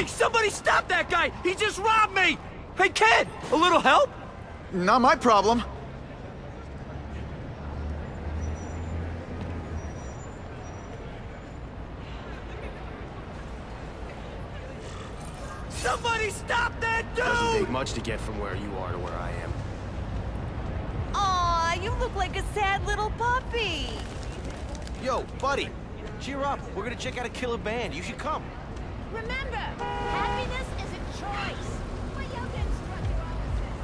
Somebody stop that guy! He just robbed me! Hey, kid! A little help? Not my problem. Somebody stop that dude! Doesn't take much to get from where you are to where I am. Aw, you look like a sad little puppy. Yo, buddy, cheer up. We're gonna check out a killer band. You should come. Remember, happiness is a choice. My yoga instructor always says.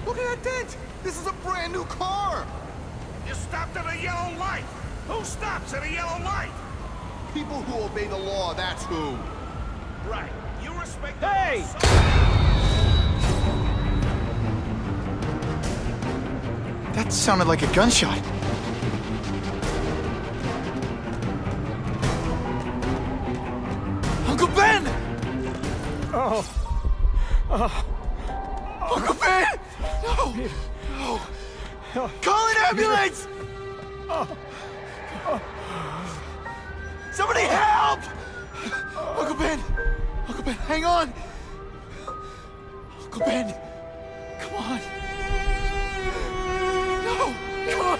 Look at that dent! This is a brand new car! You stopped at a yellow light! Who stops at a yellow light? People who obey the law, that's who. Right. You respect the Hey! law. That sounded like a gunshot. Uncle Ben! Oh. Uncle Ben! No! No! Call an ambulance! Somebody help! Uncle Ben! Uncle Ben, hang on! Uncle Ben! Come on! No! Come on!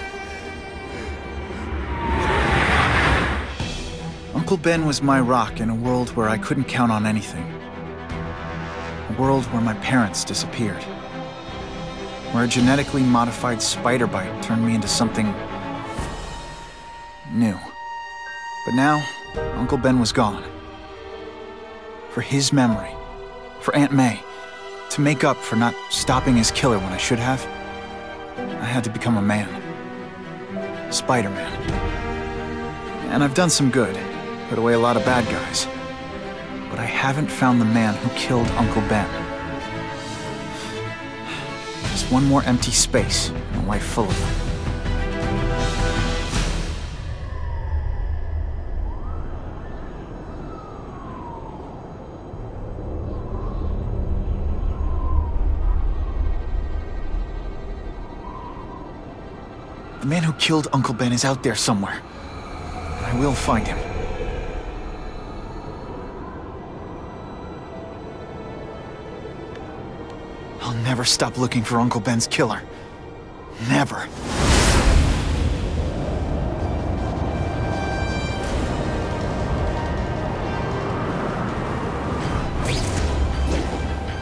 Uncle Ben was my rock in a world where I couldn't count on anything. A world where my parents disappeared. Where a genetically modified spider bite turned me into something new. But now, Uncle Ben was gone. For his memory, for Aunt May, to make up for not stopping his killer when I should have, I had to become a man. Spider-Man. And I've done some good, put away a lot of bad guys. But I haven't found the man who killed Uncle Ben. Just one more empty space in a life full of them. The man who killed Uncle Ben is out there somewhere. And I will find him. I'll never stop looking for Uncle Ben's killer. Never.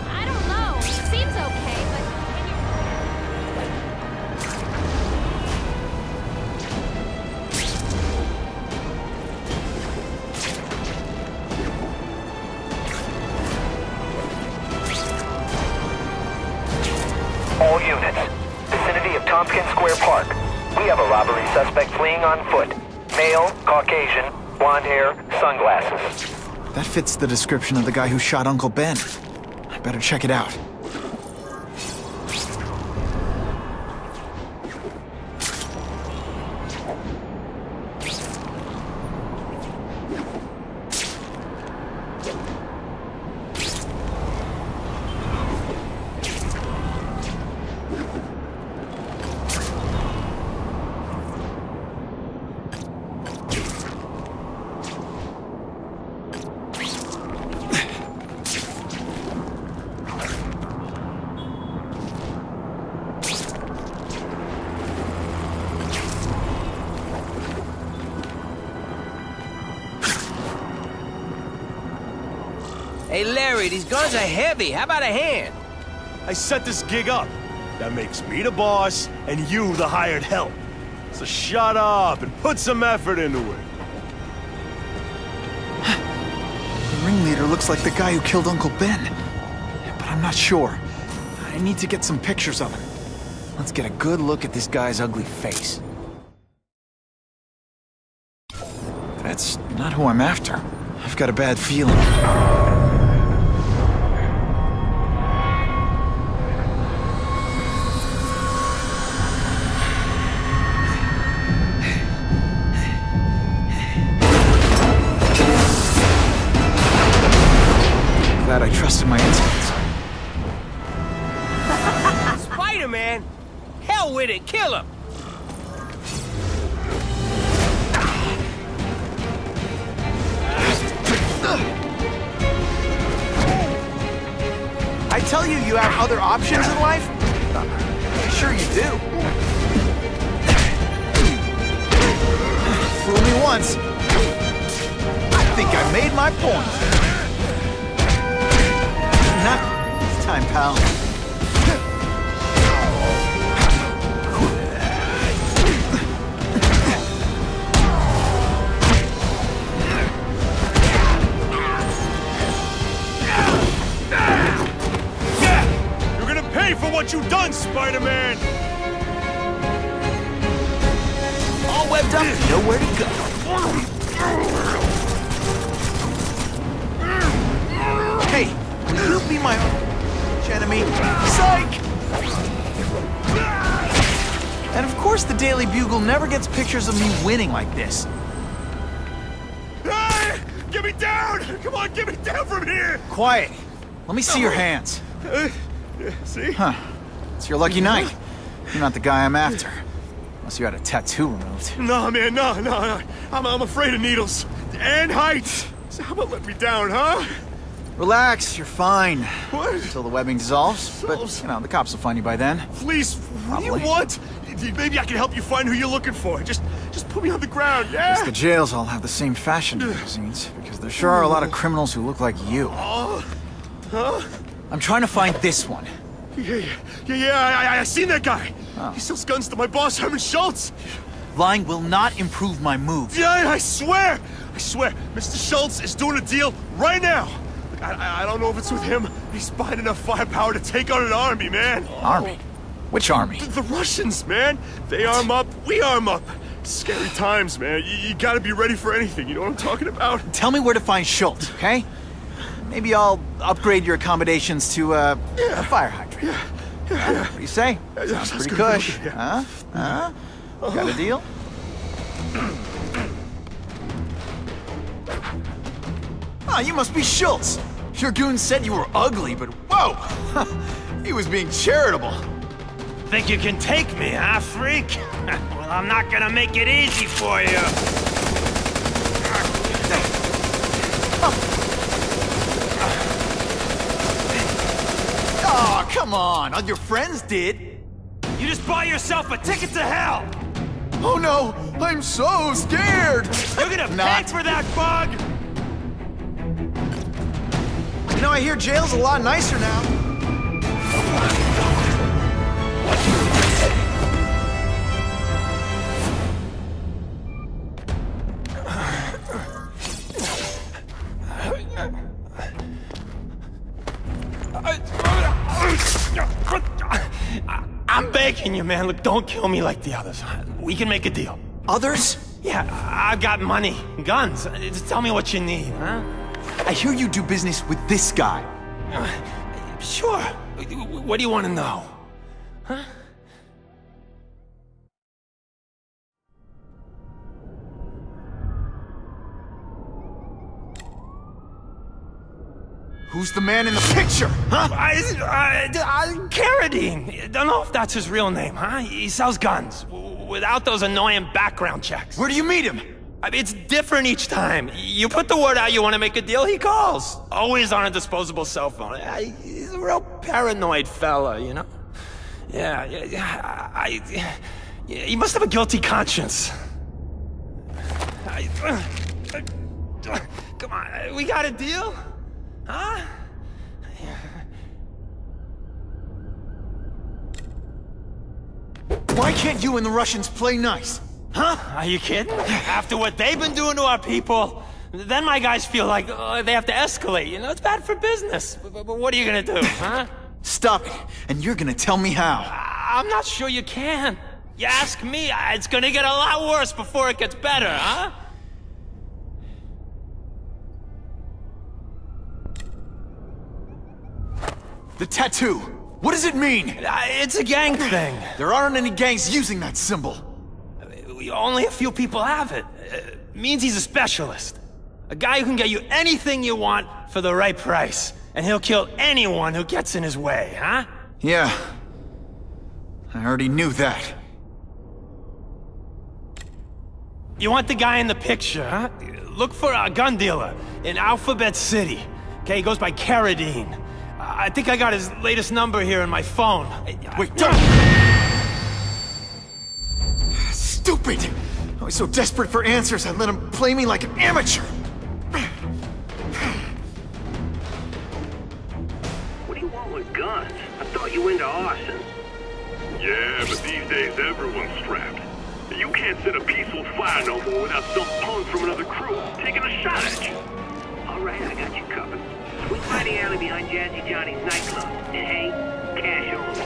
I don't know. Seems okay, but All units. Vicinity of Tompkins Square Park. We have a robbery suspect fleeing on foot. Male, Caucasian, blonde hair, sunglasses. That fits the description of the guy who shot Uncle Ben. I better check it out. Hey, Larry, these guns are heavy. How about a hand? I set this gig up. That makes me the boss and you the hired help. So shut up and put some effort into it. The ringleader looks like the guy who killed Uncle Ben. But I'm not sure. I need to get some pictures of him. Let's get a good look at this guy's ugly face. That's not who I'm after. I've got a bad feeling. Glad I trusted my instincts. Spider-Man? Hell with it, kill him! tell you you have other options in life? Sure you do. Fool me once. I think I made my point. Not this time, pal. For what you done, Spider-Man! All webbed up, nowhere to go. Hey, will you be my enemy? Psych! And of course the Daily Bugle never gets pictures of me winning like this. Hey! Get me down! Come on, get me down from here! Quiet. Let me see your hands. See? Huh. It's your lucky night. You're not the guy I'm after. Unless you had a tattoo removed. No, man, no. I'm afraid of needles. And heights. So how about let me down, huh? Relax, you're fine. What? Until the webbing dissolves. But, you know, the cops will find you by then. Please, what do you want? Maybe I can help you find who you're looking for. Just put me on the ground, yeah? Guess the jails all have the same fashion magazines, because there sure are a lot of criminals who look like you. Huh? I'm trying to find this one. Yeah, I seen that guy. Oh. He sells guns to my boss, Herman Schultz. Lying will not improve my moves. Yeah, I swear. Mr. Schultz is doing a deal right now. I don't know if it's with him. He's buying enough firepower to take on an army, man. Army? Which army? The Russians, man. They arm up, we arm up. Scary times, man. You gotta be ready for anything. You know what I'm talking about? Tell me where to find Schultz, okay? Maybe I'll upgrade your accommodations to a fire hydrant. Yeah. What do you say? Sounds pretty cush. Yeah. Huh? Got a deal? Ah, you must be Schultz. Your goon said you were ugly, but whoa! He was being charitable. Think you can take me, huh, freak? Well, I'm not gonna make it easy for you. Oh, come on. All your friends did. You just bought yourself a ticket to hell! Oh no! I'm so scared! You're gonna pay for that, bug! You know, I hear jail's a lot nicer now. I'm begging you, man. Look, don't kill me like the others. We can make a deal. Others? Yeah, I've got money, guns. Just tell me what you need, huh? I hear you do business with this guy. Sure. What do you want to know? Huh? Who's the man in the picture, huh? Carradine. Don't know if that's his real name, huh? He sells guns without those annoying background checks. Where do you meet him? I mean, it's different each time. You put the word out you want to make a deal, he calls. Always on a disposable cell phone. He's a real paranoid fella, you know? Yeah, he must have a guilty conscience. Come on, we got a deal? Huh? Why can't you and the Russians play nice? Huh? Are you kidding? After what they've been doing to our people, then my guys feel like they have to escalate. You know, it's bad for business. But what are you gonna do, huh? Stop it, and you're gonna tell me how. I'm not sure you can. You ask me, it's gonna get a lot worse before it gets better, huh? The tattoo. What does it mean? It's a gang thing. There aren't any gangs using that symbol. Only a few people have it. It means he's a specialist. A guy who can get you anything you want for the right price. And he'll kill anyone who gets in his way, huh? Yeah. I already knew that. You want the guy in the picture, huh? Look for a gun dealer in Alphabet City. Okay, he goes by Carradine. I think I got his latest number here in my phone. Wait, don't! Stupid! I was so desperate for answers, I let him play me like an amateur! What do you want with guns? I thought you were into arson. Yeah, but these days everyone's strapped. You can't set a peaceful fire no more without some punk from another crew taking a shot at you. All right, I got you covered. Swing by the alley behind Jazzy Johnny's nightclub. And hey, cash only.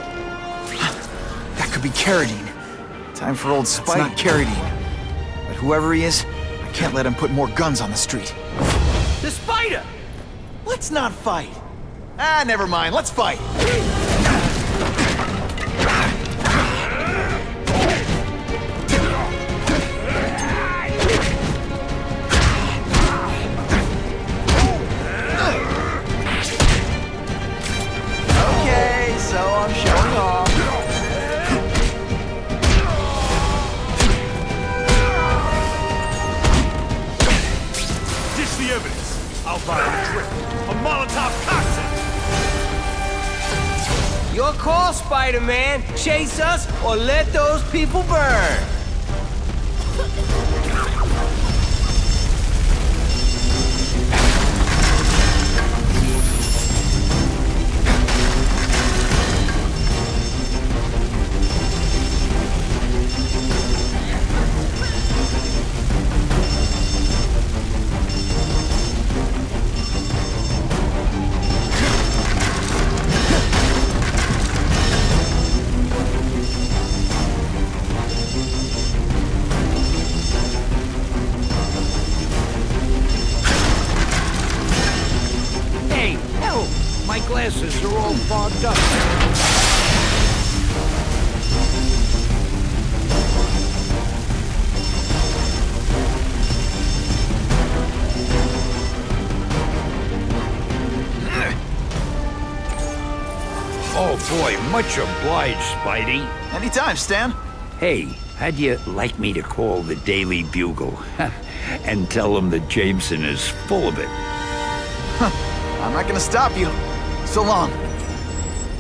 That could be Carradine. Time for old Spidey. It's not Carradine. But whoever he is, I can't let him put more guns on the street. The spider! Let's not fight. Ah, never mind. Let's fight. Okay, so I'm showing off. Ditch the evidence. I'll buy a drink. A Molotov cocktail. Your call, Spider-Man. Chase us or let those people burn. My glasses are all fogged up. Oh boy, much obliged, Spidey. Anytime, Stan. Hey, how'd you like me to call the Daily Bugle and tell them that Jameson is full of it? I'm not gonna stop you. So long.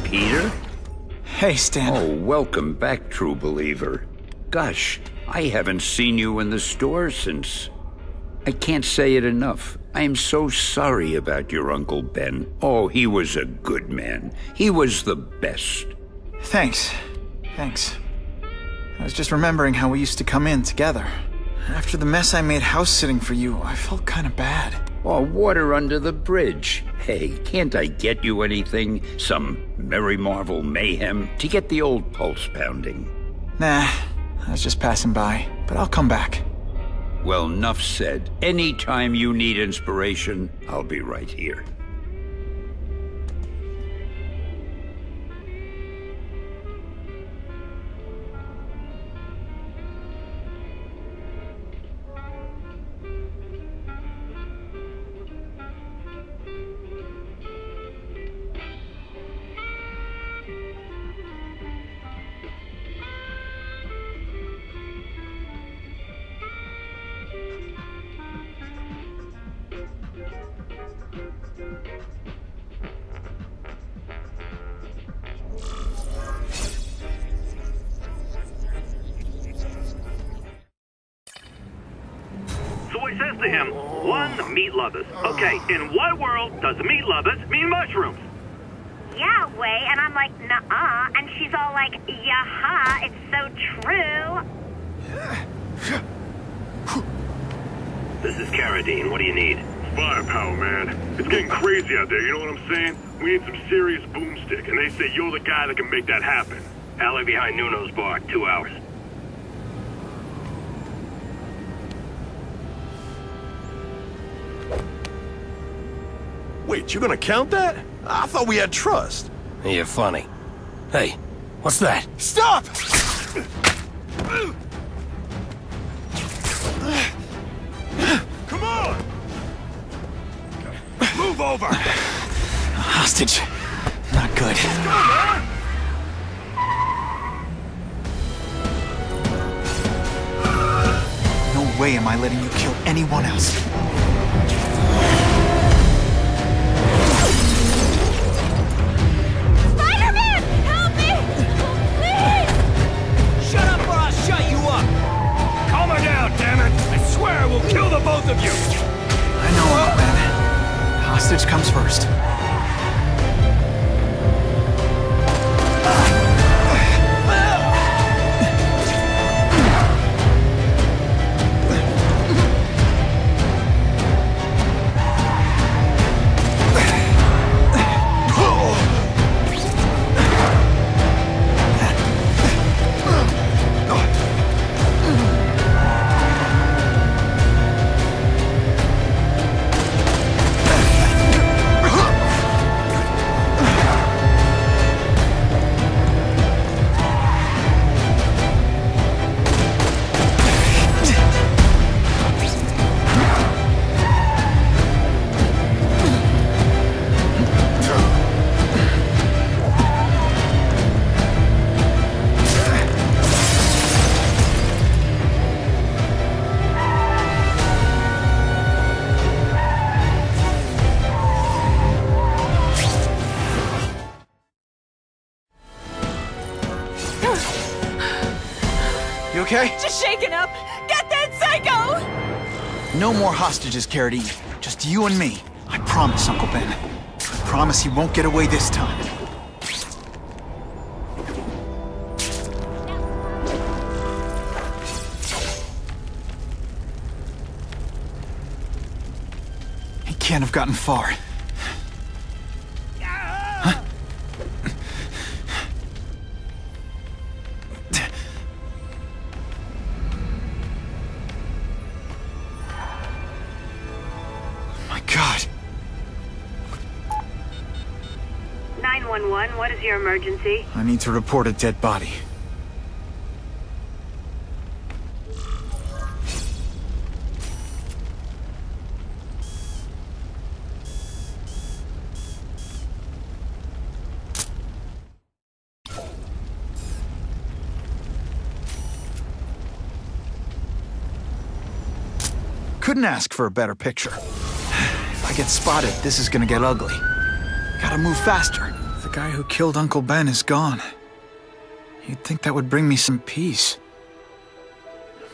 Peter? Hey, Stan. Oh, welcome back, true believer. Gosh, I haven't seen you in the store since... I can't say it enough. I am so sorry about your Uncle Ben. Oh, he was a good man. He was the best. Thanks. Thanks. I was just remembering how we used to come in together. After the mess I made house-sitting for you, I felt kind of bad. Oh, water under the bridge. Hey, can't I get you anything? Some Merry Marvel mayhem to get the old pulse pounding? Nah, I was just passing by, but I'll come back. Well, enough said. Anytime you need inspiration, I'll be right here. He says to him, one, meat lovers. Okay, in what world does meat lovers mean mushrooms? Yahweh, and I'm like, nuh-uh, and she's all like, yaha, it's so true. This is Carradine, what do you need? Firepower, man. It's getting crazy out there, you know what I'm saying? We need some serious boomstick, and they say you're the guy that can make that happen. Alley behind Nuno's bar, 2 hours. Wait, you're gonna count that? I thought we had trust. You're funny. Hey, what's that? Stop! Come on! Move over! Hostage. Not good. No way am I letting you kill anyone else. hostage comes first. You okay? Just shaken up. Get that psycho! No more hostages, Carradine. Just you and me. I promise, Uncle Ben. I promise he won't get away this time. He can't have gotten far. God. 911, what is your emergency? I need to report a dead body. Couldn't ask for a better picture. If I get spotted, this is gonna get ugly. Gotta move faster. The guy who killed Uncle Ben is gone. You'd think that would bring me some peace.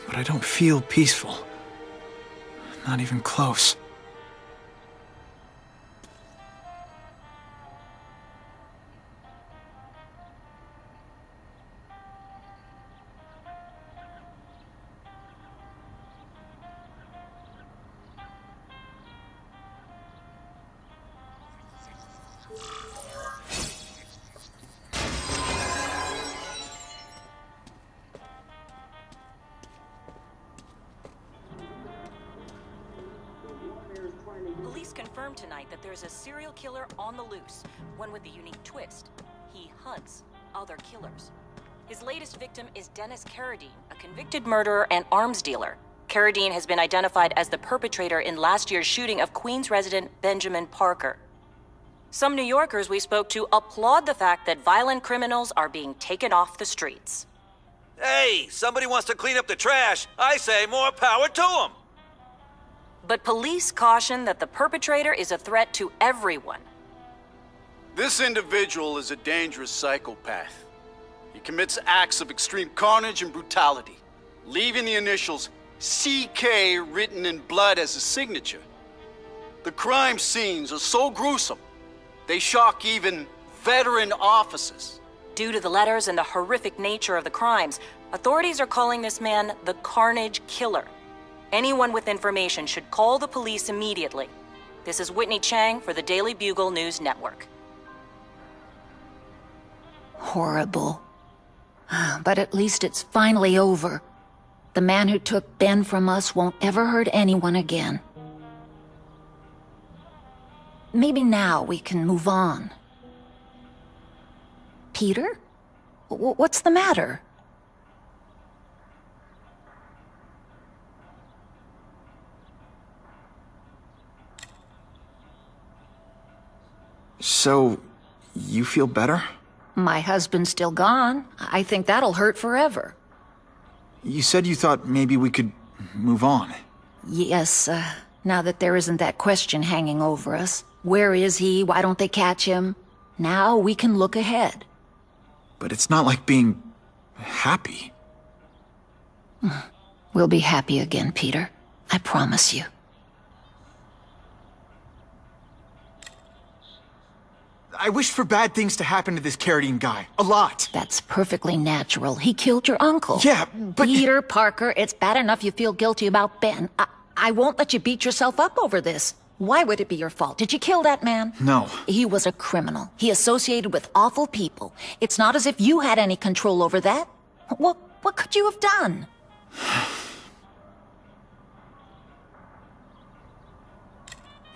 But I don't feel peaceful. Not even close. Police confirmed tonight that there's a serial killer on the loose, one with a unique twist. He hunts other killers. His latest victim is Dennis Carradine, a convicted murderer and arms dealer. Carradine has been identified as the perpetrator in last year's shooting of Queens resident Benjamin Parker. Some New Yorkers we spoke to applaud the fact that violent criminals are being taken off the streets. Hey, somebody wants to clean up the trash. I say more power to them. But police caution that the perpetrator is a threat to everyone. This individual is a dangerous psychopath. He commits acts of extreme carnage and brutality, leaving the initials CK written in blood as a signature. The crime scenes are so gruesome, they shock even veteran officers. Due to the letters and the horrific nature of the crimes, authorities are calling this man the Carnage Killer. Anyone with information should call the police immediately. This is Whitney Chang for the Daily Bugle News Network. Horrible. But at least it's finally over. The man who took Ben from us won't ever hurt anyone again. Maybe now we can move on. Peter? What's the matter? So, you feel better? My husband's still gone. I think that'll hurt forever. You said you thought maybe we could move on. Yes, now that there isn't that question hanging over us. Where is he? Why don't they catch him? Now we can look ahead. But it's not like being happy. We'll be happy again, Peter. I promise you. I wished for bad things to happen to this Carradine guy. A lot. That's perfectly natural. He killed your uncle. Yeah, but... Peter Parker, it's bad enough you feel guilty about Ben. I won't let you beat yourself up over this. Why would it be your fault? Did you kill that man? No. He was a criminal. He associated with awful people. It's not as if you had any control over that. What could you have done?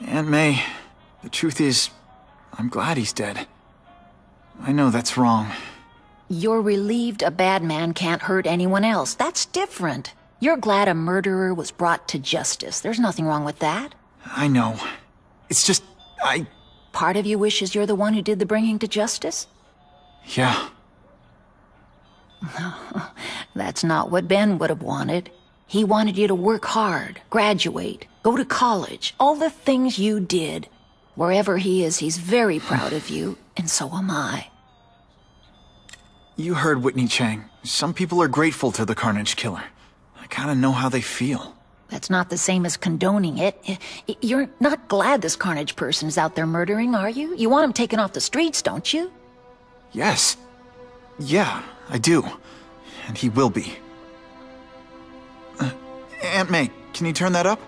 Aunt May, the truth is, I'm glad he's dead. I know that's wrong. You're relieved a bad man can't hurt anyone else. That's different. You're glad a murderer was brought to justice. There's nothing wrong with that. I know. It's just, Part of you wishes you're the one who did the bringing to justice? Yeah. That's not what Ben would have wanted. He wanted you to work hard, graduate, go to college, all the things you did. Wherever he is, he's very proud of you, and so am I. You heard Whitney Chang. Some people are grateful to the Carnage Killer. I kinda know how they feel. That's not the same as condoning it. You're not glad this Carnage person is out there murdering, are you? You want him taken off the streets, don't you? Yes. Yeah, I do. And he will be. Aunt May, can you turn that up?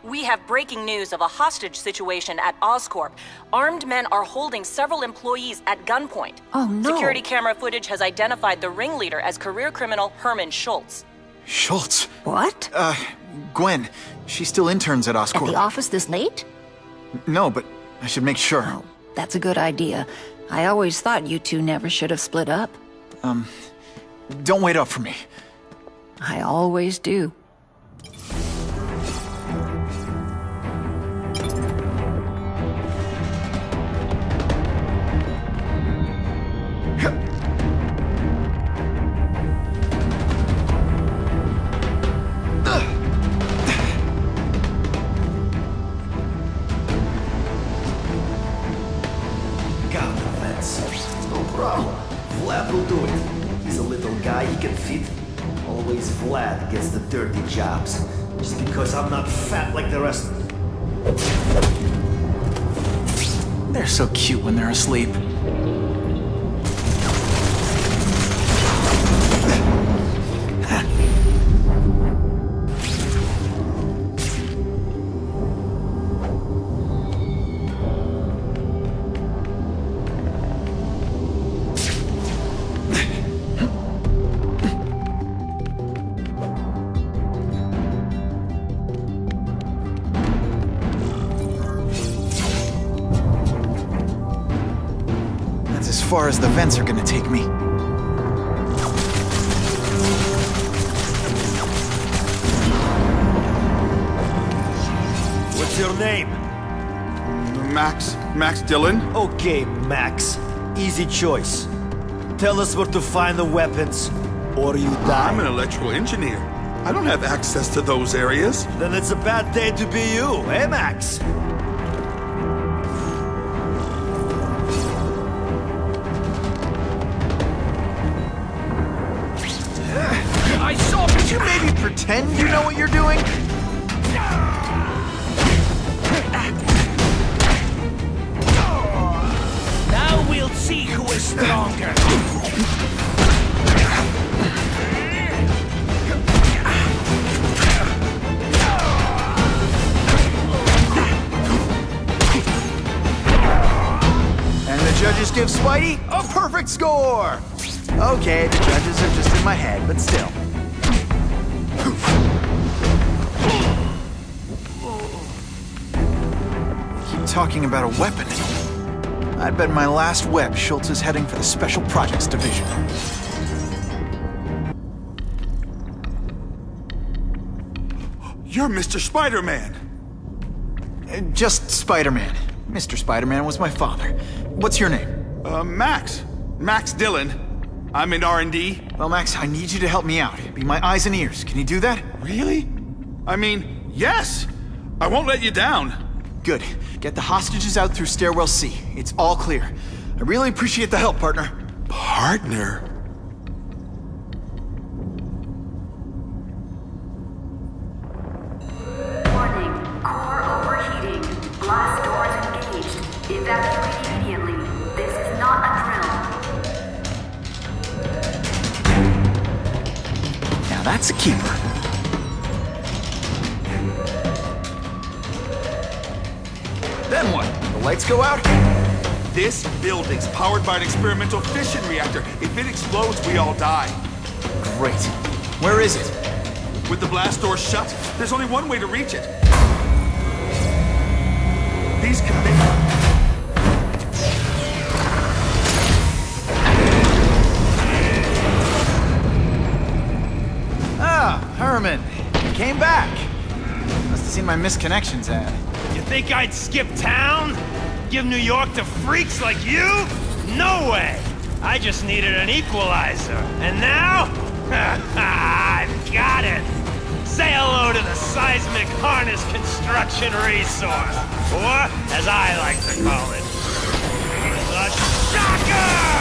We have breaking news of a hostage situation at Oscorp. Armed men are holding several employees at gunpoint. Oh, no. Security camera footage has identified the ringleader as career criminal Herman Schultz. Schultz? What? Gwen. She still interns at Oscorp. At the office this late? No, but I should make sure. Oh, that's a good idea. I always thought you two never should have split up. Don't wait up for me. I always do. Vlad gets the dirty jobs, just because I'm not fat like the rest of them. They're so cute when they're asleep. As far as the vents are gonna take me. What's your name? Max Dillon. Okay, Max. Easy choice. Tell us where to find the weapons, or you die. I'm an electrical engineer. I don't have access to those areas. Then it's a bad day to be you, eh, Max? Could you maybe pretend you know what you're doing? Now we'll see who is stronger. And the judges give Spidey a perfect score! Okay, the judges are just in my head, but still. Keep talking about a weapon. I'd bet my last web Schultz is heading for the Special Projects Division. You're Mr. Spider-Man. Just Spider-Man. Mr. Spider-Man was my father. What's your name? Max. Max Dillon. I'm in R&D. Well, Max, I need you to help me out. Be my eyes and ears. Can you do that? Really? I mean, yes. I won't let you down. Good. Get the hostages out through Stairwell C. It's all clear. I really appreciate the help, partner. Partner? Warning. Core overheating. Blast doors engaged. Evacuate immediately. Now that's a keeper. Then what? The lights go out? This building's powered by an experimental fission reactor. If it explodes, we all die. Great. Where is it? With the blast door shut, there's only one way to reach it. These conveyors... Ah, Herman. You came back. Must have seen my misconnections ad. You think I'd skip town? Give New York to freaks like you? No way! I just needed an equalizer. And now? I've got it! Say hello to the seismic harness construction resource. Or, as I like to call it, the Shocker!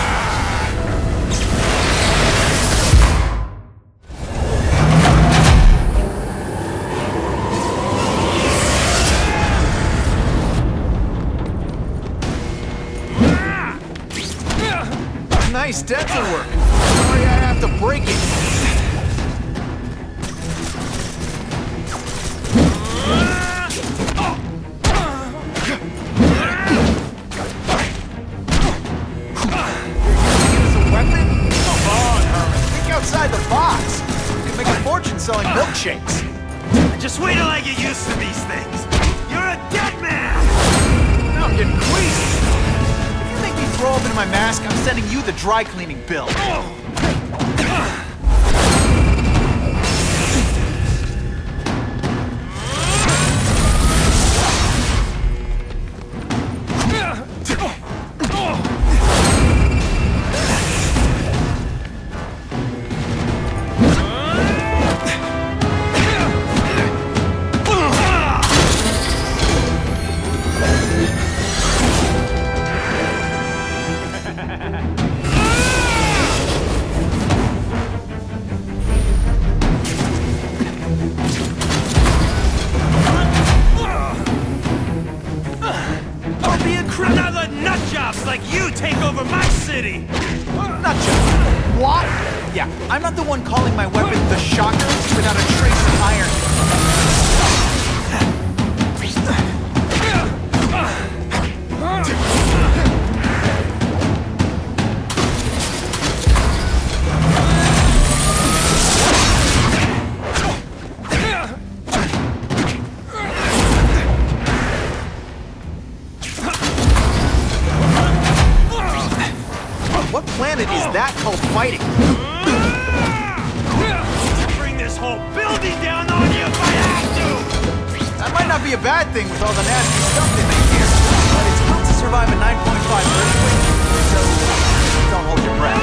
Nice dental work. Sorry I have to break it. As a weapon? Come on, Herman. Think outside the box. You can make a fortune selling milkshakes. Just wait till I get used to these things. You're a dead man! Now I'm getting queasy. Throw open my mask, I'm sending you the dry cleaning bill. Like you take over my city! Not just. What? Yeah, I'm not the one calling my weapon the Shocker without a trace of iron. What planet is that called fighting? Bring this whole building down on you if I have to! That might not be a bad thing with all the nasty stuff they make here. But it's built to survive a 9.5 earthquake. So, don't hold your breath.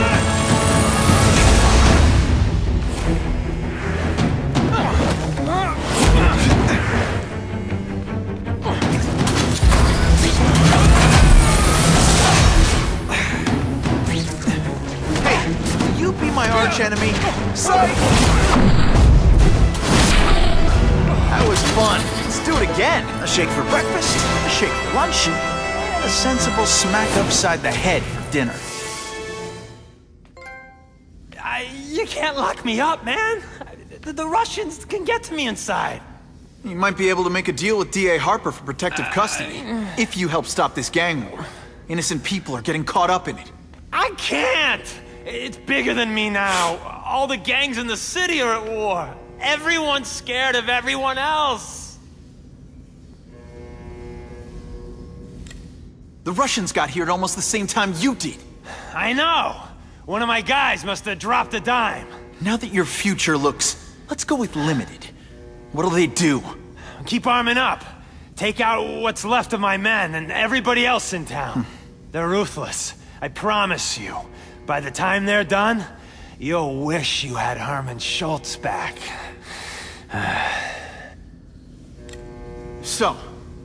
My arch enemy. Psych! That was fun. Let's do it again. A shake for breakfast, a shake for lunch, and a sensible smack upside the head for dinner. You can't lock me up, man. The Russians can get to me inside. You might be able to make a deal with D.A. Harper for protective custody, if you help stop this gang war. Innocent people are getting caught up in it. I can't! It's bigger than me now. All the gangs in the city are at war. Everyone's scared of everyone else. The Russians got here at almost the same time you did. I know. One of my guys must have dropped a dime. Now that your future looks, let's go with limited. What'll they do? Keep arming up. Take out what's left of my men and everybody else in town. They're ruthless. I promise you. By the time they're done, you'll wish you had Herman Schultz back. So,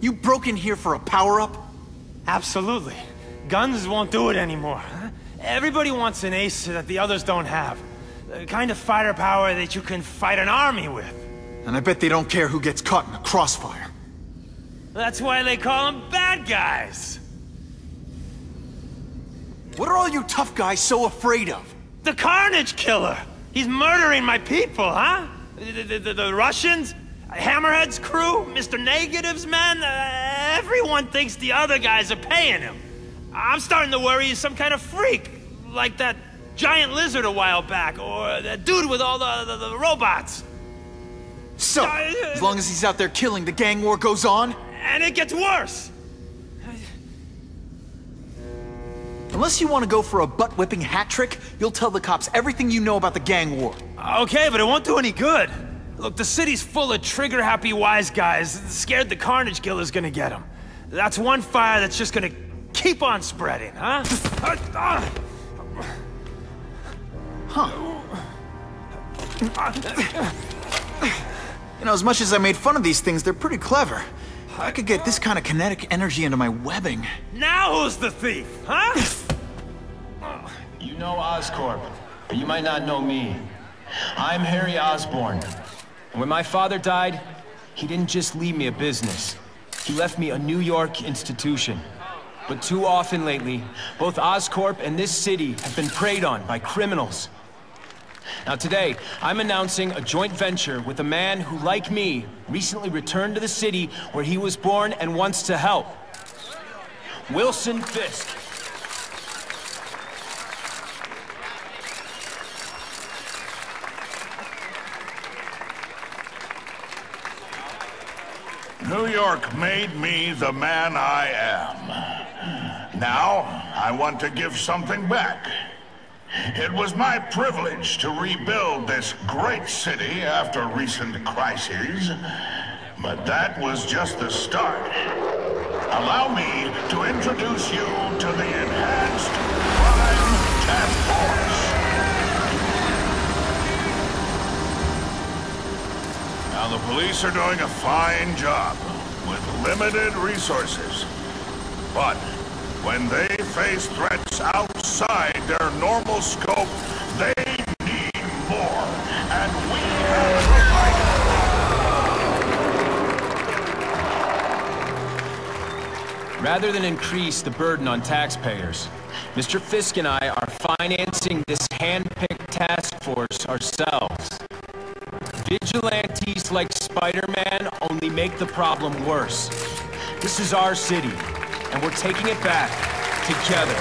you broke in here for a power-up? Absolutely. Guns won't do it anymore. Everybody wants an ace that the others don't have. The kind of fighter power that you can fight an army with. And I bet they don't care who gets caught in a crossfire. That's why they call them bad guys. What are all you tough guys so afraid of? The Carnage Killer! He's murdering my people, huh? The Russians? Hammerhead's crew? Mr. Negative's men? Everyone thinks the other guys are paying him. I'm starting to worry he's some kind of freak. Like that giant lizard a while back, or that dude with all the robots. So, as long as he's out there killing, the gang war goes on? And it gets worse! Unless you want to go for a butt-whipping hat trick, you'll tell the cops everything you know about the gang war. Okay, but it won't do any good. Look, the city's full of trigger-happy wise guys, scared the Carnage Killer's gonna get them. That's one fire that's just gonna keep on spreading, huh? You know, as much as I made fun of these things, they're pretty clever. I could get this kind of kinetic energy into my webbing. Now who's the thief, huh? You know Oscorp, but you might not know me. I'm Harry Osborn. And when my father died, he didn't just leave me a business. He left me a New York institution. But too often lately, both Oscorp and this city have been preyed on by criminals. Now today, I'm announcing a joint venture with a man who, like me, recently returned to the city where he was born and wants to help. Wilson Fisk. New York made me the man I am. Now, I want to give something back. It was my privilege to rebuild this great city after recent crises, but that was just the start. Allow me to introduce you to the Enhanced Crime Task Force. Now, the police are doing a fine job with limited resources, but when they face threats outside their normal scope, they need more, and we have provided. Rather than increase the burden on taxpayers, Mr. Fisk and I are financing this hand-picked task force ourselves. Vigilantes like Spider-Man only make the problem worse. This is our city, and we're taking it back together.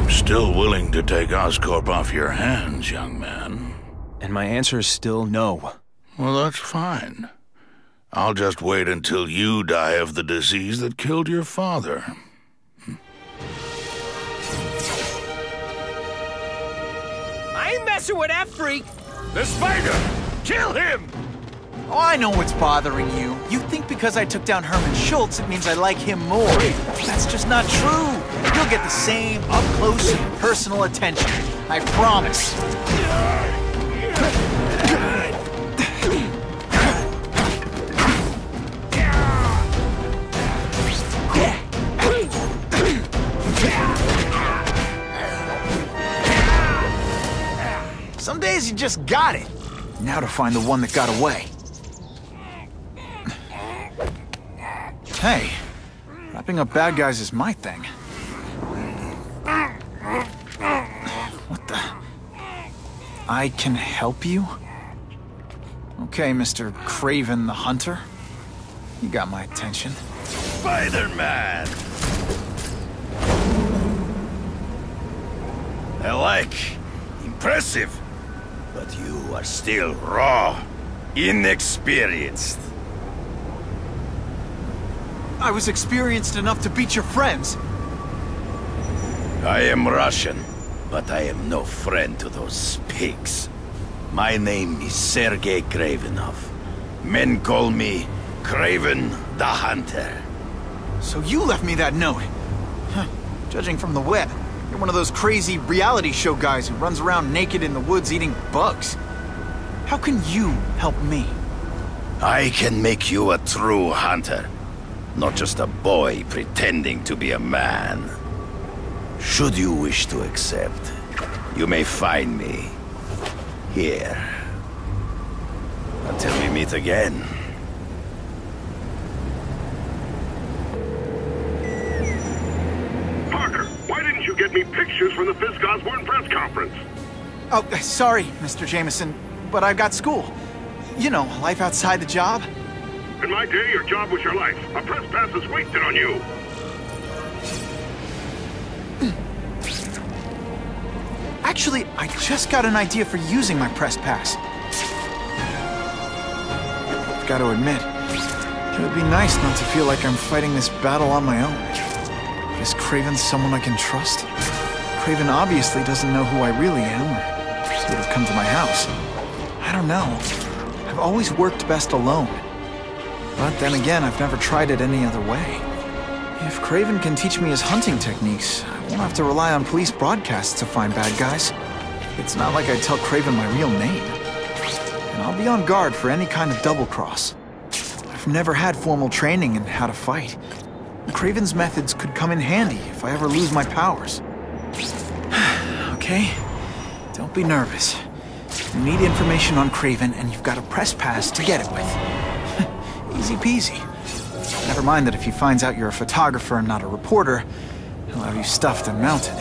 I'm still willing to take Oscorp off your hands, young man. And my answer is still no. Well, that's fine. I'll just wait until you die of the disease that killed your father. I ain't messing with that freak! The spider! Kill him! Oh, I know what's bothering you. You think because I took down Herman Schultz, it means I like him more. That's just not true. You'll get the same up-close and personal attention. I promise. Some days you just got it. Now to find the one that got away. Hey, wrapping up bad guys is my thing. What the? I can help you? Okay, Mr. Craven the Hunter. You got my attention. Spider-Man! I like. Impressive. But you are still raw, inexperienced. I was experienced enough to beat your friends. I am Russian, but I am no friend to those pigs. My name is Sergei Kravenov. Men call me Craven the Hunter. So you left me that note. Huh. Judging from the web, you're one of those crazy reality show guys who runs around naked in the woods eating bugs. How can you help me? I can make you a true hunter. Not just a boy pretending to be a man. Should you wish to accept, you may find me here. Until we meet again. Parker, get me pictures from the Fisk Osborn press conference. Oh, sorry, Mr. Jameson, but I've got school. You know, life outside the job. In my day, your job was your life. A press pass is wasted on you. Actually, I just got an idea for using my press pass. I've got to admit, it would be nice not to feel like I'm fighting this battle on my own. But is Kraven someone I can trust? Kraven obviously doesn't know who I really am, or he would have come to my house. I don't know. I've always worked best alone. But then again, I've never tried it any other way. If Kraven can teach me his hunting techniques, I won't have to rely on police broadcasts to find bad guys. It's not like I tell Kraven my real name. And I'll be on guard for any kind of double-cross. I've never had formal training in how to fight. Kraven's methods could come in handy if I ever lose my powers. Okay? Don't be nervous. You need information on Kraven, and you've got a press pass to get it with. Easy peasy. Never mind that if he finds out you're a photographer and not a reporter, he'll have you stuffed and mounted.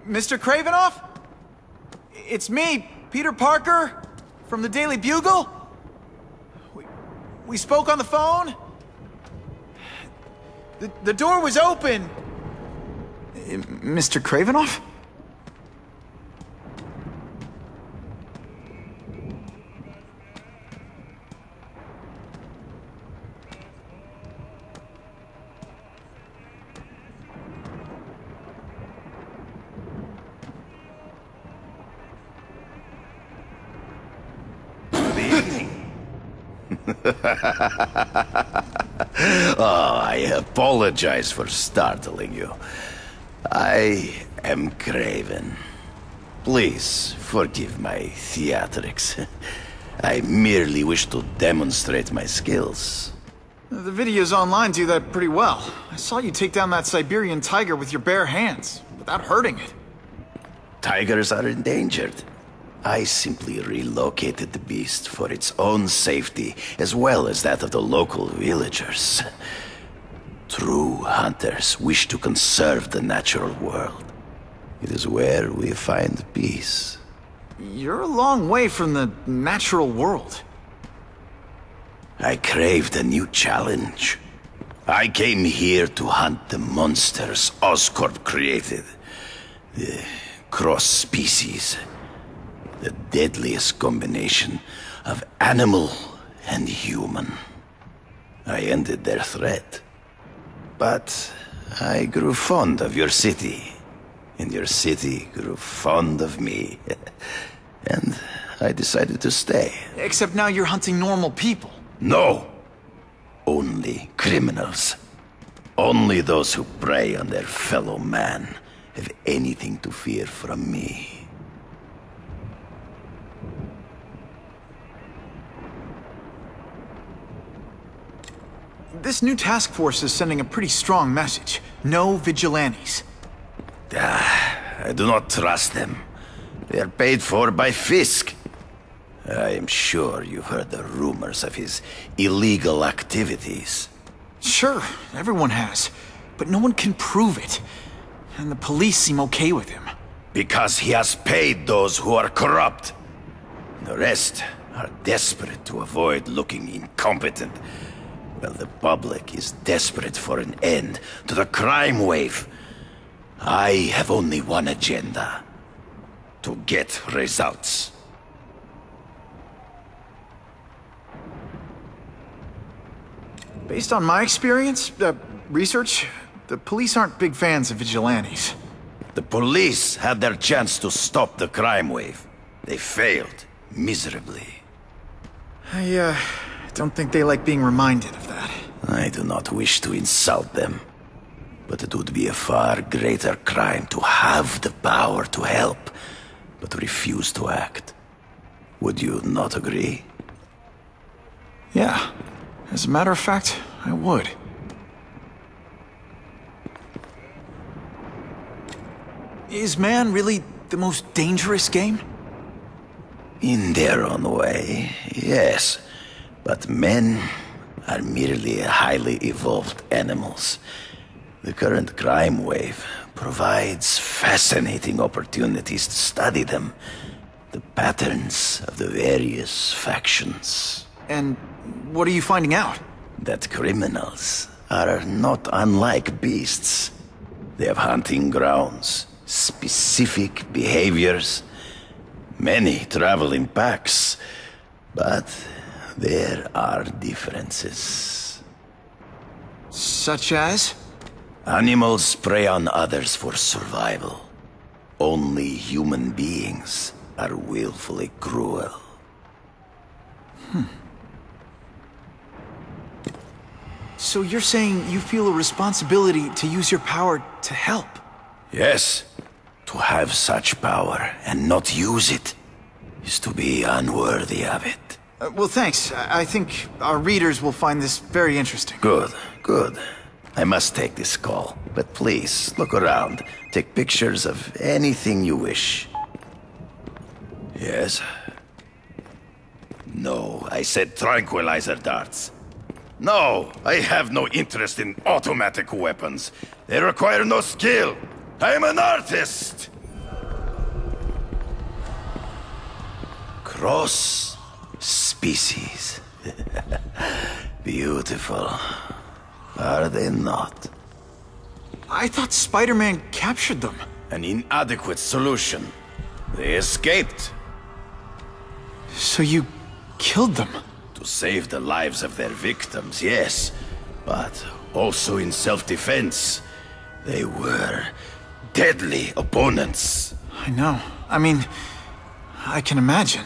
Mr. Kravinoff? It's me, Peter Parker, from the Daily Bugle. We spoke on the phone. The door was open. Mr. Kravinoff? Oh, I apologize for startling you. I am Kraven. Please forgive my theatrics. I merely wish to demonstrate my skills. The videos online do that pretty well. I saw you take down that Siberian tiger with your bare hands, without hurting it. Tigers are endangered. I simply relocated the beast for its own safety, as well as that of the local villagers. True hunters wish to conserve the natural world. It is where we find peace. You're a long way from the natural world. I craved a new challenge. I came here to hunt the monsters Oscorp created. The cross-species. The deadliest combination of animal and human. I ended their threat. But I grew fond of your city. And your city grew fond of me. And I decided to stay. Except now you're hunting normal people. No! Only criminals. Only those who prey on their fellow man have anything to fear from me. This new task force is sending a pretty strong message. No vigilantes. I do not trust them. They are paid for by Fisk. I am sure you've heard the rumors of his illegal activities. Sure, everyone has. But no one can prove it. And the police seem okay with him. Because he has paid those who are corrupt. The rest are desperate to avoid looking incompetent. Well, the public is desperate for an end to the crime wave. I have only one agenda. To get results. Based on my experience, research, the police aren't big fans of vigilantes. The police had their chance to stop the crime wave. They failed miserably. I don't think they like being reminded of that. I do not wish to insult them. But it would be a far greater crime to have the power to help, but refuse to act. Would you not agree? Yeah. As a matter of fact, I would. Is man really the most dangerous game? In their own way, yes. But men are merely highly evolved animals. The current crime wave provides fascinating opportunities to study them. The patterns of the various factions. And what are you finding out? That criminals are not unlike beasts. They have hunting grounds, specific behaviors. Many travel in packs, but there are differences. Such as? Animals prey on others for survival. Only human beings are willfully cruel. So you're saying you feel a responsibility to use your power to help? Yes. To have such power and not use it is to be unworthy of it. Well, thanks. I think our readers will find this very interesting. Good, good. I must take this call, but please, look around. Take pictures of anything you wish. Yes? No, I said tranquilizer darts. No, I have no interest in automatic weapons. They require no skill. I am an artist! Cross species. Beautiful. Are they not? I thought Spider-Man captured them. An inadequate solution. They escaped. So you killed them? To save the lives of their victims, yes. But also in self-defense. They were deadly opponents. I know. I mean, I can imagine.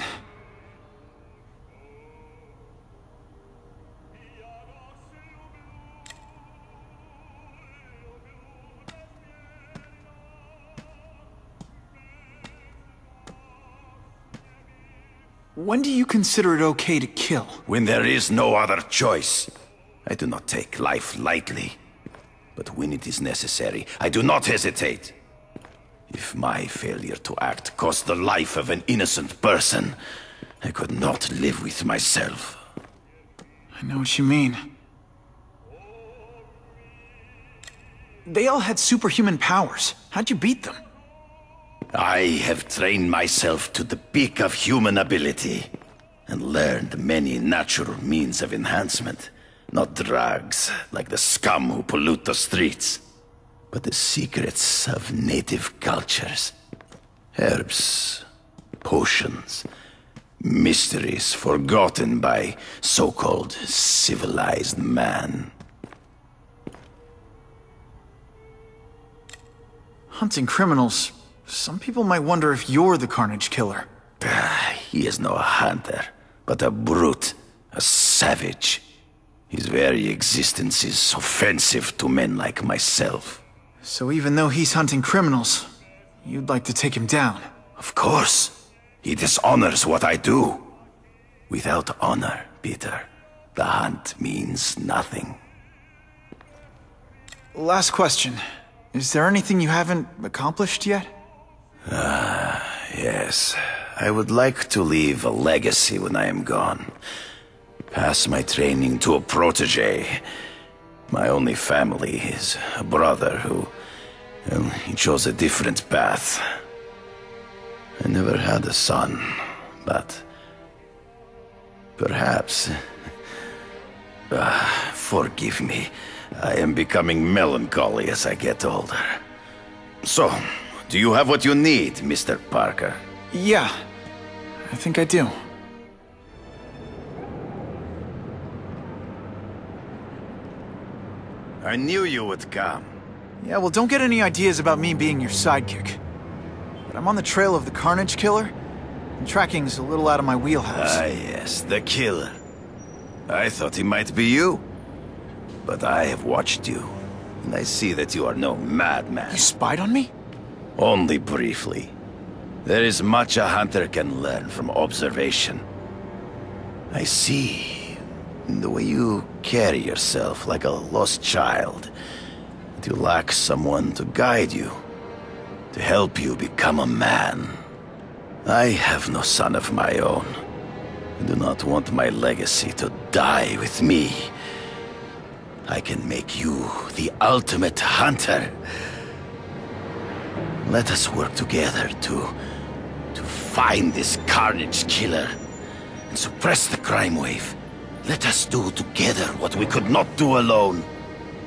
When do you consider it okay to kill? When there is no other choice. I do not take life lightly. But when it is necessary, I do not hesitate. If my failure to act cost the life of an innocent person, I could not live with myself. I know what you mean. They all had superhuman powers. How'd you beat them? I have trained myself to the peak of human ability, and learned many natural means of enhancement. Not drugs, like the scum who pollute the streets, but the secrets of native cultures. Herbs, potions, mysteries forgotten by so-called civilized man. Hunting criminals. Some people might wonder if you're the Carnage Killer. He is no hunter, but a brute, a savage. His very existence is offensive to men like myself. So even though he's hunting criminals, you'd like to take him down? Of course. He dishonors what I do. Without honor, Peter, the hunt means nothing. Last question. Is there anything you haven't accomplished yet? Yes. I would like to leave a legacy when I am gone. Pass my training to a protege. My only family is a brother who... well, he chose a different path. I never had a son, but... perhaps... forgive me. I am becoming melancholy as I get older. So, do you have what you need, Mr. Parker? Yeah, I think I do. I knew you would come. Yeah, well, don't get any ideas about me being your sidekick. But I'm on the trail of the Carnage Killer, and tracking's a little out of my wheelhouse. Ah, yes, the killer. I thought he might be you. But I have watched you, and I see that you are no madman. You spied on me? Only briefly. There is much a hunter can learn from observation. I see The way you carry yourself like a lost child. That you lack someone to guide you, to help you become a man. I have no son of my own. I do not want my legacy to die with me. I can make you the ultimate hunter. Let us work together to find this carnage killer and suppress the crime wave. Let us do together what we could not do alone.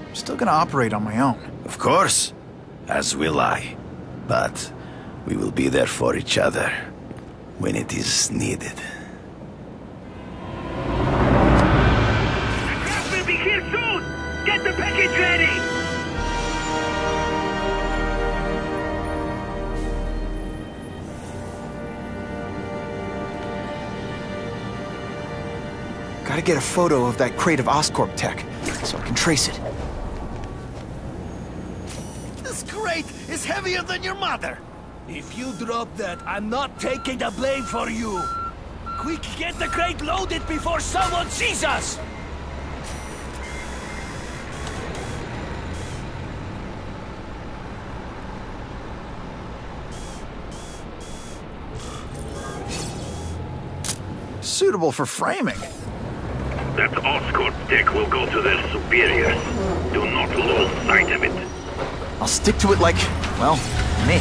I'm still gonna operate on my own. Of course, as will I. But we will be there for each other when it is needed. The craft will be here soon! Get the package ready! Gotta get a photo of that crate of Oscorp tech, so I can trace it. This crate is heavier than your mother! If you drop that, I'm not taking the blame for you! Quick, get the crate loaded before someone sees us! Suitable for framing. That Oscorp tech will go to their superiors. Do not lose sight of it. I'll stick to it like, well, me.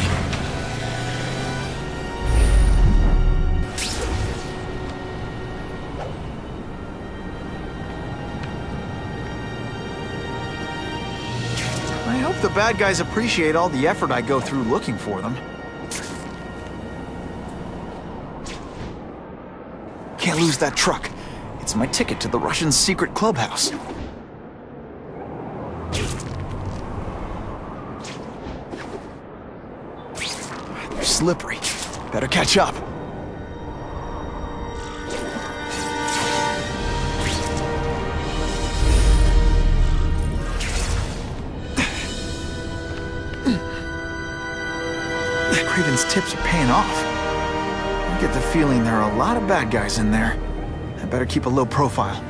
I hope the bad guys appreciate all the effort I go through looking for them. Can't lose that truck. It's my ticket to the Russian secret clubhouse. They're slippery. Better catch up. Craven's tips are paying off. I get the feeling there are a lot of bad guys in there. I better keep a low profile.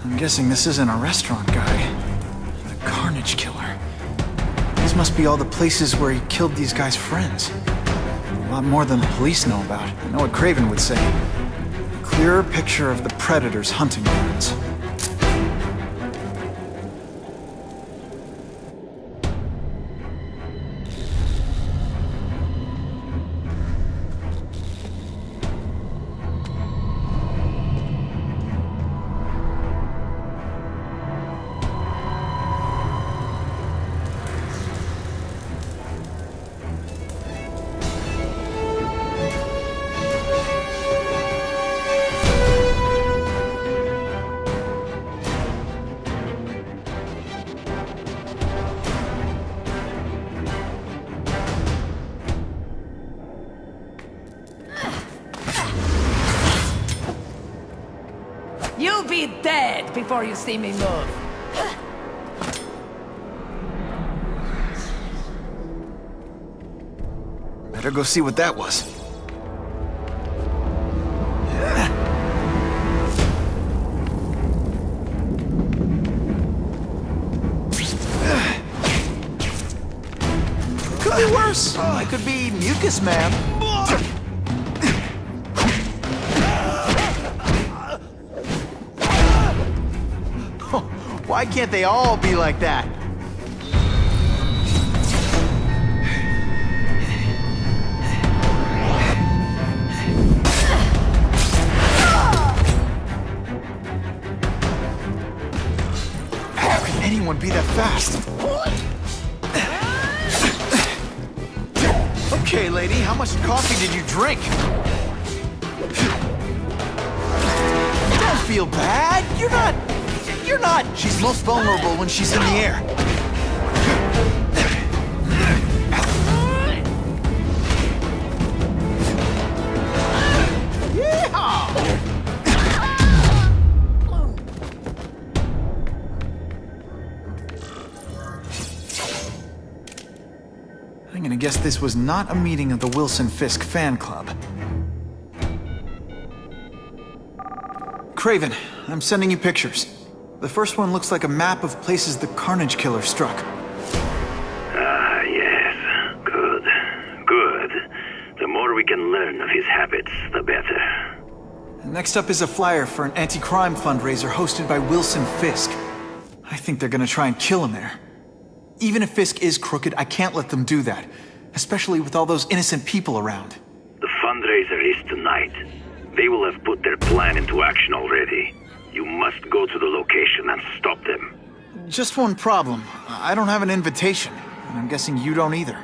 I'm guessing this isn't a restaurant guy. The Carnage Killer. These must be all the places where he killed these guys' friends. A lot more than the police know about. I know what Craven would say. A clearer picture of the Predator's hunting grounds. You'll be dead before you see me move. Better go see what that was. Could be worse. I could be Mucus Man. Why can't they all be like that? How can anyone be that fast? Okay, lady, how much coffee did you drink? feel bad. You're not... She's most vulnerable when she's in the air. I'm gonna guess this was not a meeting of the Wilson Fisk fan club. Craven, I'm sending you pictures. The first one looks like a map of places the Carnage Killer struck. Yes. Good. Good. The more we can learn of his habits, the better. Next up is a flyer for an anti-crime fundraiser hosted by Wilson Fisk. I think they're gonna try and kill him there. Even if Fisk is crooked, I can't let them do that. Especially with all those innocent people around. The fundraiser is tonight. They will have put their plan into action already. You must go to the location and stop them. Just one problem. I don't have an invitation, and I'm guessing you don't either.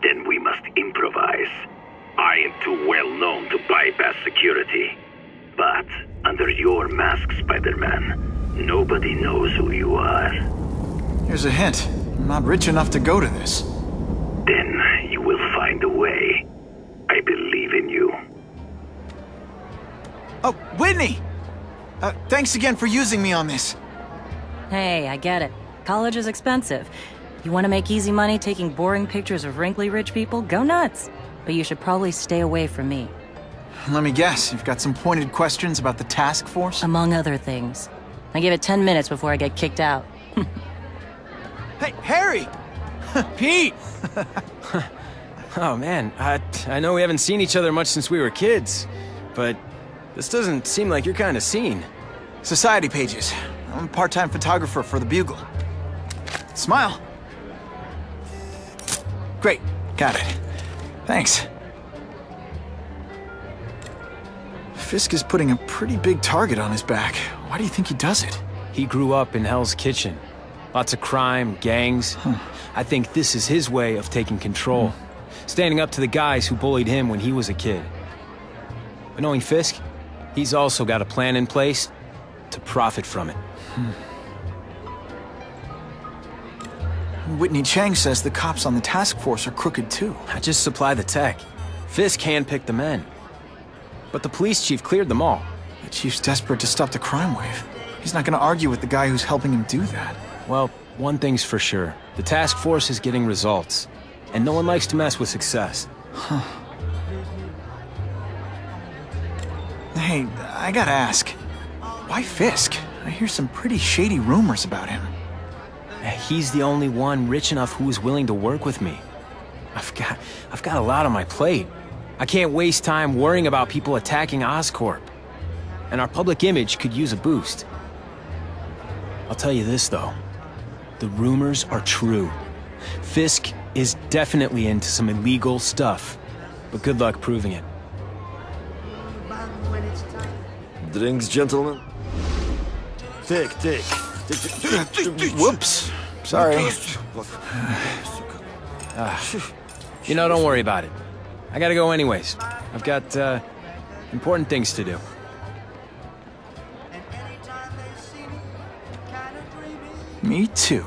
Then we must improvise. I am too well known to bypass security. But under your mask, Spider-Man, nobody knows who you are. Here's a hint. I'm not rich enough to go to this. Then you will find a way. I believe in you. Oh, Whitney! Thanks again for using me on this. Hey, I get it. College is expensive. You want to make easy money taking boring pictures of wrinkly rich people? Go nuts. But you should probably stay away from me. Let me guess, you've got some pointed questions about the task force? Among other things. I give it 10 minutes before I get kicked out. Hey, Harry! Pete! Oh man, I know we haven't seen each other much since we were kids, but this doesn't seem like your kind of scene. Society pages. I'm a part-time photographer for the Bugle. Smile. Great, got it. Thanks. Fisk is putting a pretty big target on his back. Why do you think he does it? He grew up in Hell's Kitchen. Lots of crime, gangs. I think this is his way of taking control. Standing up to the guys who bullied him when he was a kid. But knowing Fisk, he's also got a plan in place to profit from it. Whitney Chang says the cops on the task force are crooked too. I just supply the tech. Fisk handpicked the men. But the police chief cleared them all. The chief's desperate to stop the crime wave. He's not gonna argue with the guy who's helping him do that. Well, one thing's for sure. The task force is getting results. And no one likes to mess with success. Huh. Hey, I gotta ask. Why Fisk? I hear some pretty shady rumors about him. He's the only one rich enough who is willing to work with me. I've got a lot on my plate. I can't waste time worrying about people attacking Oscorp. And our public image could use a boost. I'll tell you this, though. The rumors are true. Fisk is definitely into some illegal stuff. But good luck proving it. Drinks, gentlemen? Take. Whoops. Sorry. You know, don't worry about it. I gotta go anyways. I've got, important things to do. Me too.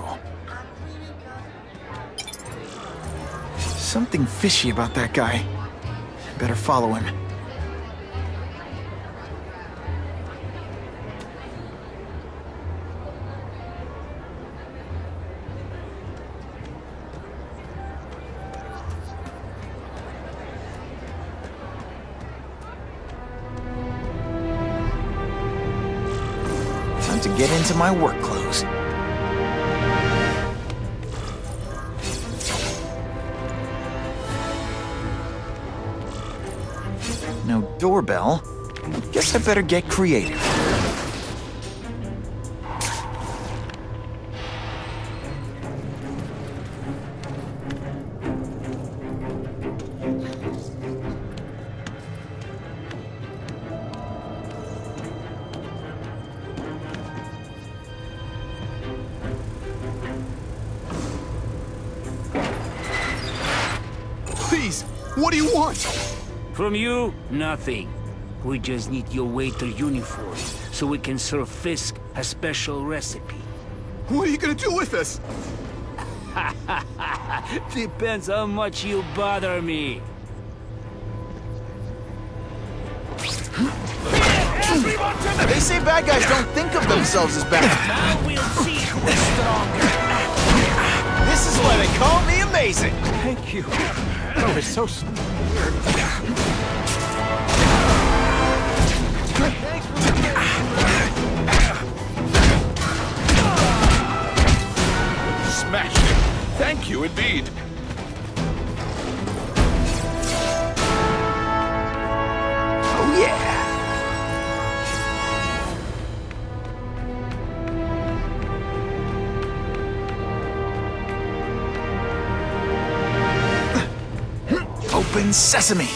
Something fishy about that guy. Better follow him. Time to get into my work clothes. No doorbell. Guess I better get creative. Please, what do you want? From you, nothing. We just need your waiter uniform, so we can serve Fisk a special recipe. What are you gonna do with us? Depends how much you bother me. They say bad guys don't think of themselves as bad. Now we'll see who's stronger. This is why they call me amazing. Thank you. Oh, it's so weird. Smashed it. Thank you indeed. Oh yeah. Open sesame.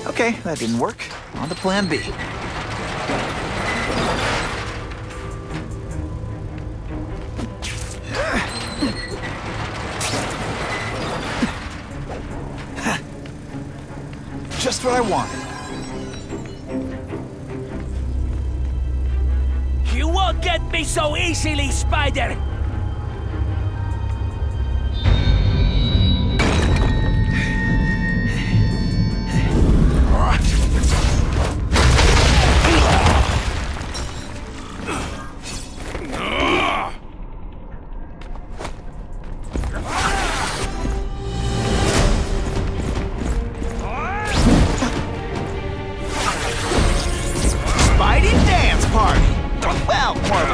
Okay, that didn't work. On to plan B. Just what I wanted. You won't get me so easily, Spider!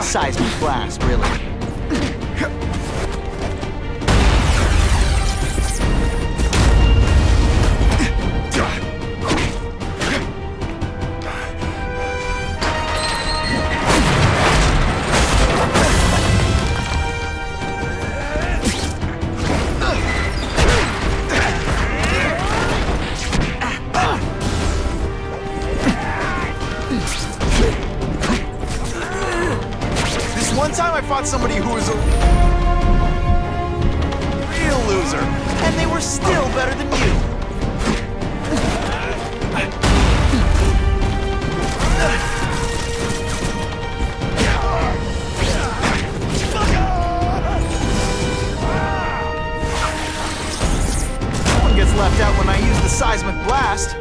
Seismic blast, really. One time I fought somebody who was a real loser, and they were still better than you. No one gets left out when I use the seismic blast.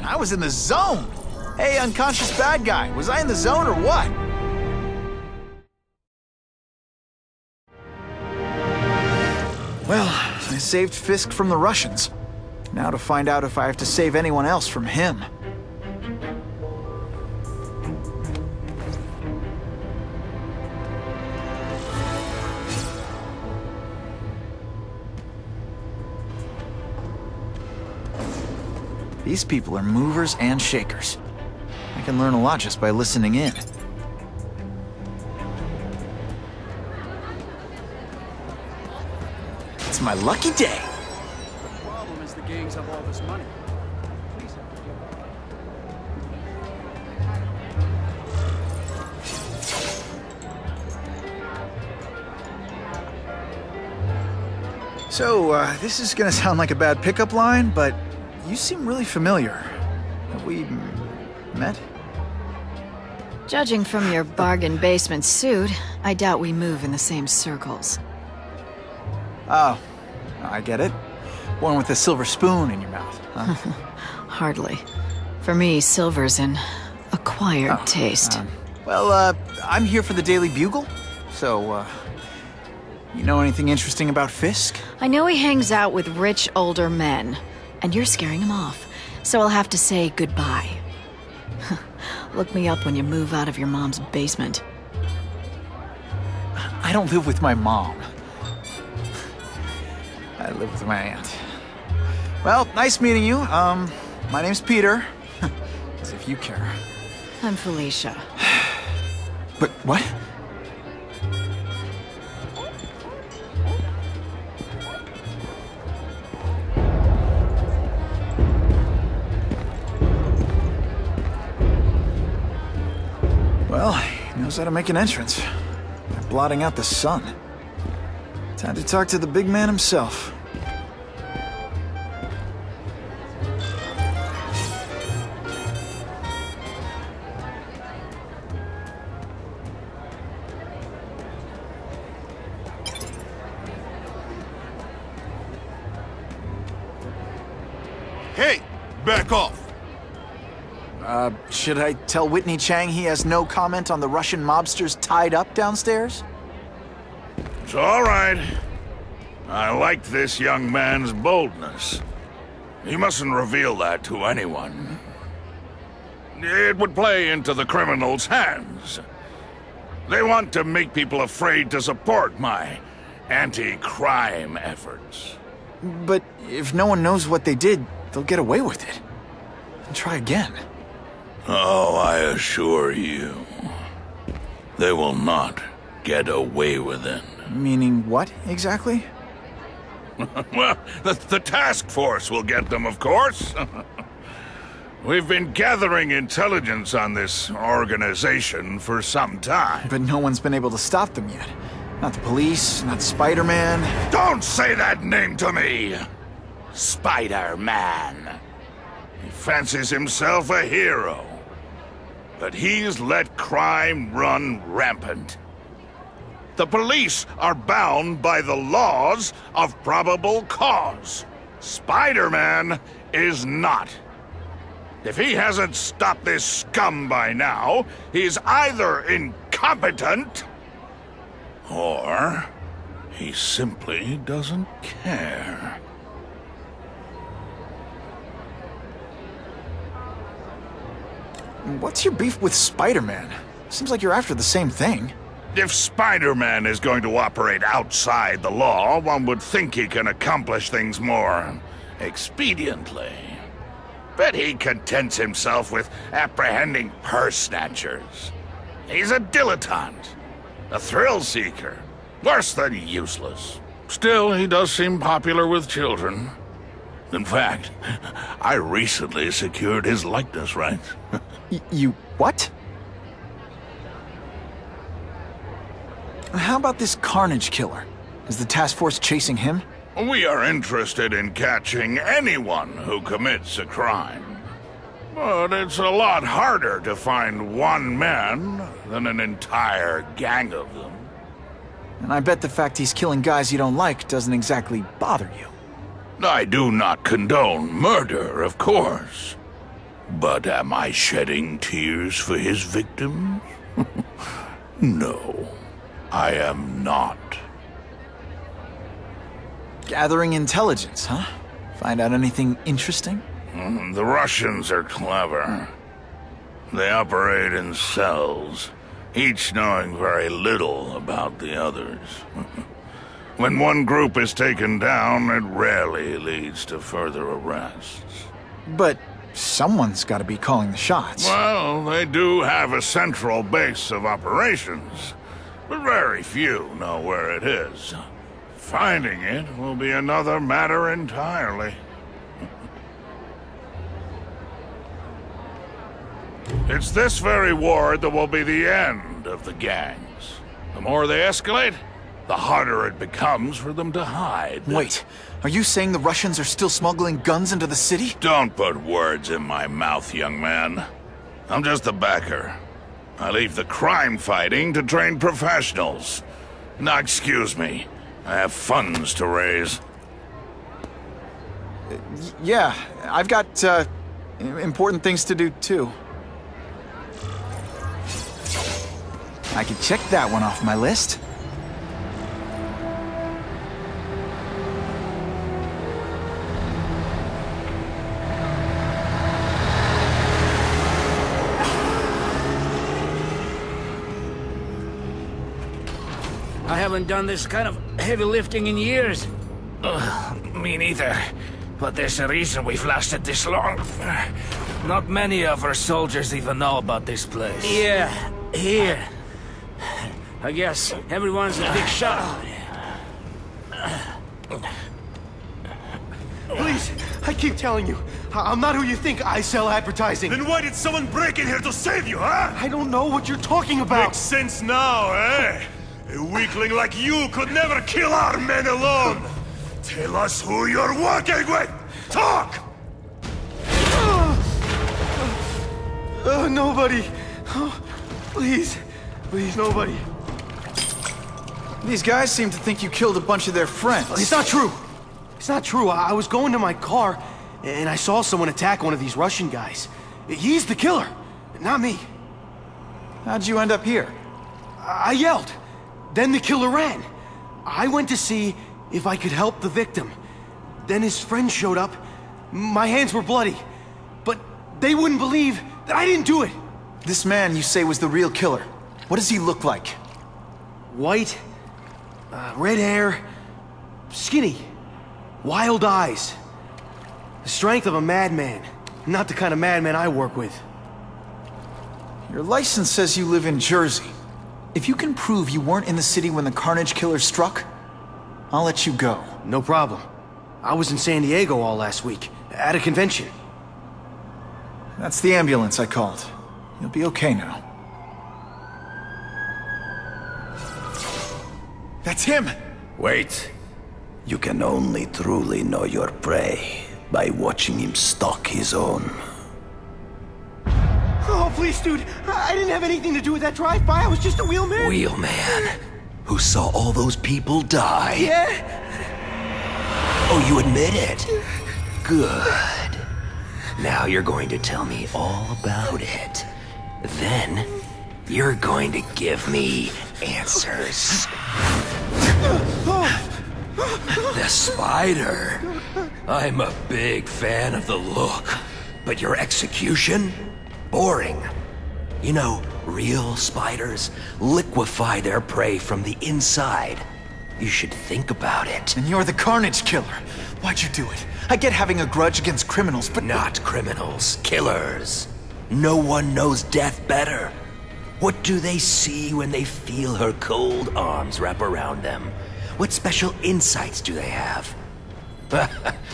I was in the zone! Hey, unconscious bad guy, was I in the zone or what? Well, I saved Fisk from the Russians. Now to find out if I have to save anyone else from him. These people are movers and shakers. I can learn a lot just by listening in. It's my lucky day. The problem is the gangs have all this money. So, this is gonna sound like a bad pickup line, but you seem really familiar. Have we met? Judging from your bargain basement suit, I doubt we move in the same circles. Oh, I get it. One with a silver spoon in your mouth, huh? Hardly. For me, silver's an acquired taste. Well, I'm here for the Daily Bugle, so, you know anything interesting about Fisk? I know he hangs out with rich older men. And you're scaring him off, so I'll have to say goodbye. Look me up when you move out of your mom's basement. I don't live with my mom. I live with my aunt. Well, nice meeting you. My name's Peter. As if you care. I'm Felicia. But what? Well, he knows how to make an entrance. By blotting out the sun. Time to talk to the big man himself. Hey! Back off! Should I tell Whitney Chang he has no comment on the Russian mobsters tied up downstairs? It's all right. I like this young man's boldness. He mustn't reveal that to anyone. It would play into the criminals' hands. They want to make people afraid to support my anti-crime efforts. But if no one knows what they did, they'll get away with it. And try again. Oh, I assure you, they will not get away with it. Meaning what, exactly? Well, the task force will get them, of course. We've been gathering intelligence on this organization for some time. But no one's been able to stop them yet. Not the police, not Spider-Man. Don't say that name to me! Spider-Man. He fancies himself a hero. But he's let crime run rampant. The police are bound by the laws of probable cause. Spider-Man is not. If he hasn't stopped this scum by now, he's either incompetent, or he simply doesn't care. What's your beef with Spider-Man? Seems like you're after the same thing. If Spider-Man is going to operate outside the law, one would think he can accomplish things more expediently. But he contents himself with apprehending purse snatchers. He's a dilettante, a thrill-seeker, worse than useless. Still, he does seem popular with children. In fact, I recently secured his likeness rights. You what? How about this Carnage Killer? Is the task force chasing him? We are interested in catching anyone who commits a crime. But it's a lot harder to find one man than an entire gang of them. And I bet the fact he's killing guys you don't like doesn't exactly bother you. I do not condone murder, of course. But am I shedding tears for his victims? No, I am not. Gathering intelligence, huh? Find out anything interesting? The Russians are clever. They operate in cells, each knowing very little about the others. When one group is taken down, it rarely leads to further arrests. But someone's got to be calling the shots. Well, they do have a central base of operations, but very few know where it is. Finding it will be another matter entirely. It's this very war that will be the end of the gangs. The more they escalate, the harder it becomes for them to hide. Wait, are you saying the Russians are still smuggling guns into the city? Don't put words in my mouth, young man. I'm just a backer. I leave the crime fighting to trained professionals. Now, excuse me. I have funds to raise. Yeah, I've got, important things to do, too. I can check that one off my list. I haven't done this kind of heavy lifting in years. Me neither. But there's a reason we've lasted this long. Not many of our soldiers even know about this place. Yeah, here. I guess everyone's a big shot. Please, I keep telling you, I'm not who you think. I sell advertising. Then why did someone break in here to save you, huh? I don't know what you're talking about. Makes sense now, eh? A weakling like you could never kill our men alone! Tell us who you're working with! Talk! Nobody. Oh, please. Please, nobody. These guys seem to think you killed a bunch of their friends. It's not true. It's not true. I was going to my car, and I saw someone attack one of these Russian guys. He's the killer, not me. How'd you end up here? I yelled. Then the killer ran. I went to see if I could help the victim. Then his friends showed up. My hands were bloody. But they wouldn't believe that I didn't do it. This man you say was the real killer. What does he look like? White, red hair, skinny, wild eyes. The strength of a madman. Not the kind of madman I work with. Your license says you live in Jersey. If you can prove you weren't in the city when the Carnage Killer struck, I'll let you go. No problem. I was in San Diego all last week, at a convention. That's the ambulance I called. You'll be okay now. That's him! Wait. You can only truly know your prey by watching him stalk his own. Oh, please, dude. I didn't have anything to do with that drive-by. I was just a wheelman. Wheelman? Who saw all those people die? Yeah? Oh, you admit it? Good. Now you're going to tell me all about it. Then, you're going to give me answers. The spider. I'm a big fan of the look, but your execution? Boring. You know, real spiders liquefy their prey from the inside. You should think about it. And you're the Carnage Killer. Why'd you do it? I get having a grudge against criminals, but... Not criminals, killers. No one knows death better. What do they see when they feel her cold arms wrap around them? What special insights do they have?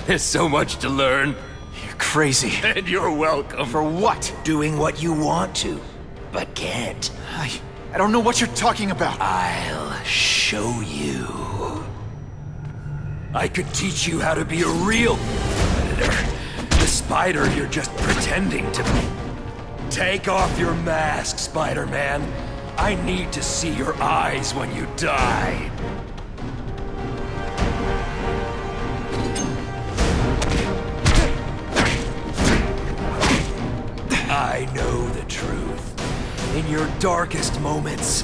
There's so much to learn. You're crazy. And you're welcome. For what? Doing what you want to, but can't. I don't know what you're talking about. I'll show you. I could teach you how to be a real predator. The spider you're just pretending to be. Take off your mask, Spider-Man. I need to see your eyes when you die. I know the truth. In your darkest moments,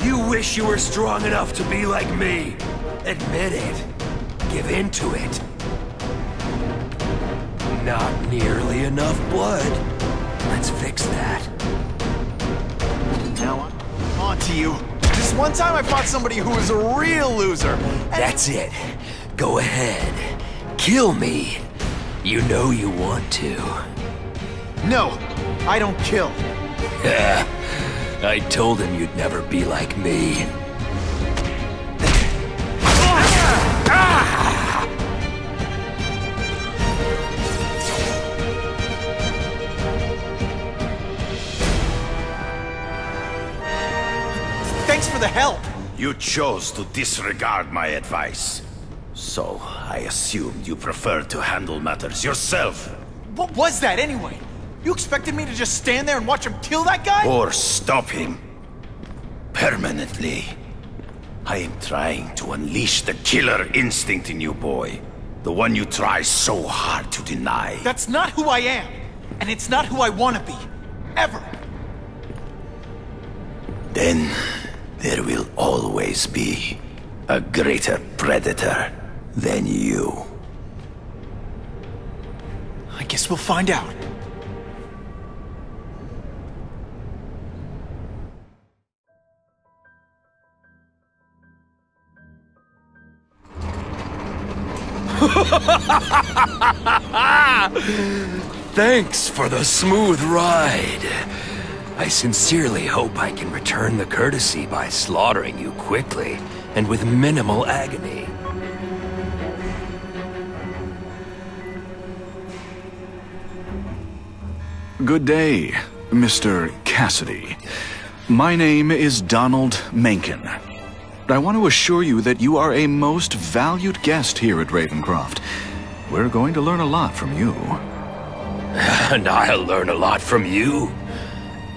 you wish you were strong enough to be like me. Admit it. Give in to it. Not nearly enough blood. Let's fix that. Now I'm on to you. This one time I fought somebody who was a real loser. That's it. Go ahead. Kill me. You know you want to. No, I don't kill. I told him you'd never be like me. Thanks for the help. You chose to disregard my advice. So, I assumed you preferred to handle matters yourself. What was that anyway? You expected me to just stand there and watch him kill that guy? Or stop him. Permanently. I am trying to unleash the killer instinct in you, boy. The one you try so hard to deny. That's not who I am. And it's not who I want to be. Ever. Then, there will always be a greater predator than you. I guess we'll find out. Thanks for the smooth ride. I sincerely hope I can return the courtesy by slaughtering you quickly and with minimal agony. Good day, Mr. Cassidy. My name is Donald Mencken. I want to assure you that you are a most valued guest here at Ravencroft. We're going to learn a lot from you. And I'll learn a lot from you.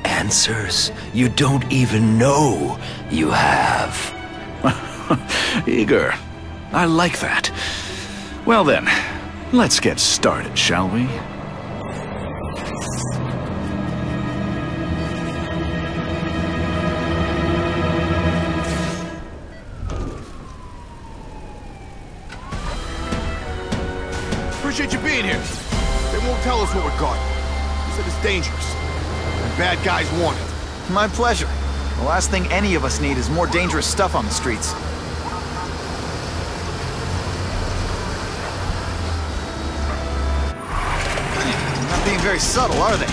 Answers you don't even know you have. Eager. I like that. Well then, Let's get started, shall we? Appreciate you being here. They won't tell us what we're guarding. They said it's dangerous. And bad guys want it. My pleasure. The last thing any of us need is more dangerous stuff on the streets. Not being very subtle, are they?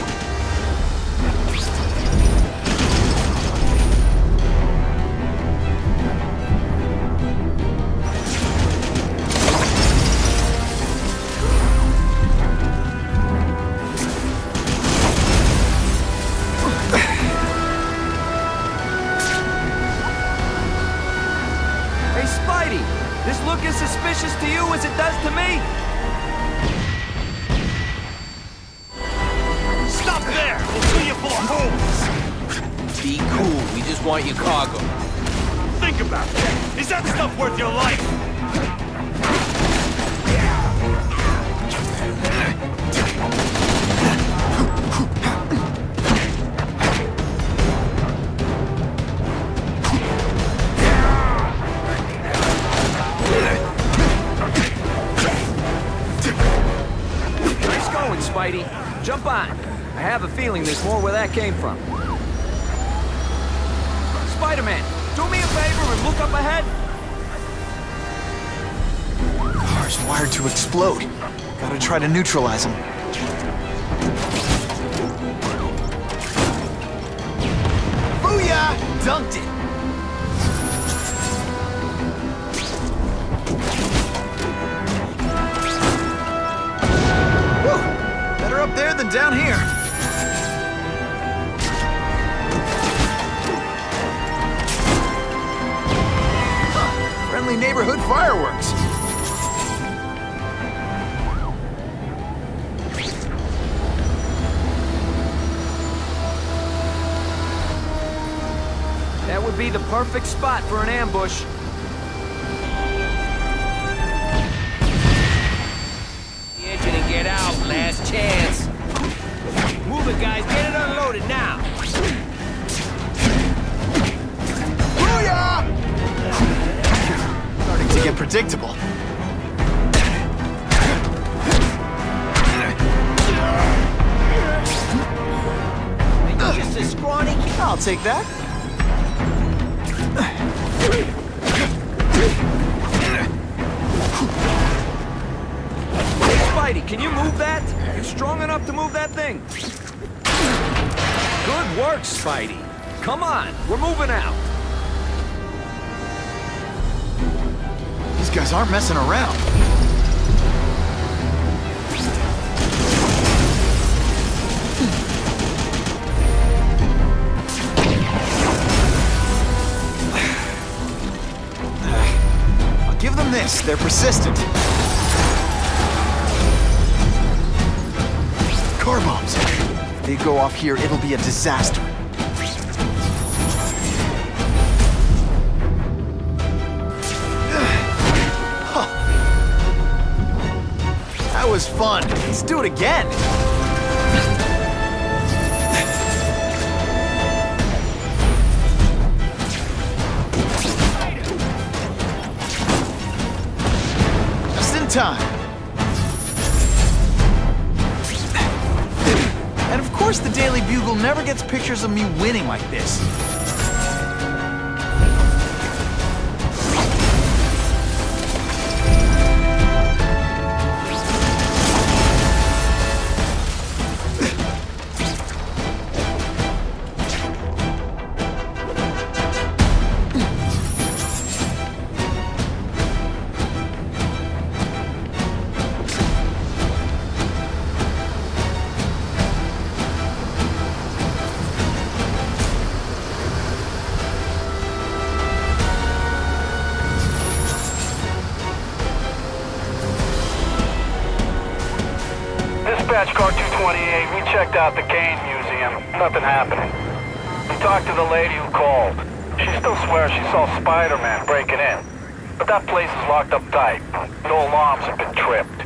This look as suspicious to you as it does to me? Stop there! We'll fill you full of holes! Be cool, we just want your cargo. Think about that! Is that stuff worth your life? Spidey, jump on. I have a feeling there's more where that came from. Spider-Man, do me a favor and look up ahead. Car's wired to explode. Gotta try to neutralize him. Booyah! Dunked it! Up there than down here. Huh. Friendly neighborhood fireworks. That would be the perfect spot for an ambush. And get out, last chance. Move it, guys. Get it unloaded now. Booyah! Starting to get predictable. Just a scrawny kid. I'll take that. Spidey, can you move that? You strong enough to move that thing? Good work, Spidey. Come on, we're moving out. These guys aren't messing around. I'll give them this. They're persistent. Car bombs. If they go off here, it'll be a disaster. Huh. That was fun. Let's do it again. Just in time. And of course the Daily Bugle never gets pictures of me winning like this. Dispatch car 228, we checked out the Kane Museum. Nothing happening. We talked to the lady who called. She still swears she saw Spider-Man breaking in. But that place is locked up tight. No alarms have been tripped.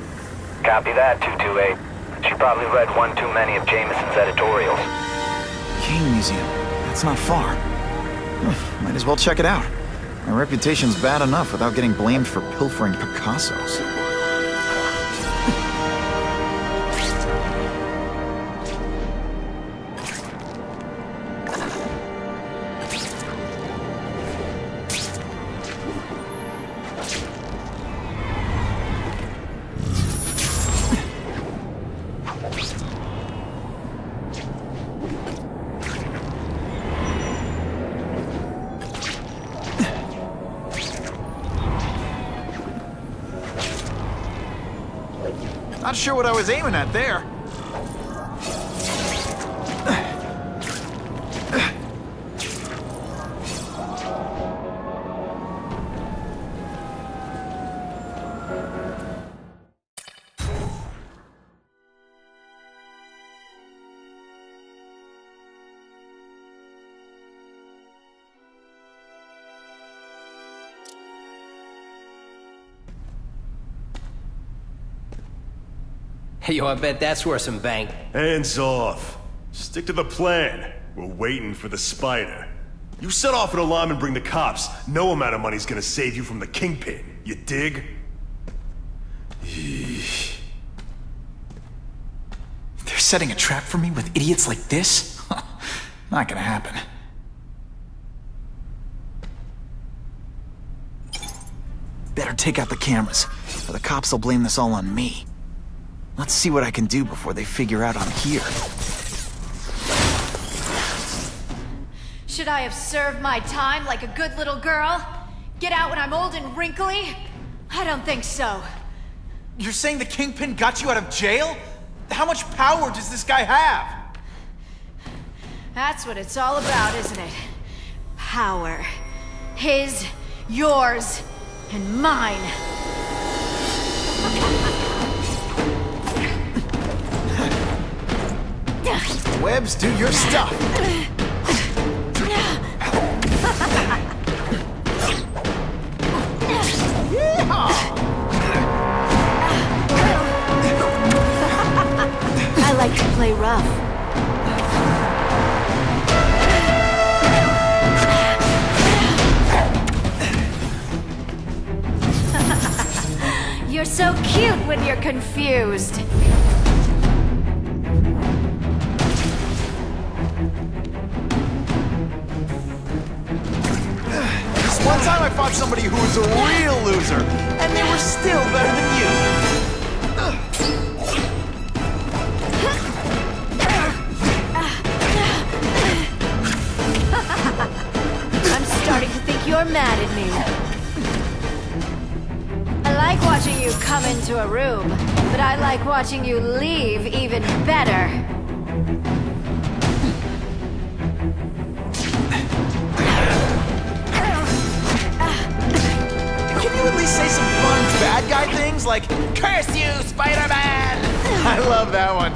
Copy that, 228. She probably read one too many of Jameson's editorials. Kane Museum. That's not far. Might as well check it out. My reputation's bad enough without getting blamed for pilfering Picassos. Not sure what I was aiming at there. Yo, I bet that's worth some bank. Hands off. Stick to the plan. We're waiting for the spider. You set off an alarm and bring the cops. No amount of money's gonna save you from the Kingpin. You dig? They're setting a trap for me with idiots like this? Not gonna happen. Better take out the cameras, or the cops will blame this all on me. Let's see what I can do before they figure out I'm here. Should I have served my time like a good little girl? Get out when I'm old and wrinkly? I don't think so. You're saying the Kingpin got you out of jail? How much power does this guy have? That's what it's all about, isn't it? Power. His, yours, and mine. Webbs, do your stuff. I like to play rough. You're so cute when you're confused. One time I fought somebody who was a real loser, and they were still better than you. I'm starting to think you're mad at me. I like watching you come into a room, but I like watching you leave even better. At least say some fun bad guy things like, "Curse you, Spider-Man!" I love that one.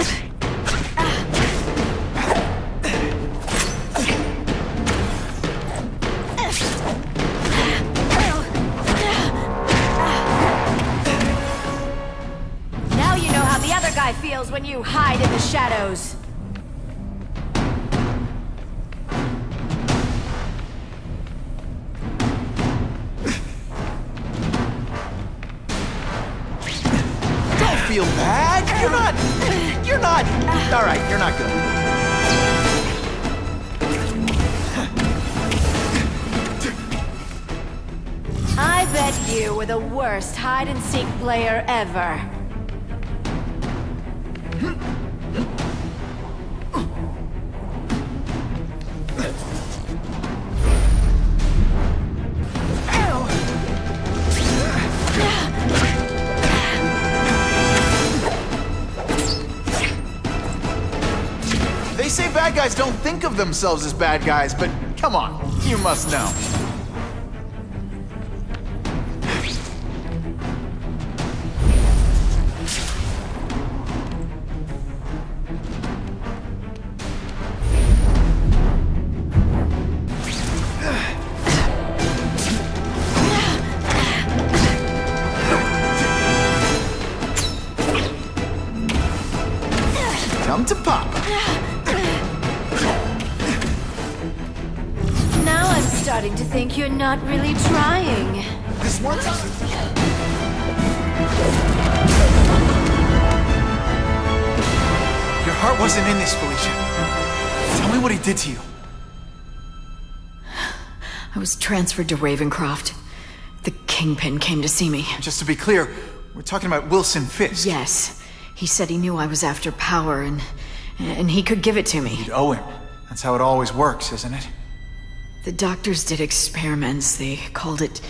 Now you know how the other guy feels when you hide in the shadows. Feel bad? You're not. All right, you're not good. I bet you were the worst hide-and-seek player ever. They say bad guys don't think of themselves as bad guys, but come on, you must know. to pop. Now I'm starting to think you're not really trying. This one time. Your heart wasn't in this, Felicia. Tell me what he did to you. I was transferred to Ravencroft. The Kingpin came to see me. Just to be clear, we're talking about Wilson Fisk. Yes. He said he knew I was after power and he could give it to me. You'd owe him. That's how it always works, isn't it? The doctors did experiments. They called it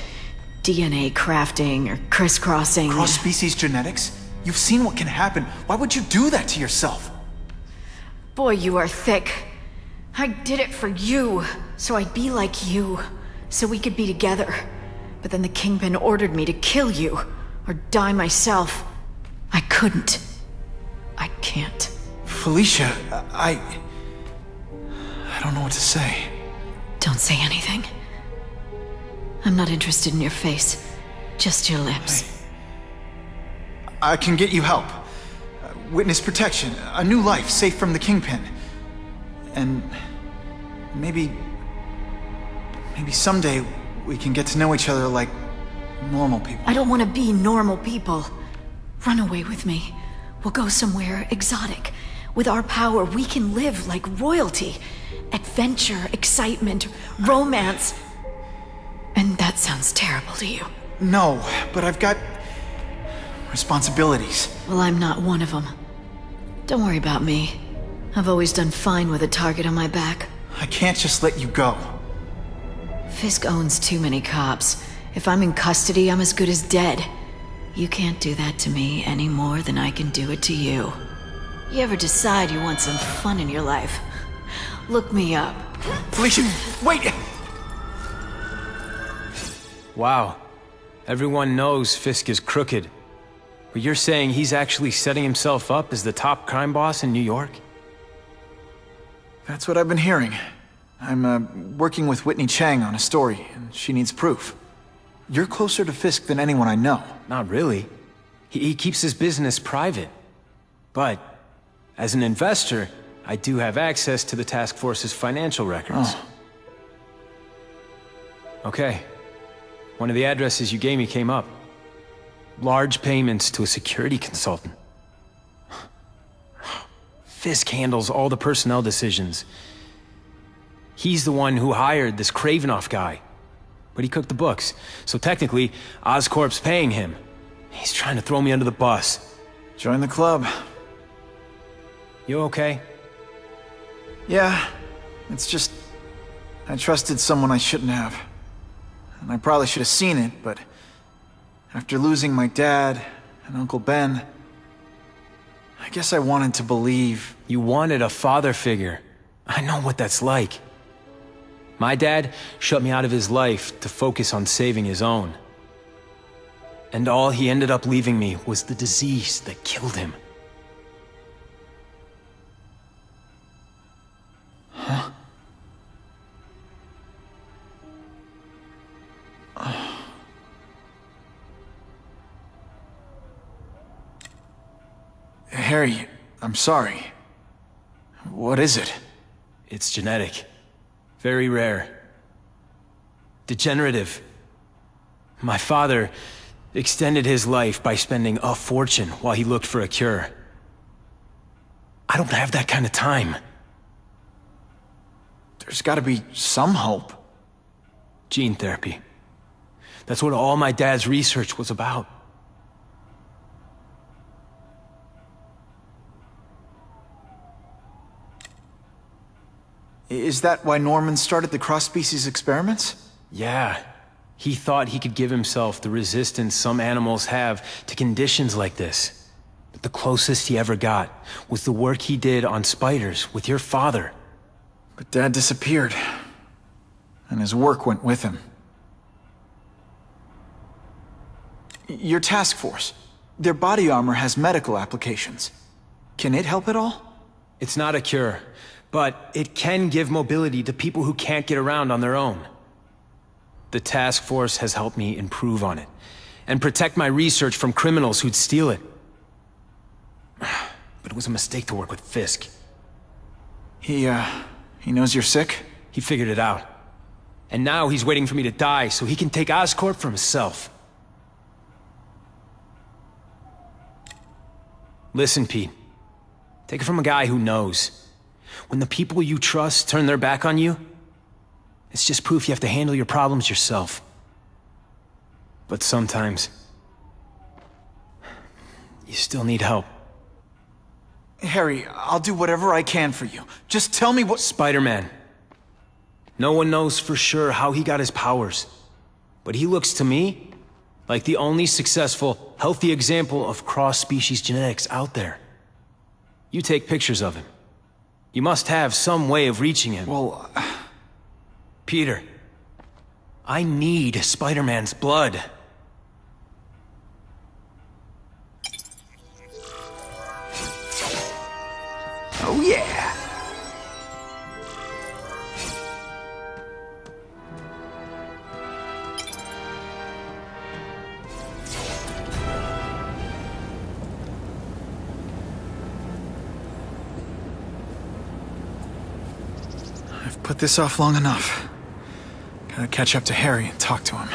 DNA crafting or crisscrossing. Cross-species genetics? You've seen what can happen. Why would you do that to yourself? Boy, you are thick. I did it for you, so I'd be like you, so we could be together. But then the Kingpin ordered me to kill you, or die myself. I couldn't. I can't. Felicia, I don't know what to say. Don't say anything. I'm not interested in your face. Just your lips. I can get you help. Witness protection, a new life safe from the Kingpin. And maybe someday we can get to know each other like normal people. I don't want to be normal people. Run away with me. We'll go somewhere exotic. With our power, we can live like royalty. Adventure, excitement, romance. And that sounds terrible to you. No, but I've got responsibilities. Well, I'm not one of them. Don't worry about me. I've always done fine with a target on my back. I can't just let you go. Fisk owns too many cops. If I'm in custody, I'm as good as dead. You can't do that to me any more than I can do it to you. You ever decide you want some fun in your life? Look me up. Felicia, wait! Wow. Everyone knows Fisk is crooked. But you're saying he's actually setting himself up as the top crime boss in New York? That's what I've been hearing. I'm working with Whitney Chang on a story, and she needs proof. You're closer to Fisk than anyone I know. Not really. He keeps his business private. But, as an investor, I do have access to the task force's financial records. Oh. Okay. One of the addresses you gave me came up. Large payments to a security consultant. Fisk handles all the personnel decisions. He's the one who hired this Kravinoff guy. But he cooked the books, so technically, Oscorp's paying him. He's trying to throw me under the bus. Join the club. You okay? Yeah, it's just... I trusted someone I shouldn't have. And I probably should have seen it, but... after losing my dad and Uncle Ben... I guess I wanted to believe... You wanted a father figure. I know what that's like. My dad shut me out of his life to focus on saving his own. And all he ended up leaving me was the disease that killed him. Huh? Harry, I'm sorry. What is it? It's genetic. Very rare. Degenerative. My father extended his life by spending a fortune while he looked for a cure. I don't have that kind of time. There's gotta be some hope. Gene therapy. That's what all my dad's research was about. Is that why Norman started the cross-species experiments? Yeah. He thought he could give himself the resistance some animals have to conditions like this. But the closest he ever got was the work he did on spiders with your father. But Dad disappeared. And his work went with him. Your task force. Their body armor has medical applications. Can it help at all? It's not a cure. But it can give mobility to people who can't get around on their own. The task force has helped me improve on it, and protect my research from criminals who'd steal it. but it was a mistake to work with Fisk. He knows you're sick? He figured it out. And now he's waiting for me to die so he can take Oscorp for himself. Listen, Pete. Take it from a guy who knows. When the people you trust turn their back on you, it's just proof you have to handle your problems yourself. But sometimes, you still need help. Harry, I'll do whatever I can for you. Just tell me what— Spider-Man. No one knows for sure how he got his powers. But he looks to me like the only successful, healthy example of cross-species genetics out there. You take pictures of him. You must have some way of reaching him. Well, Peter, I need Spider-Man's blood. oh yeah! I've put this off long enough. Gotta catch up to Harry and talk to him.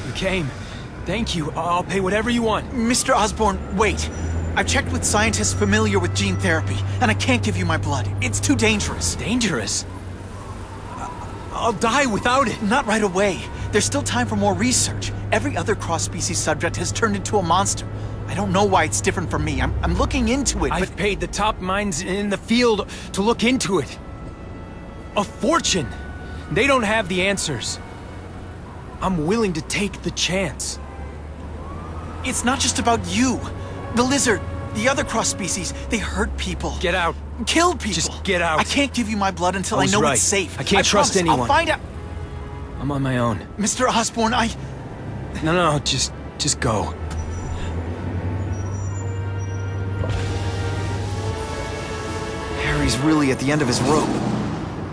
You came. Thank you. I'll pay whatever you want. Mr. Osborn, wait. I've checked with scientists familiar with gene therapy, and I can't give you my blood. It's too dangerous. Dangerous? I'll die without it. Not right away. There's still time for more research. Every other cross-species subject has turned into a monster. I don't know why it's different from me. I'm looking into it, but— I've paid the top minds in the field to look into it. A fortune. They don't have the answers. I'm willing to take the chance. It's not just about you. The lizard, the other cross-species, they hurt people. Get out. Kill people. Just get out. I can't give you my blood until I know right. it's safe. I can't trust promise. anyone. I'll find out. I'm on my own. Mr. Osborn, No, just go. Harry's really at the end of his rope.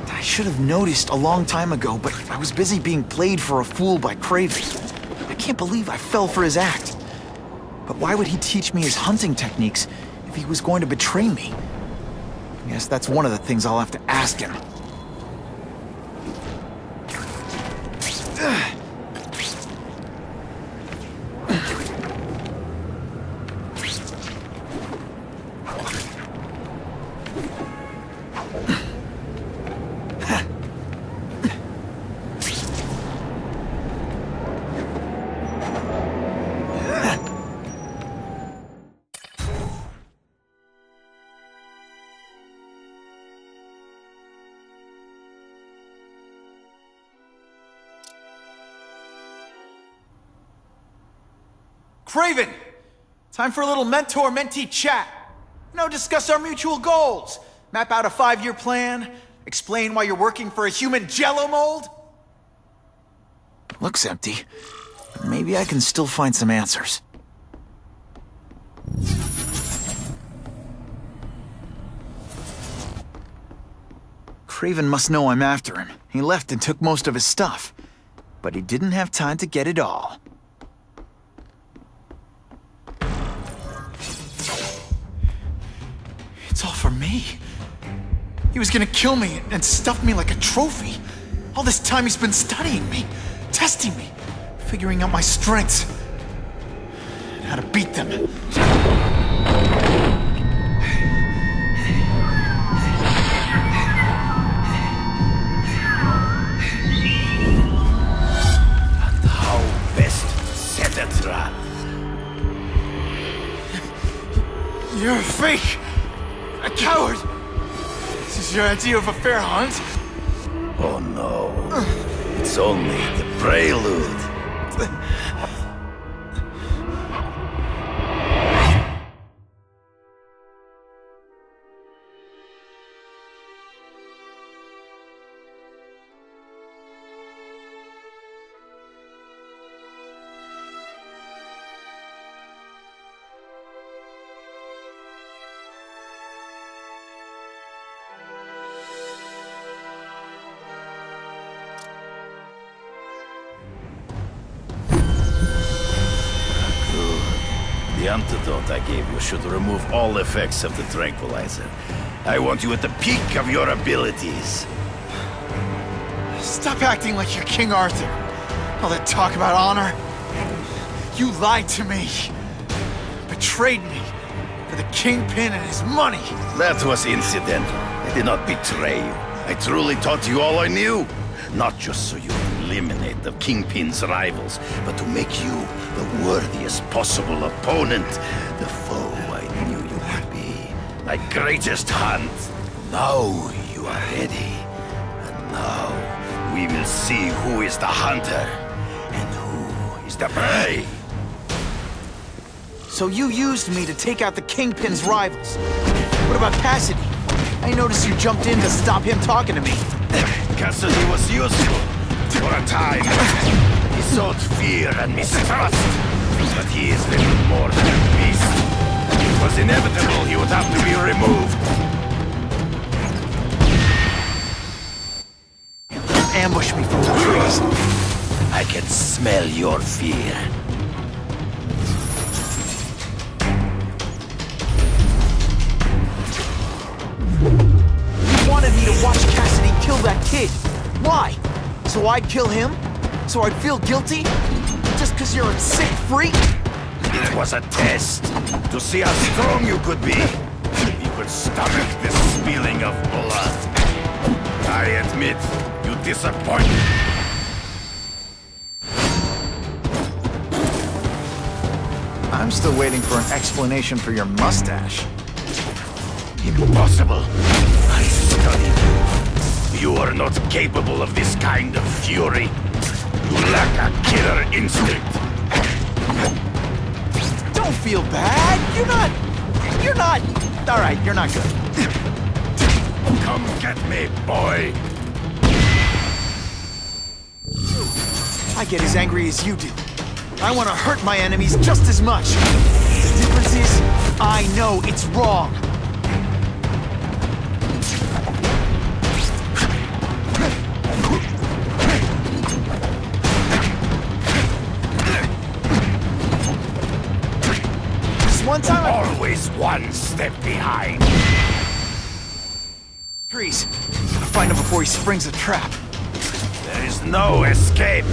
I should have noticed a long time ago, but I was busy being played for a fool by Kraven. I can't believe I fell for his act. But why would he teach me his hunting techniques if he was going to betray me? I guess that's one of the things I'll have to ask him. Kraven! Time for a little mentor-mentee chat. Discuss our mutual goals. Map out a 5-year plan. Explain why you're working for a human Jell-O mold. Looks empty. But maybe I can still find some answers. Kraven must know I'm after him. He left and took most of his stuff. But he didn't have time to get it all. It's all for me. He was gonna kill me and stuff me like a trophy. All this time he's been studying me, testing me, figuring out my strengths, and how to beat them. And how best to set a trap. You're a fake! A coward! This is your idea of a fair hunt? Oh no. It's only the prelude. The antidote I gave you should remove all effects of the tranquilizer. I want you at the peak of your abilities. Stop acting like you're King Arthur. All that talk about honor. You lied to me. Betrayed me for the Kingpin and his money. That was incidental. I did not betray you. I truly taught you all I knew. Not just so you eliminate the Kingpin's rivals, but to make you the worthiest possible opponent. The foe I knew you would be. My greatest hunt. Now you are ready. And now we will see who is the hunter and who is the prey. So you used me to take out the Kingpin's rivals. What about Cassidy? I noticed you jumped in to stop him talking to me. Cassidy was useful for a time. He sowed fear and mistrust, but he is little more than a beast. It was inevitable he would have to be removed. Ambush me from the trees. I can smell your fear. You wanted me to watch Cassidy kill that kid. Why? So I'd kill him? So I'd feel guilty? Just because you're a sick freak? It was a test to see how strong you could be. You could stomach the spilling of blood. I admit, you disappoint me. I'm still waiting for an explanation for your mustache. Impossible. I studied you. You are not capable of this kind of fury. You lack a killer instinct. Don't feel bad. You're not... All right, you're not good. Come get me, boy. I get as angry as you do. I want to hurt my enemies just as much. The difference is, I know it's wrong. This one time always one step behind. Trees. Gotta find him before he springs a trap. There is no escape.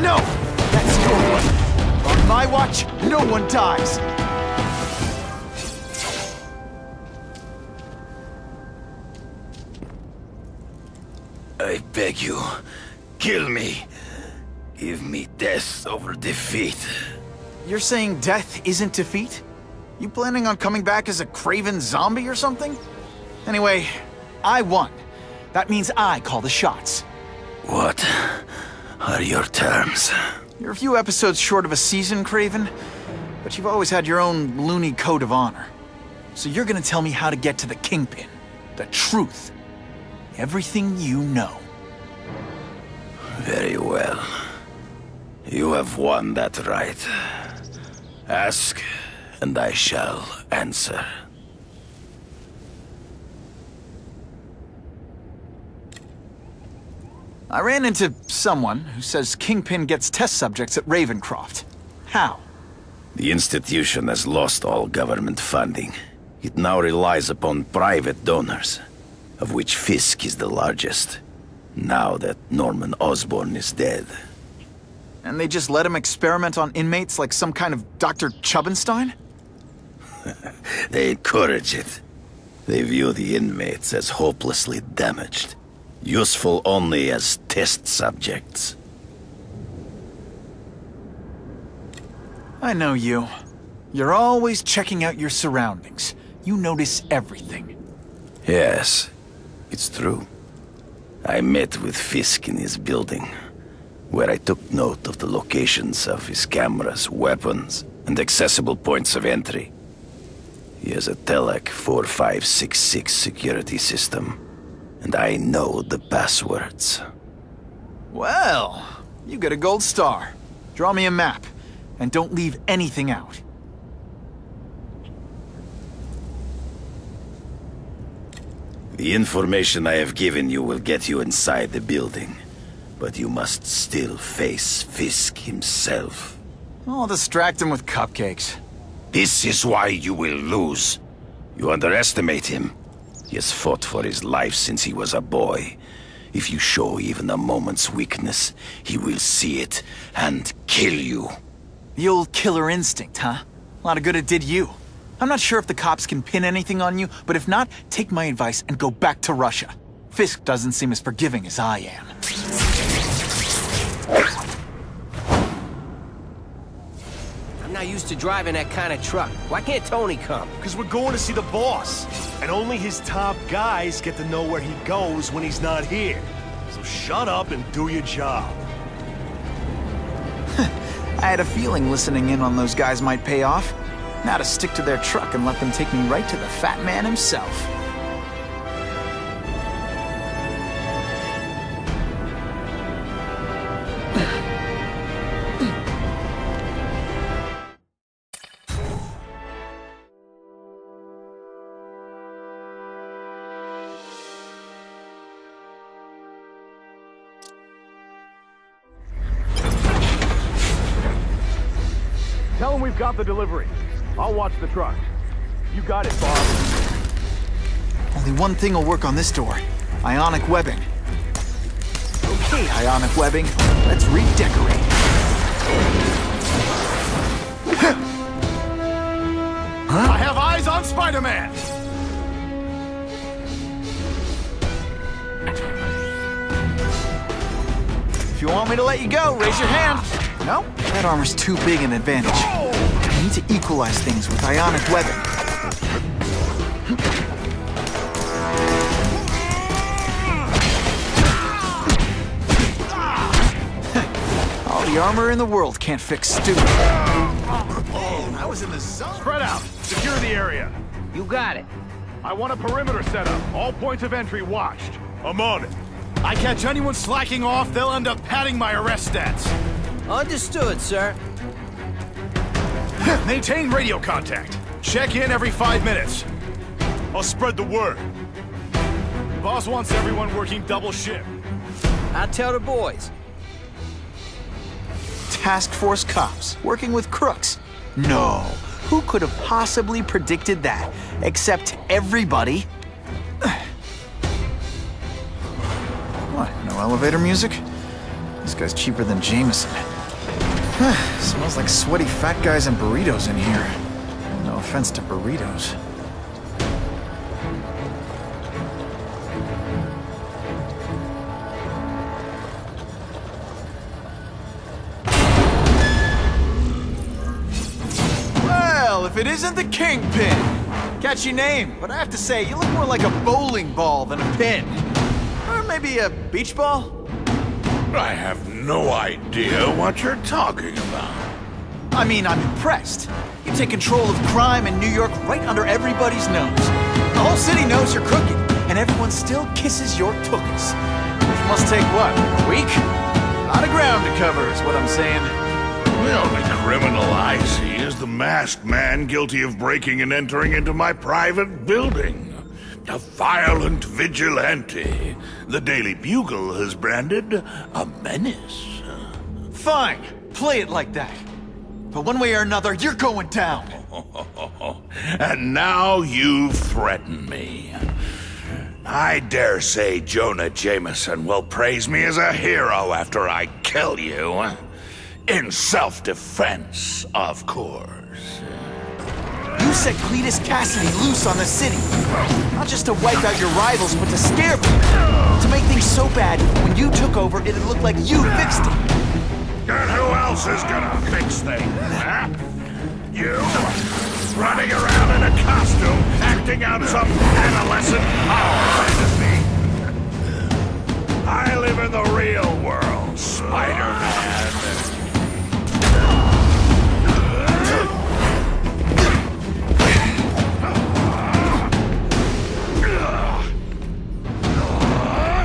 No! That's your one. On my watch, no one dies. I beg you, kill me. Give me death over defeat. You're saying death isn't defeat? You planning on coming back as a craven zombie or something? Anyway, I won. That means I call the shots. What are your terms? You're a few episodes short of a season, Craven, but you've always had your own loony code of honor. So you're gonna tell me how to get to the Kingpin. The truth. Everything you know. Very well. You have won that right. Ask, and I shall answer. I ran into someone who says Kingpin gets test subjects at Ravencroft. How? The institution has lost all government funding. It now relies upon private donors, of which Fisk is the largest, now that Norman Osborn is dead. And they just let him experiment on inmates like some kind of Dr. Chubbenstein? They encourage it. They view the inmates as hopelessly damaged. Useful only as test subjects. I know you. You're always checking out your surroundings. You notice everything. Yes, it's true. I met with Fisk in his building, where I took note of the locations of his cameras, weapons, and accessible points of entry. He has a Telek 4566 security system. And I know the passwords. Well, you get a gold star. Draw me a map, and don't leave anything out. The information I have given you will get you inside the building. But you must still face Fisk himself. I'll distract him with cupcakes. This is why you will lose. You underestimate him. He has fought for his life since he was a boy. If you show even a moment's weakness, he will see it and kill you. The old killer instinct, huh? A lot of good it did you. I'm not sure if the cops can pin anything on you, but if not, take my advice and go back to Russia. Fisk doesn't seem as forgiving as I am. I'm not used to driving that kind of truck. Why can't Tony come? Because we're going to see the boss. And only his top guys get to know where he goes when he's not here. So shut up and do your job. I had a feeling listening in on those guys might pay off. Now to stick to their truck and let them take me right to the fat man himself. Tell him we've got the delivery. I'll watch the truck. You got it, Bob. Only one thing will work on this door. Ionic webbing. Okay, ionic webbing. Let's redecorate. I have eyes on Spider-Man! If you want me to let you go, raise your hand. No, that armor's too big an advantage. I need to equalize things with ionic webbing. All the armor in the world can't fix stupid. I was in the zone. Spread out. Secure the area. You got it. I want a perimeter set up. All points of entry watched. I'm on it. I catch anyone slacking off, they'll end up padding my arrest stats. Understood, sir. Maintain radio contact. Check in every 5 minutes. I'll spread the word. Boss wants everyone working double shift. I'll tell the boys. Task Force cops working with crooks. No, who could have possibly predicted that? Except everybody. What, no elevator music? This guy's cheaper than Jameson. Smells like sweaty fat guys and burritos in here. No offense to burritos. Well, if it isn't the Kingpin! Catchy name, but I have to say, you look more like a bowling ball than a pin. Or maybe a beach ball? I have no idea what you're talking about. I mean, I'm impressed. You take control of crime in New York right under everybody's nose. The whole city knows you're crooked, and everyone still kisses your tookus. Which must take, what, a week? A lot of ground to cover is what I'm saying. The only criminal I see is the masked man guilty of breaking and entering into my private building. A violent vigilante. The Daily Bugle has branded a menace. Fine, play it like that. But one way or another, you're going down. And now you threaten me. I dare say Jonah Jameson will praise me as a hero after I kill you. In self-defense, of course. You set Cletus Cassidy loose on the city. Not just to wipe out your rivals, but to scare people. To make things so bad, when you took over, it'd look like you fixed it. And who else is gonna fix things, huh? You? Running around in a costume, acting out some adolescent power fantasy. I live in the real world, Spider-Man.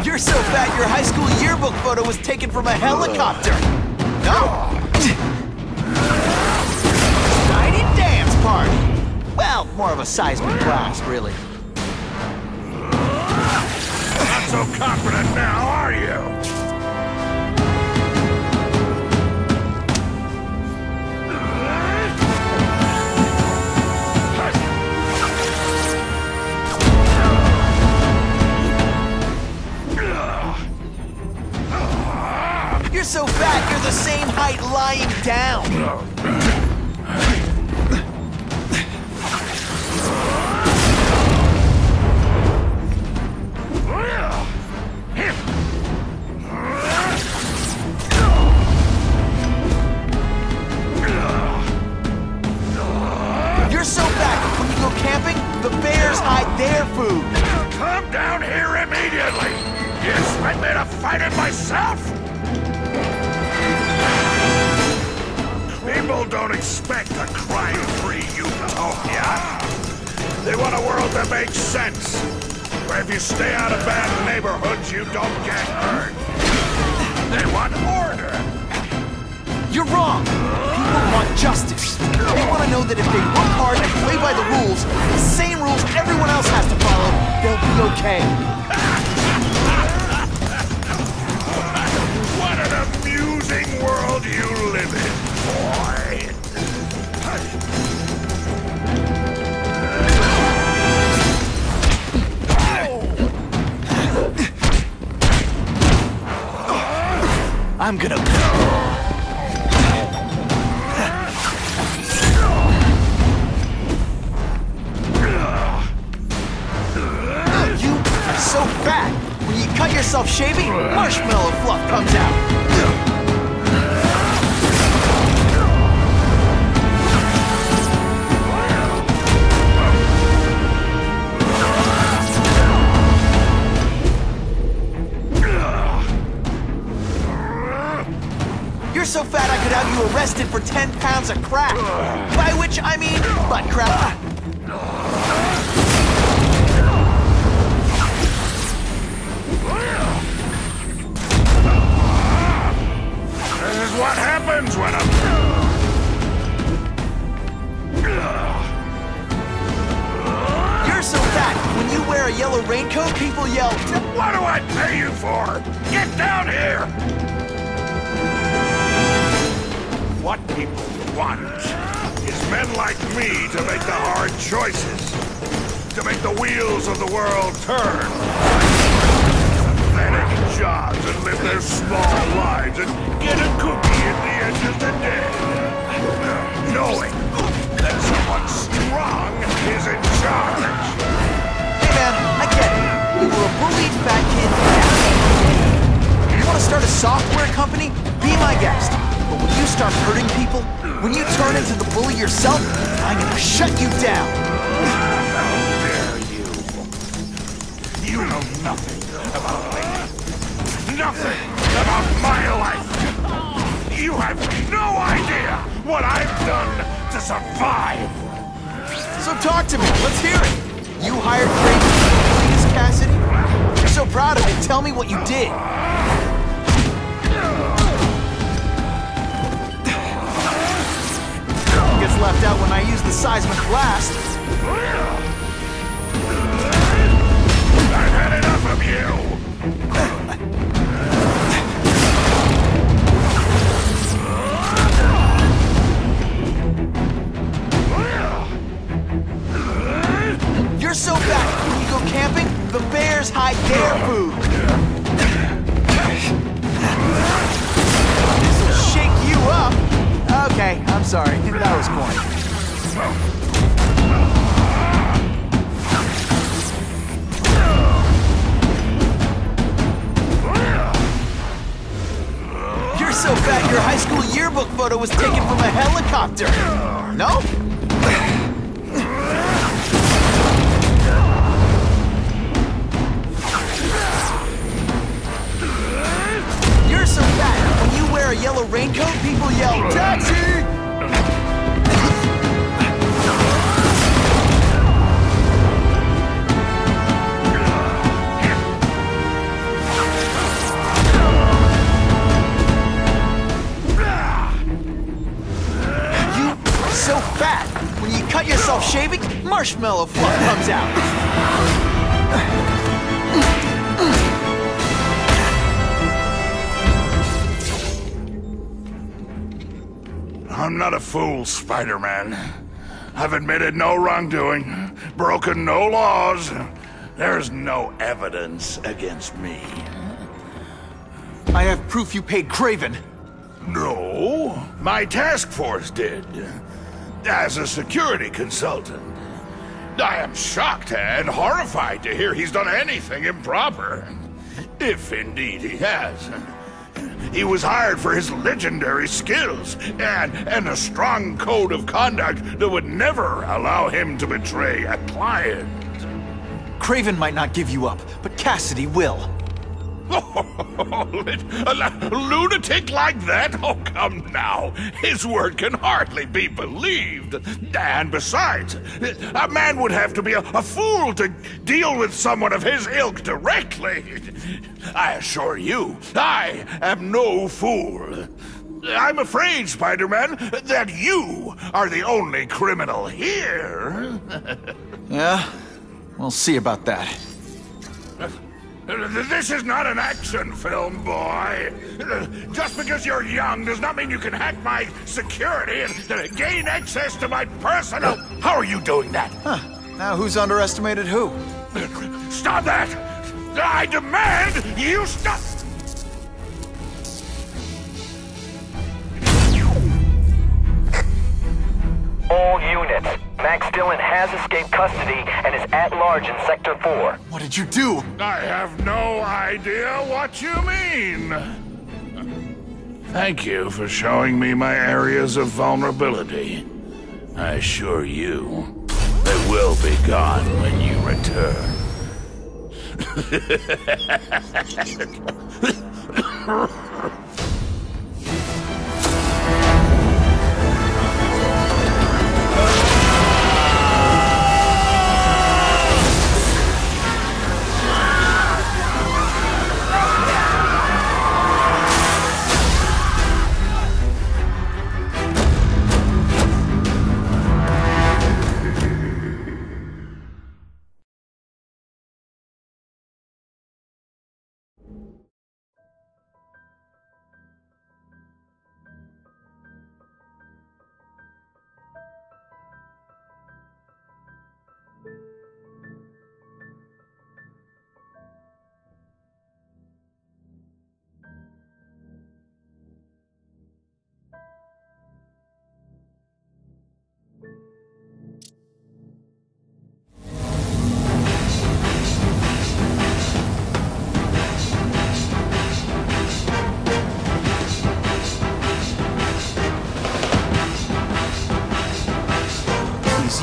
You're so fat your high school yearbook photo was taken from a helicopter. No. Tiny dance party. Well, more of a seismic blast, really. so confident now, are you? You're so fat, you're the same height lying down. You're so fat, when you go camping, the bears hide their food. Come down here immediately! You expect me to fight it myself? People don't expect a crime-free utopia. They want a world that makes sense, where if you stay out of bad neighborhoods, you don't get hurt. They want order. You're wrong. People want justice. They want to know that if they work hard and play by the rules, the same rules everyone else has to follow, they'll be okay. What an amusing world you live in, boy. I'm gonna... You are so fat! When you cut yourself shaving, marshmallow fluff comes out. You're so fat I could have you arrested for 10 pounds of crack. By which I mean butt crack. This is what happens when You're so fat, when you wear a yellow raincoat, people yell, "What do I pay you for? Get down here!" What people want is men like me to make the hard choices, to make the wheels of the world turn. Pathetic jobs and live their small lives and get a cookie at the end of the day. Knowing that someone strong is in charge. Hey man, I get it. You were a bullied fat kid. You want to start a software company? Be my guest. But when you start hurting people, when you turn into the bully yourself, I'm gonna shut you down. How dare you? You know nothing about me. Nothing about my life. You have no idea what I've done to survive. So talk to me. Let's hear it. You hired Craig, Miss Cassidy? You're so proud of it. Tell me what you did. Gets left out when I use the seismic blast. I've had enough of you! You're so fat, when you go camping, the bears hide their food. This'll shake you up. Okay, I'm sorry. That was corny. You're so fat your high school yearbook photo was taken from a helicopter. No? You're so fat when you wear a yellow raincoat, people yell, "Taxi!" So fat, when you cut yourself shaving, marshmallow fluff comes out. I'm not a fool, Spider-Man. I've admitted no wrongdoing, broken no laws. There's no evidence against me. I have proof you paid Kraven. No, my task force did. As a security consultant. I am shocked and horrified to hear he's done anything improper. If indeed he has. He was hired for his legendary skills and a strong code of conduct that would never allow him to betray a client. Kraven might not give you up, but Cassidy will. A lunatic like that? Oh, come now. His word can hardly be believed. And besides, a man would have to be a fool to deal with someone of his ilk directly. I assure you, I am no fool. I'm afraid, Spider-Man, that you are the only criminal here. Yeah? We'll see about that. This is not an action film, boy. Just because you're young does not mean you can hack my security and gain access to my personal... How are you doing that? Huh. Now who's underestimated who? Stop that! I demand you stop! All units. Max Dillon has escaped custody and is at large in Sector 4. What did you do? I have no idea what you mean. Thank you for showing me my areas of vulnerability. I assure you, they will be gone when you return.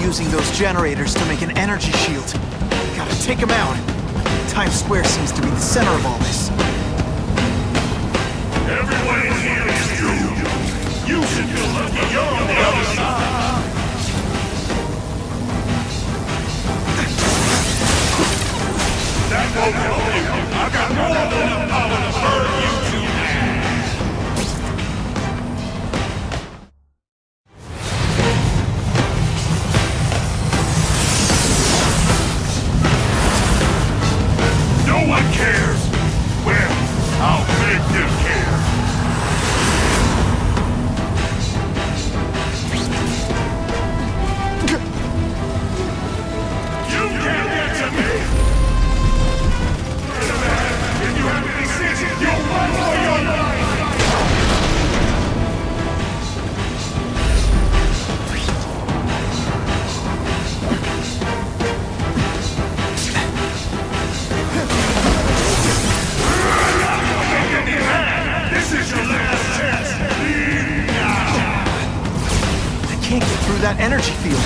Using those generators to make an energy shield. Gotta take him out. Times Square seems to be the center of all this. Everyone in here is you. You should feel lucky you're on the other side. That won't help you. I've got more than enough power to burn you two. That energy field.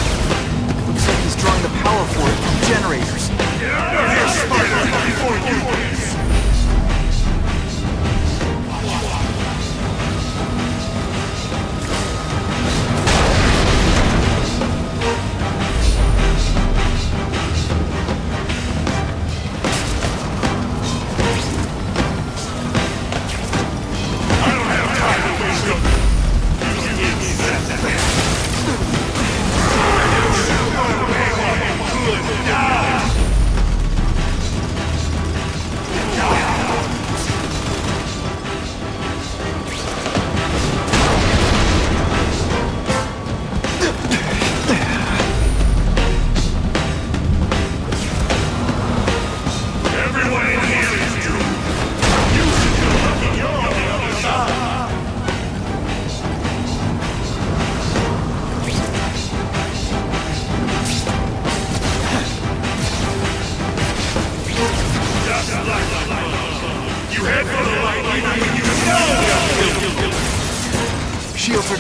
Looks like he's drawing the power for it from generators.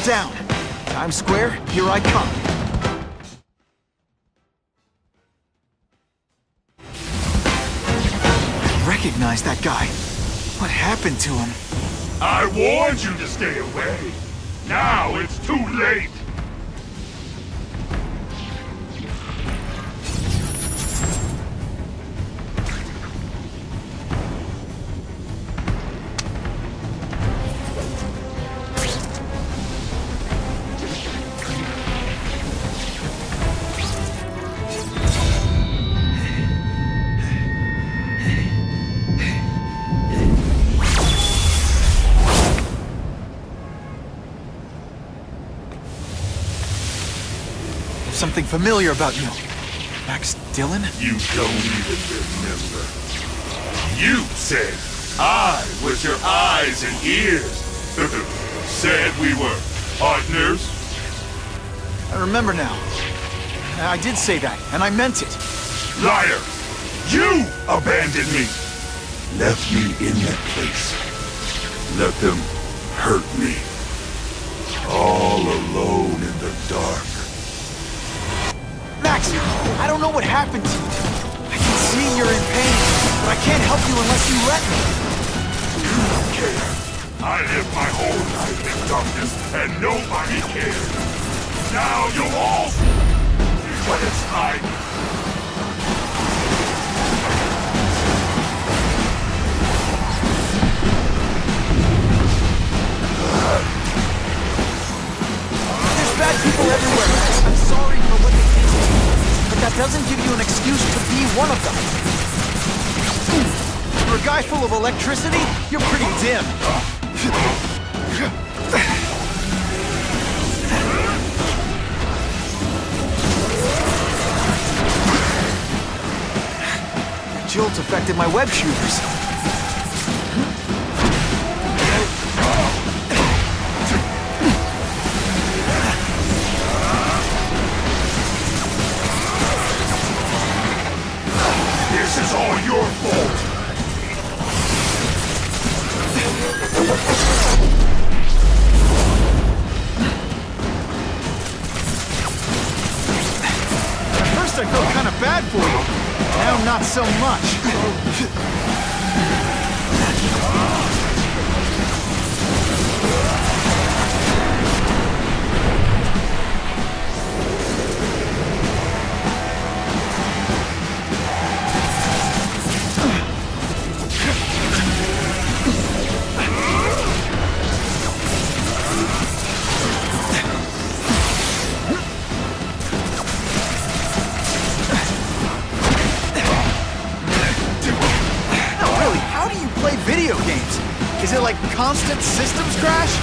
down. Times Square, here I come. I recognize that guy. What happened to him? I warned you to stay away. Now it's too late. Something familiar about you. Max Dillon? You don't even remember. You said I was your eyes and ears. Said we were partners. I remember now. I did say that, and I meant it. Liar! You abandoned me! Left me in that place. Let them hurt me. All alone in the dark. Max, I don't know what happened to you. I can see you're in pain, but I can't help you unless you let me. You don't care. I lived my whole life in darkness, and nobody cared. Now you'll all see what it's like. There's bad people everywhere, Max. I'm sorry for what they did to you, but that doesn't give you an excuse to be one of them. For a guy full of electricity, you're pretty dim. The jolt affected my web shooters. This is all your fault! At first I felt kind of bad for you. Now not so much. Video games? Is it like constant systems crash?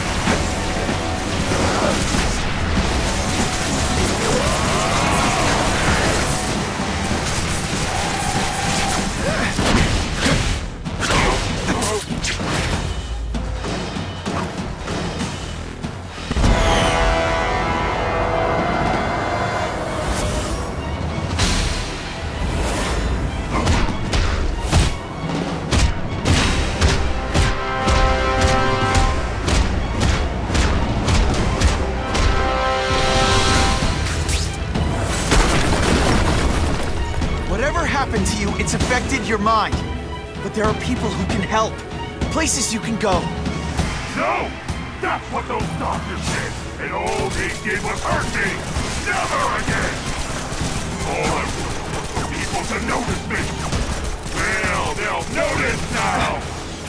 Happened to you, it's affected your mind. But there are people who can help. Places you can go. No! That's what those doctors did! And all they did was hurt me! Never again! All I wanted was for people to notice me! Well, they'll notice now!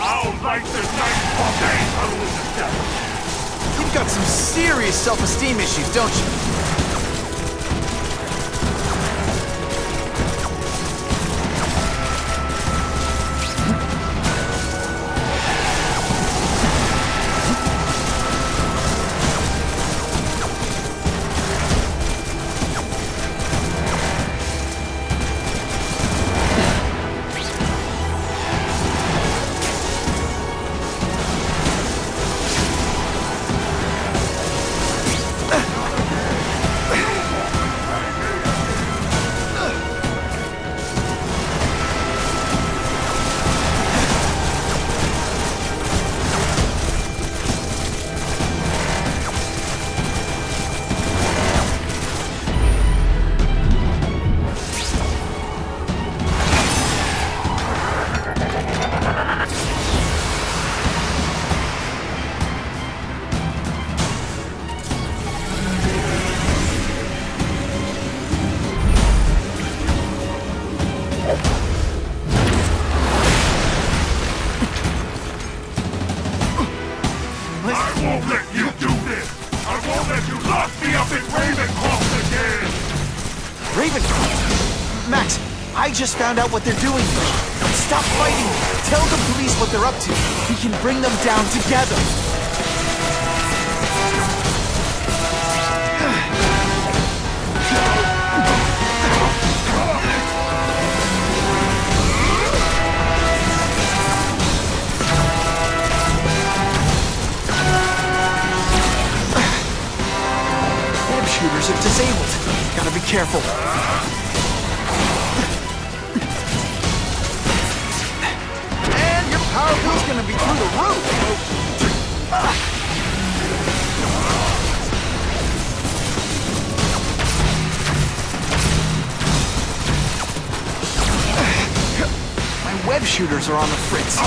I'll light this night while they huddle in the death! You've got some serious self-esteem issues, don't you? Max, I just found out what they're doing here. Stop fighting. Tell the police what they're up to. We can bring them down together. Web shooters are disabled. Gotta be careful. Power bill's gonna be through the roof! My web shooters are on the fritz.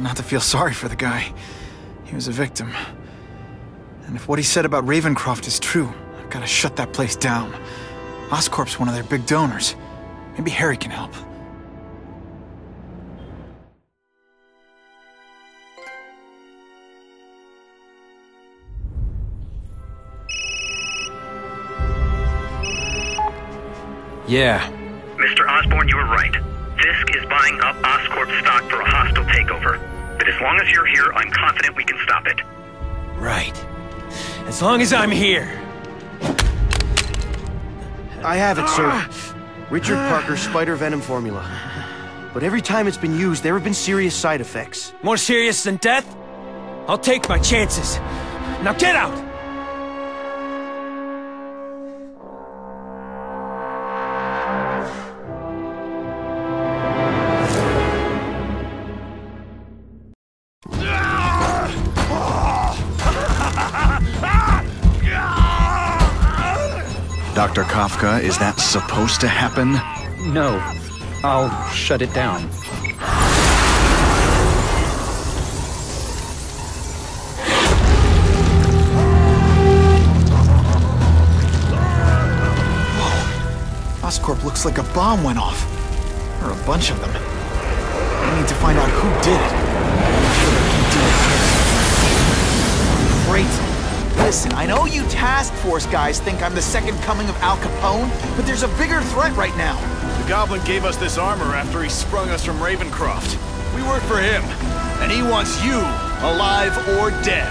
Not to feel sorry for the guy. He was a victim. And if what he said about Ravencroft is true, I've got to shut that place down. Oscorp's one of their big donors. Maybe Harry can help. Yeah. Mr. Osborn, you were right. Fisk is buying up Oscorp stock for a hostile takeover. But as long as you're here, I'm confident we can stop it. Right. As long as I'm here. I have it, sir. Richard Parker's spider venom formula. But every time it's been used, there have been serious side effects. More serious than death? I'll take my chances. Now get out! Dr. Kafka, is that supposed to happen? No. I'll shut it down. Whoa. Oscorp looks like a bomb went off. Or a bunch of them. I need to find out who did it. I'm sure they can do it. Great. Listen, I know you task force guys think I'm the second coming of Al Capone, but there's a bigger threat right now. The Goblin gave us this armor after he sprung us from Ravencroft. We work for him, and he wants you alive or dead.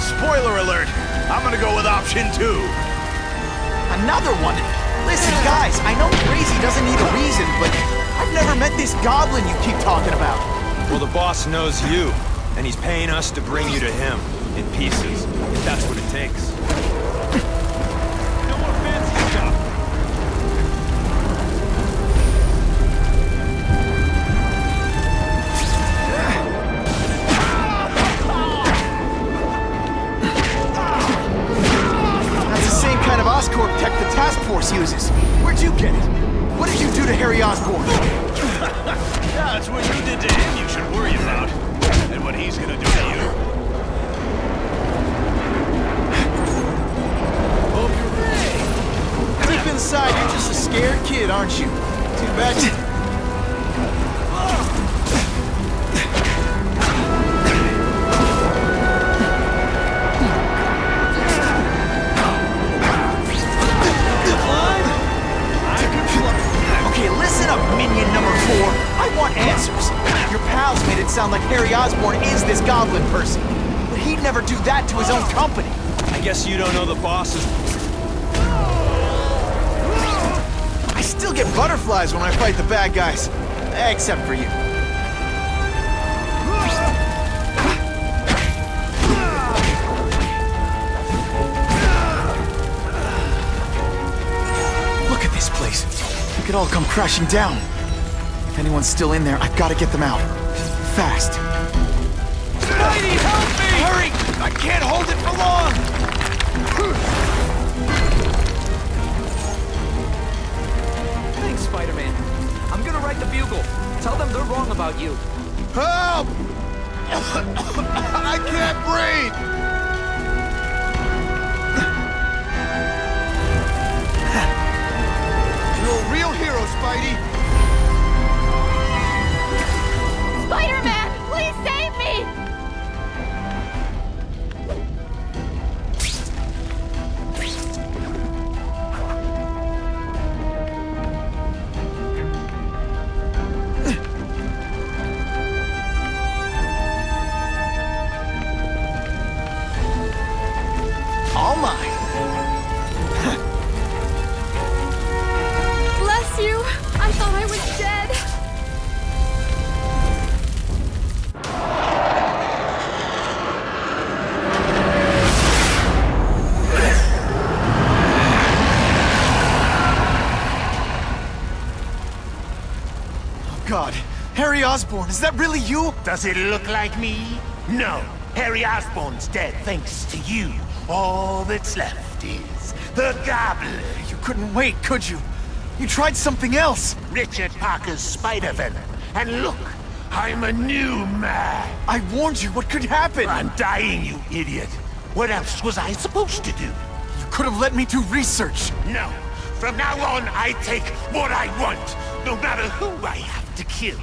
Spoiler alert, I'm gonna go with option 2. Another one? Listen, guys, I know crazy doesn't need a reason, but I've never met this Goblin you keep talking about. Well, the boss knows you, and he's paying us to bring you to him. In pieces, if that's what it takes. No more fancy stuff. That's the same kind of Oscorp tech the task force uses. Where'd you get it? What did you do to Harry Osborn? Yeah, it's what you did to him you should worry about. And what he's gonna do to you. Deep inside, you're just a scared kid, aren't you? Too bad you... Okay, listen up, minion. sound like Harry Osborn is this goblin person. But he'd never do that to his own company. I guess you don't know the bosses. I still get butterflies when I fight the bad guys. Except for you. Look at this place. It could all come crashing down. If anyone's still in there, I've got to get them out. Fast. Spidey, help me! Hurry! I can't hold it for long! Thanks, Spider-Man. I'm gonna write the Bugle. Tell them they're wrong about you. Help! I can't breathe! You're a real hero, Spidey! Spider-Man, please save me! All mine. Bless you! I thought I was dead. God, Harry Osborn, is that really you? Does it look like me? No, Harry Osborn's dead thanks to you. All that's left is the Goblin. You couldn't wait, could you? You tried something else. Richard Parker's Spider-Venom. And look, I'm a new man. I warned you, what could happen? I'm dying, you idiot. What else was I supposed to do? You could have let me do research. No, from now on I take what I want, no matter who I have to kill.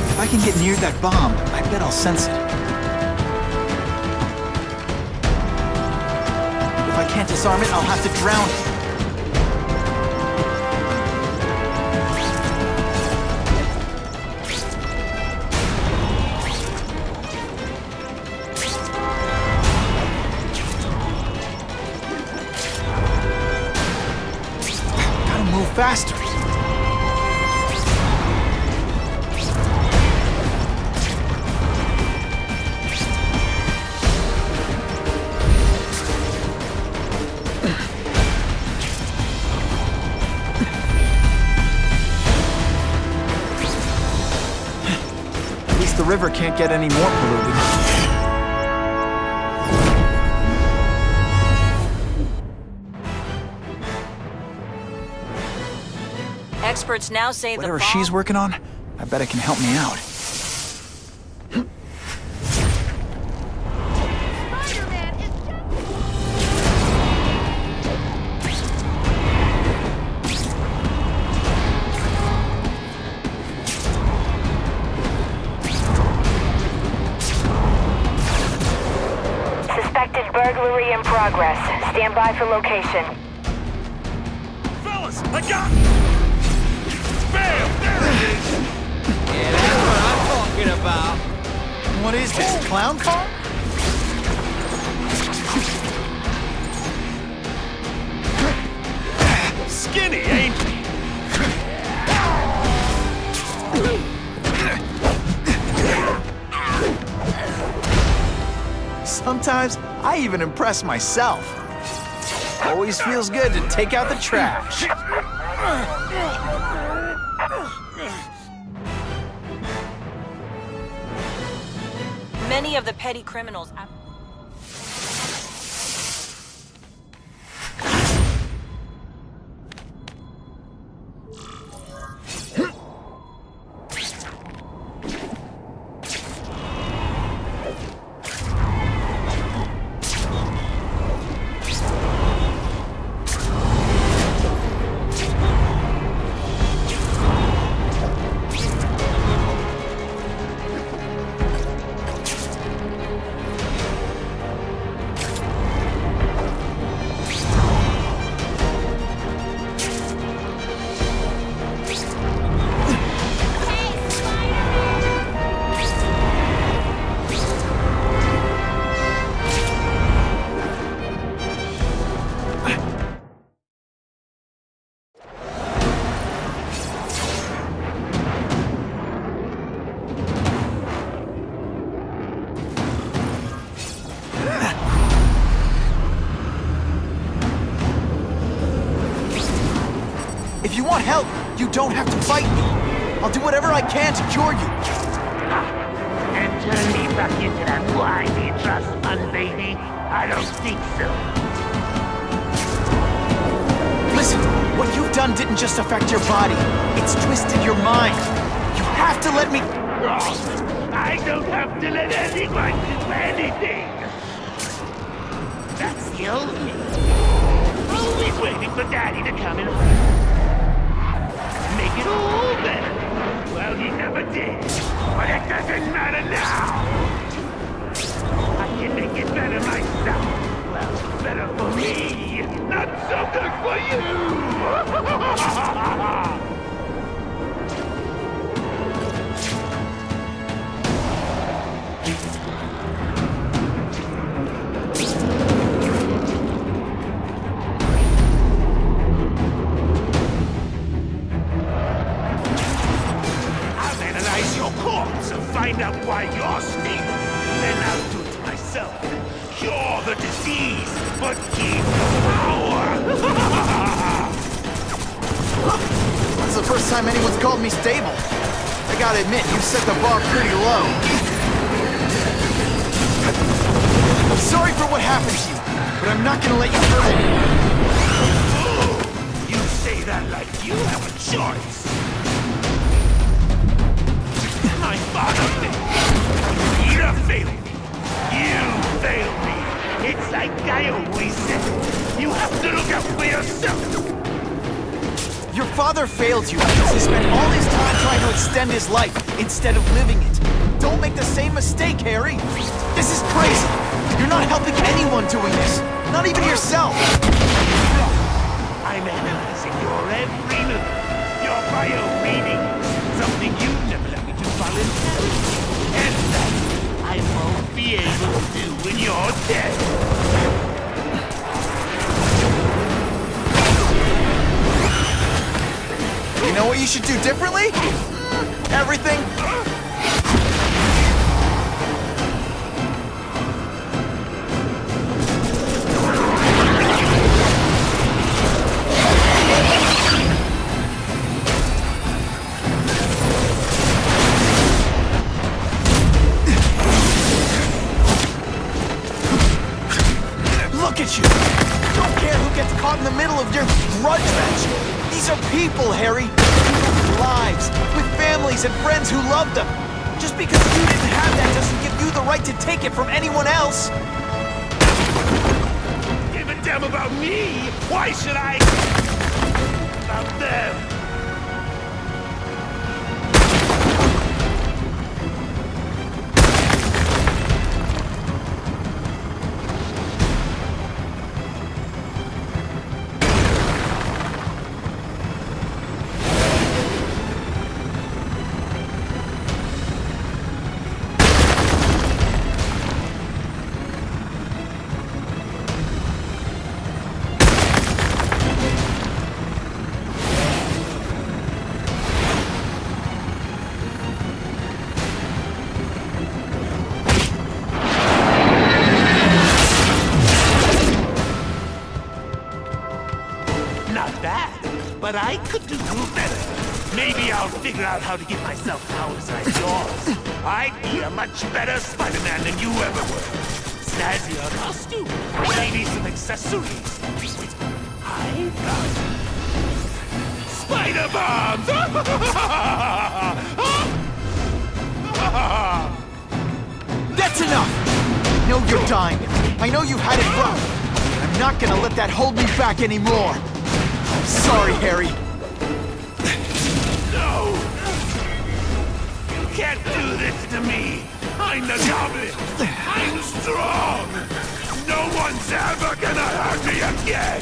If I can get near that bomb, I bet I'll sense it. If I can't disarm it, I'll have to drown it. Gotta move faster. The river can't get any more polluted. Experts now say whatever the bomb... she's working on, I bet it can help me out. Suspected burglary in progress. Stand by for location. Fellas, I got... Bam! There it is! Yeah, that's what I'm talking about. What is this, clown car? Skinny, ain't he? Sometimes I even impress myself. Always feels good to take out the trash. Many of the petty criminals... If you want help, you don't have to fight me. I'll do whatever I can to cure you. And turn me back into that whiny trust fund baby? I don't think so. Listen, what you've done didn't just affect your body. It's twisted your mind. You have to let me... I don't have to let anyone do anything. That's the only. Always waiting for Daddy to come and make it all better. Well, he never did. But it doesn't matter now. I can make it better myself. Well, better for me. Not so good for you. Find out why you're stable. Then I'll do it myself. Cure the disease, but keep the power. That's the first time anyone's called me stable. I gotta admit, you set the bar pretty low. I'm sorry for what happened to you, but I'm not gonna let you hurt me. Oh, you say that like you have a choice. My father failed me. Peter failed me. You failed me. It's like I always said. You have to look out for yourself. Your father failed you because he spent all his time trying to extend his life instead of living it. Don't make the same mistake, Harry. This is crazy. You're not helping anyone doing this. Not even yourself. I'm analyzing your every move. Your bio-reading. Something you've never let me do voluntarily. And that I won't be able to do when you're dead. You know what you should do differently? Everything. Look at you! Don't care who gets caught in the middle of your grudge match. These are people, Harry. People with lives, with families and friends who love them. Just because you didn't have that doesn't give you the right to take it from anyone else. Give a damn about me? Why should I? About them. what I could do better. Maybe I'll figure out how to give myself powers like yours. I'd be a much better Spider-Man than you ever were. Snazzier costume, maybe some accessories. I got spider bombs! That's enough! I know you're dying. I know you've had it rough. I'm not gonna let that hold me back anymore. I'm sorry, Harry. No! You can't do this to me! I'm the Goblin! I'm strong! No one's ever gonna hurt me again!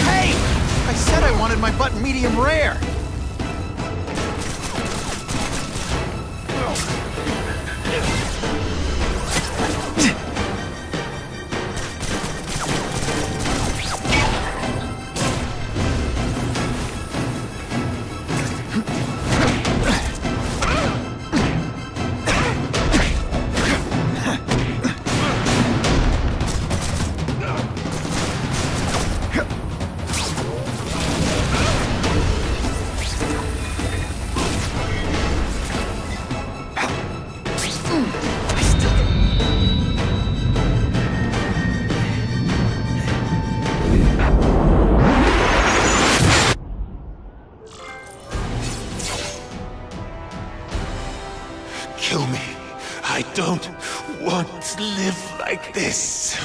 Hey! I said I wanted my butt medium rare. Kill me. I don't want to live like this.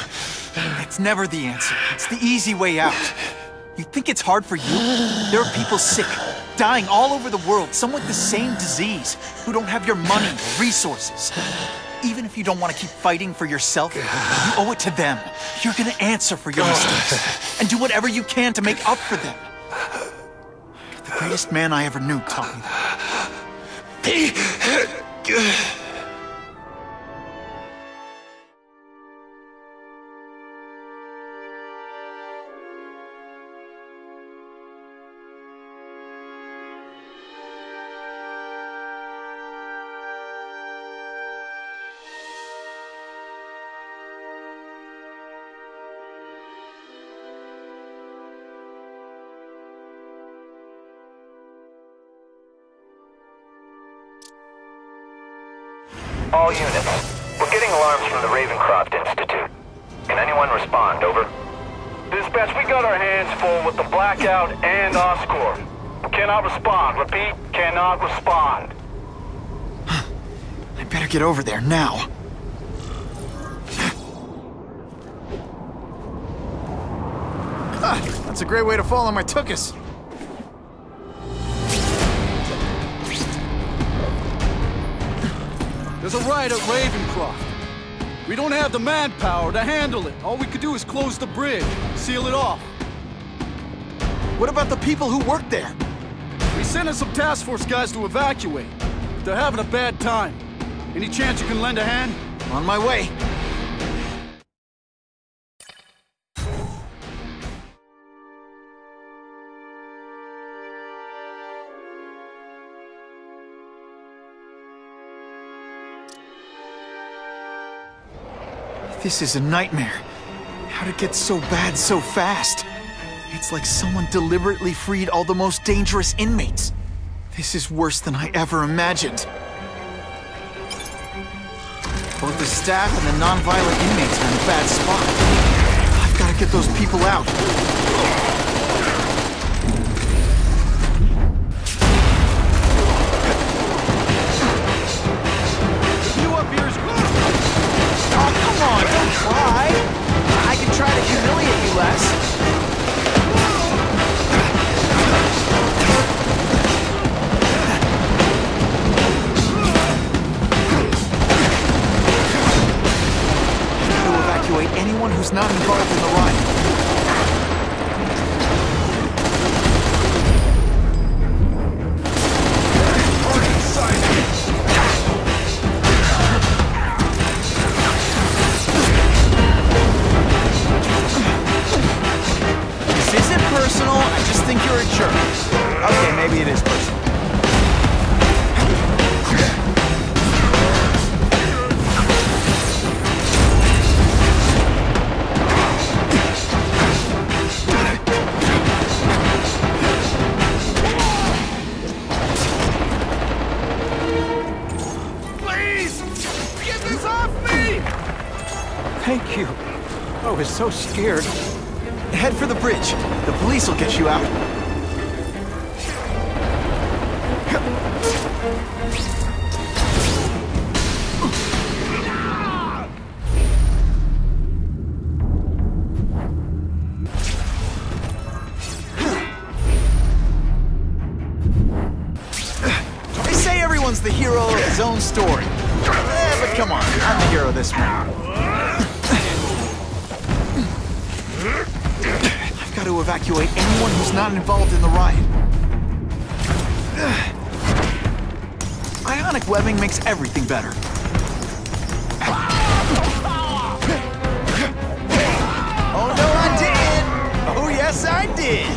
That's never the answer. It's the easy way out. You think it's hard for you? There are people sick, dying all over the world, some with the same disease, who don't have your money or resources. Even if you don't want to keep fighting for yourself, you owe it to them. You're gonna answer for your mistakes, and do whatever you can to make up for them. The greatest man I ever knew taught me that. Be good. All units, we're getting alarms from the Ravencroft Institute. Can anyone respond, over? Dispatch, we got our hands full with the Blackout and Oscorp. Cannot respond. Repeat, cannot respond. I better get over there now. That's a great way to fall on my tuchus. There's a riot at Ravencroft. We don't have the manpower to handle it. All we could do is close the bridge, seal it off. What about the people who work there? We sent in some task force guys to evacuate. They're having a bad time. Any chance you can lend a hand? On my way. This is a nightmare. How'd it get so bad so fast? It's like someone deliberately freed all the most dangerous inmates. This is worse than I ever imagined. Both the staff and the non-violent inmates are in a bad spot. I've got to get those people out. You up here is good. Oh, come on, don't try. I can try to humiliate you less. Anyone who's not involved in the riot. This isn't personal, I just Thank you. I was so scared. Head for the bridge. The police will get you out. They say everyone's the hero of his own story. But come on, I'm the hero this one. I've got to evacuate anyone who's not involved in the riot. Ionic webbing makes everything better. Oh no, I did! Oh yes, I did!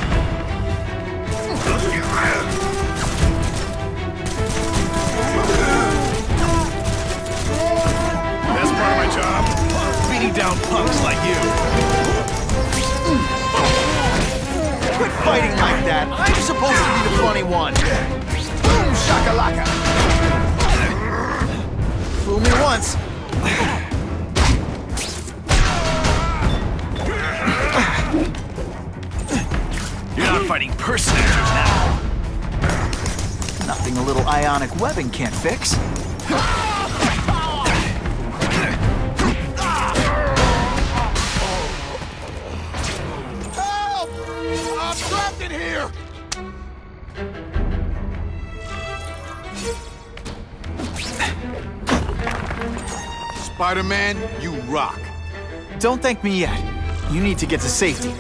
Best part of my job? Beating down punks like you. Quit fighting like that. I'm supposed to be the funny one. Boom, shakalaka. Fool me once. You're not fighting personages now. Nothing a little ionic webbing can't fix. I'm trapped in here! Spider-Man, you rock. Don't thank me yet. You need to get to safety.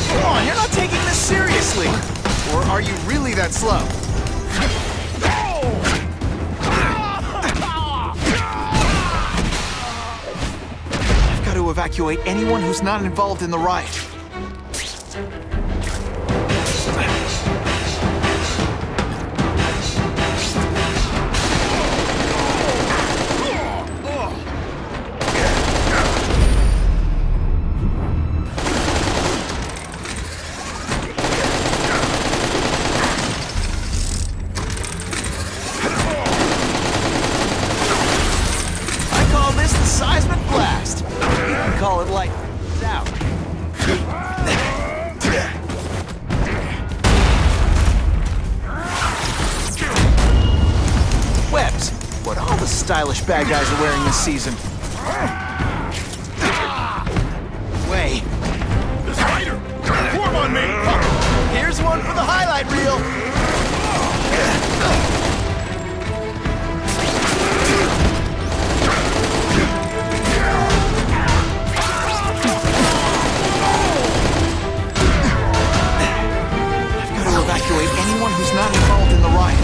Come on, you're not taking this seriously. Or are you really that slow? I've got to evacuate anyone who's not involved in the riot. Seismic blast. You can call it like out. Webs. What all the stylish bad guys are wearing this season. Way. The spider! Form on me! Here's one for the highlight reel. Evacuate anyone who's not involved in the riot.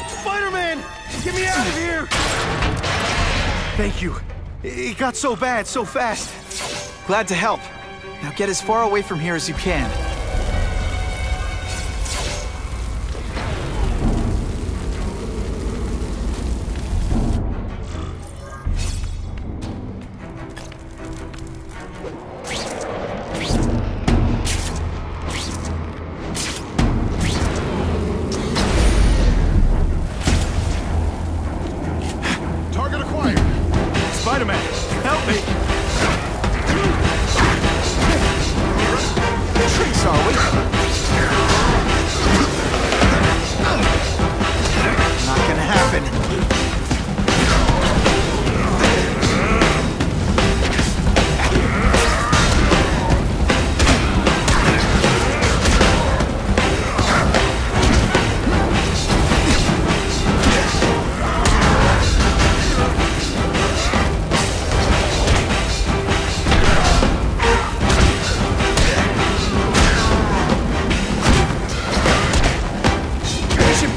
Spider-Man! Get me out of here! Thank you. It got so bad so fast. Glad to help. Now get as far away from here as you can. Target acquired. Spider-Man, help me! Tricks, are we? Not gonna happen.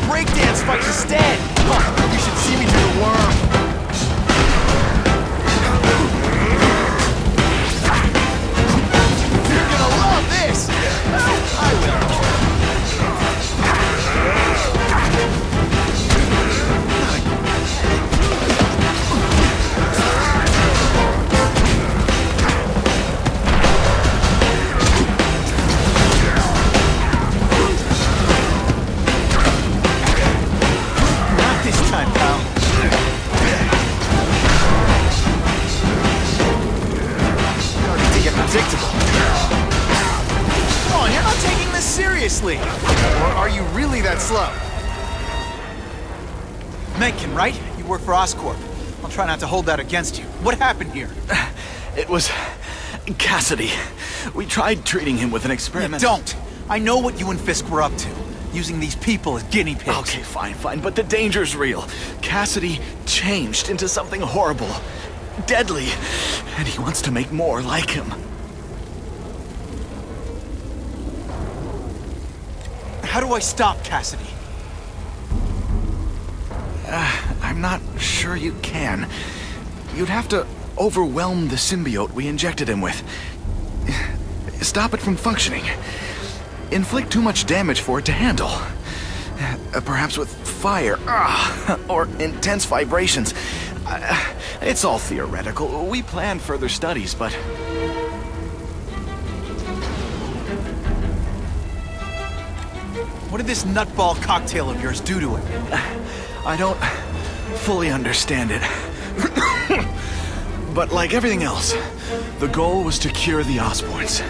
Breakdance fight instead! Huh, you should see me do the worm! You're gonna love this! I will! seriously! Or are you really that slow? Mencken, right? You work for Oscorp. I'll try not to hold that against you. What happened here? It was Cassidy. We tried treating him with an experiment. You don't! I know what you and Fisk were up to. Using these people as guinea pigs. Okay, fine, but the danger's real. Cassidy changed into something horrible. Deadly. And he wants to make more like him. How do I stop Cassidy? I'm not sure you can. You'd have to overwhelm the symbiote we injected him with. Stop it from functioning. Inflict too much damage for it to handle. Perhaps with fire, or intense vibrations. It's all theoretical. We plan further studies, but... What did this nutball cocktail of yours do to him? I don't fully understand it. But like everything else, the goal was to cure the Osborns.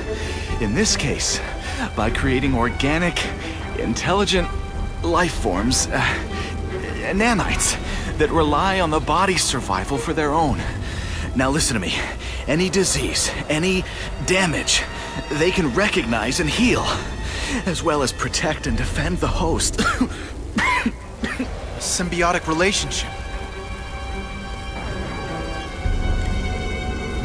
In this case, by creating organic, intelligent life forms, nanites, that rely on the body's survival for their own. Now listen to me. Any disease, any damage, they can recognize and heal, as well as protect and defend the host. Symbiotic relationship.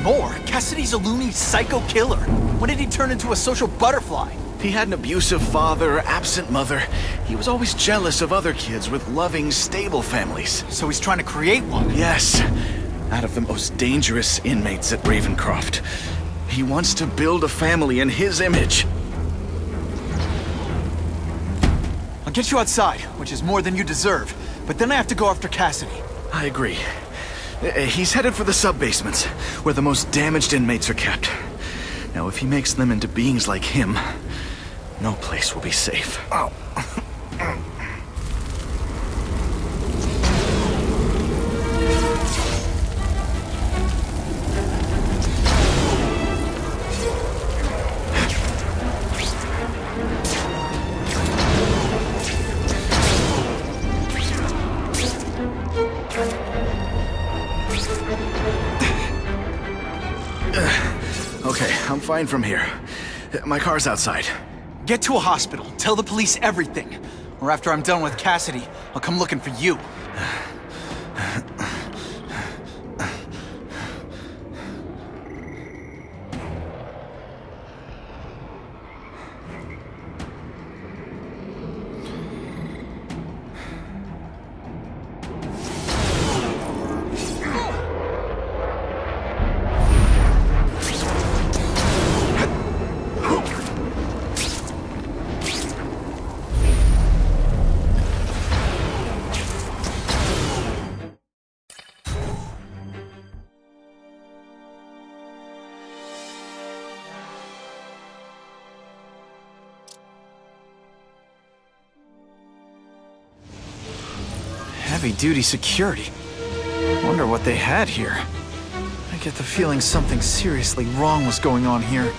More? Cassidy's a loony psycho killer. When did he turn into a social butterfly? He had an abusive father, absent mother. He was always jealous of other kids with loving, stable families. So he's trying to create one? Yes. Out of the most dangerous inmates at Ravencroft. He wants to build a family in his image. I'll get you outside, which is more than you deserve. But then I have to go after Cassidy. I agree. He's headed for the sub-basements, where the most damaged inmates are kept. Now, if he makes them into beings like him, no place will be safe. Oh. Okay, I'm fine from here. My car's outside. Get to a hospital. Tell the police everything. Or after I'm done with Cassidy, I'll come looking for you. Heavy-duty security. Wonder what they had here. I get the feeling something seriously wrong was going on here.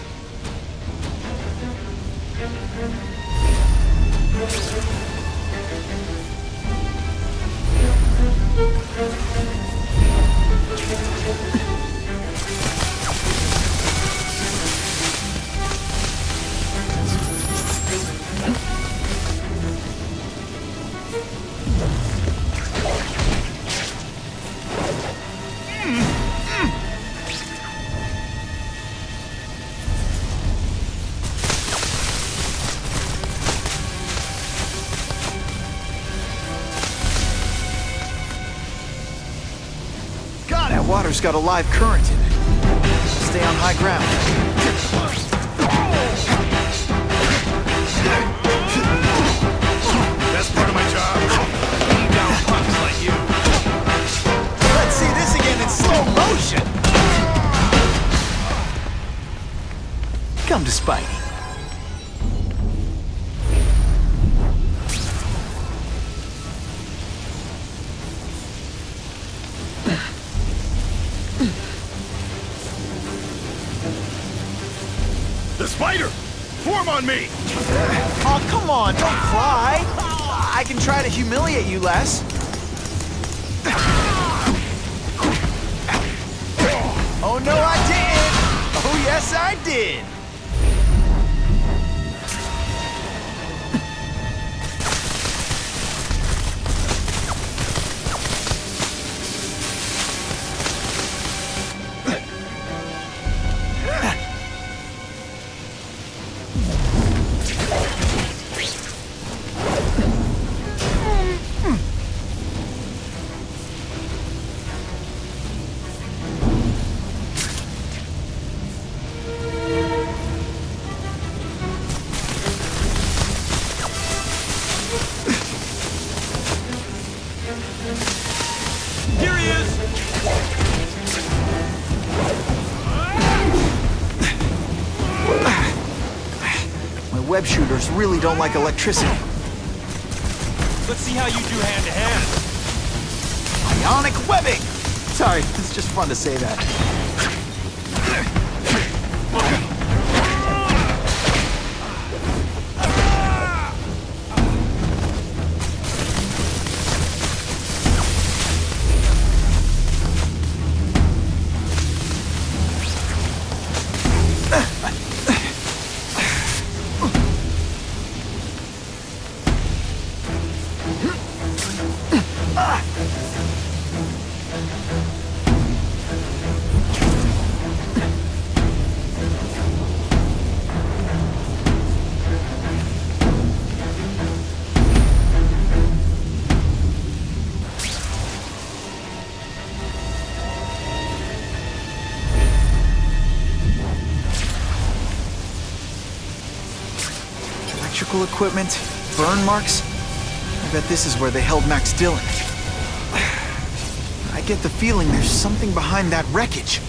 Water's got a live current in it. Stay on high ground. Best part of my job. Beating down punks like you. Let's see this again in slow motion. Come to Spidey. Form on me! Oh, come on, don't cry. I can try to humiliate you less. Oh, no, I did! Oh, yes, I did! Here he is! My web shooters really don't like electricity. Let's see how you do hand-to-hand. Ionic webbing! Sorry, it's just fun to say that. Electrical equipment, burn marks. I bet this is where they held Max Dillon. I get the feeling there's something behind that wreckage.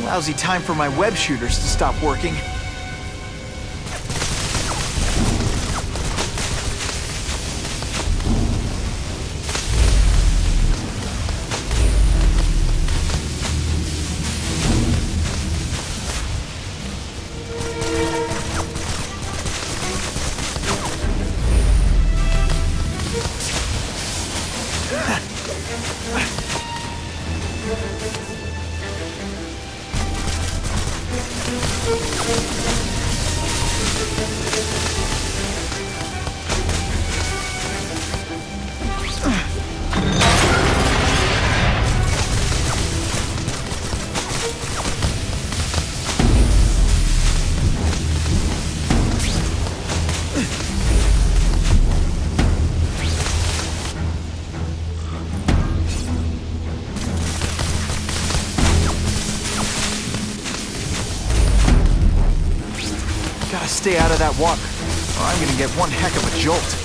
Lousy time for my web shooters to stop working. Gotta stay out of that water, or I'm gonna get one heck of a jolt.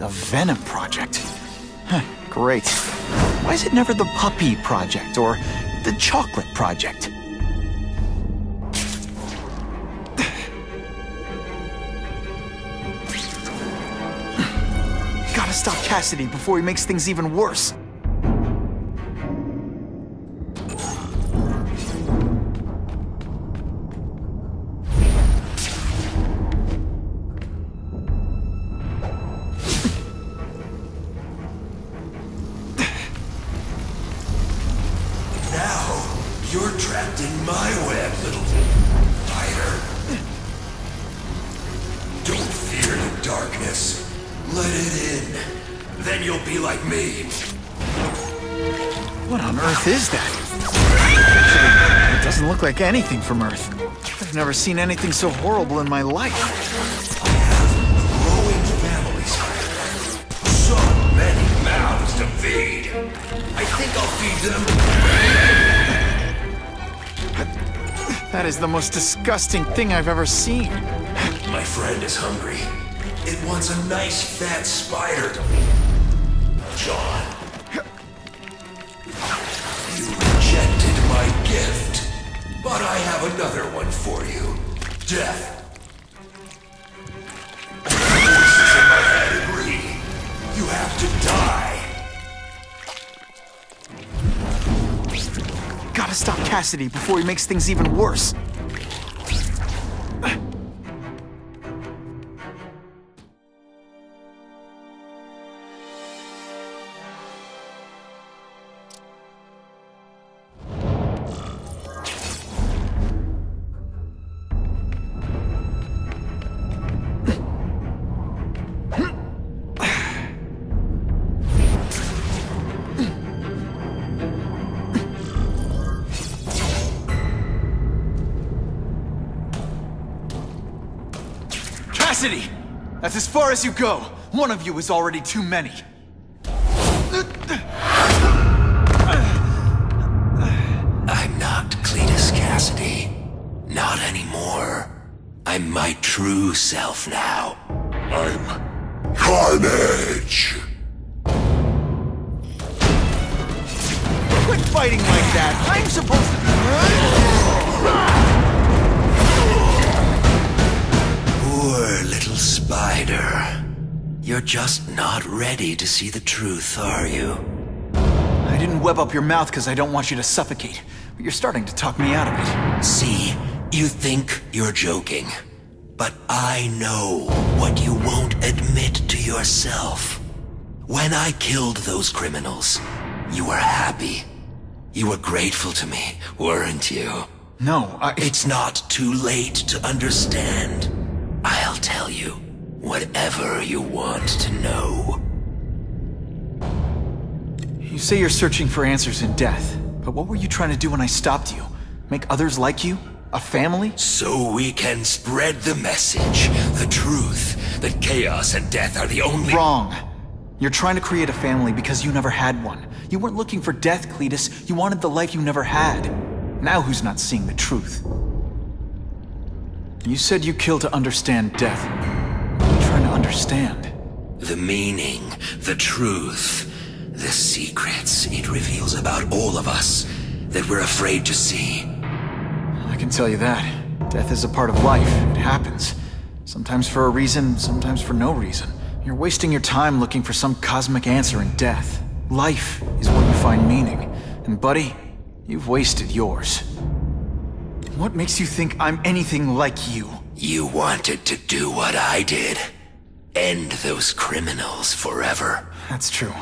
The Venom Project? Huh, great. Why is it never the Puppy Project or the Chocolate Project? Gotta stop Cassidy before he makes things even worse. You're trapped in my web, little spider. Don't fear the darkness. Let it in. Then you'll be like me. What on earth is that? Actually, it doesn't look like anything from Earth. I've never seen anything so horrible in my life. Growing families. So many mouths to feed. I think I'll feed them. That is the most disgusting thing I've ever seen. My friend is hungry. It wants a nice fat spider. John. You rejected my gift. But I have another one for you. Death. Voices in my head agree. You have to die. Gotta stop Cassidy before he makes things even worse. Cassidy! That's as far as you go. One of you is already too many. I'm not Cletus Cassidy. Not anymore. I'm my true self now. I'm Carnage. Quit fighting like that. I'm supposed to Poor little spider. You're just not ready to see the truth, are you? I didn't web up your mouth because I don't want you to suffocate, but you're starting to talk me out of it. See, you think you're joking, but I know what you won't admit to yourself. When I killed those criminals, you were happy. You were grateful to me, weren't you? No, It's not too late to understand. I'll tell you whatever you want to know. You say you're searching for answers in death, but what were you trying to do when I stopped you? Make others like you? A family? So we can spread the message, the truth, that chaos and death are the only— Wrong. You're trying to create a family because you never had one. You weren't looking for death, Cletus. You wanted the life you never had. Now who's not seeing the truth? You said you kill to understand death. What are you trying to understand? The meaning, the truth, the secrets it reveals about all of us that we're afraid to see. I can tell you that. Death is a part of life. It happens. Sometimes for a reason, sometimes for no reason. You're wasting your time looking for some cosmic answer in death. Life is where you find meaning. And buddy, you've wasted yours. What makes you think I'm anything like you? You wanted to do what I did. End those criminals forever. That's true.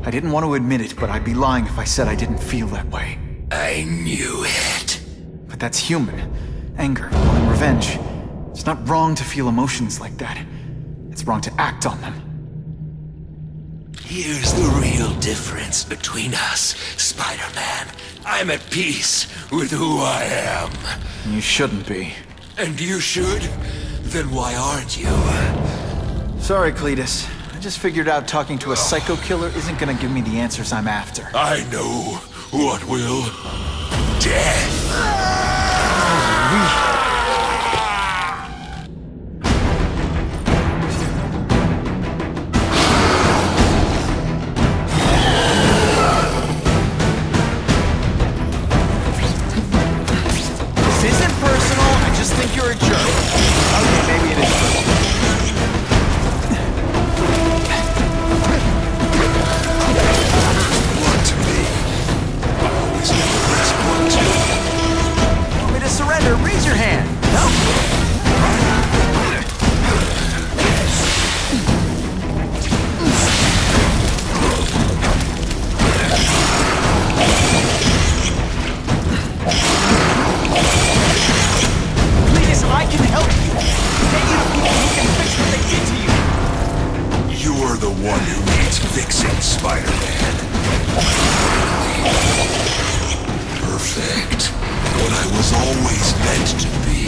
I didn't want to admit it, but I'd be lying if I said I didn't feel that way. I knew it. But that's human. Anger, wanting revenge. It's not wrong to feel emotions like that. It's wrong to act on them. Here's the real difference between us, Spider-Man. I'm at peace with who I am. You shouldn't be. And you should? Then why aren't you? Sorry, Cletus. I just figured out talking to a psycho killer isn't gonna give me the answers I'm after. I know what will. Death. think you're a jerk. Okay, maybe it is true. Look to me. Always knew this one too. Want me to surrender? Raise your hand. No? I can help you. Get you to people who can fix what they did to you. You're the one who needs fixing, Spider-Man. Perfect. What I was always meant to be.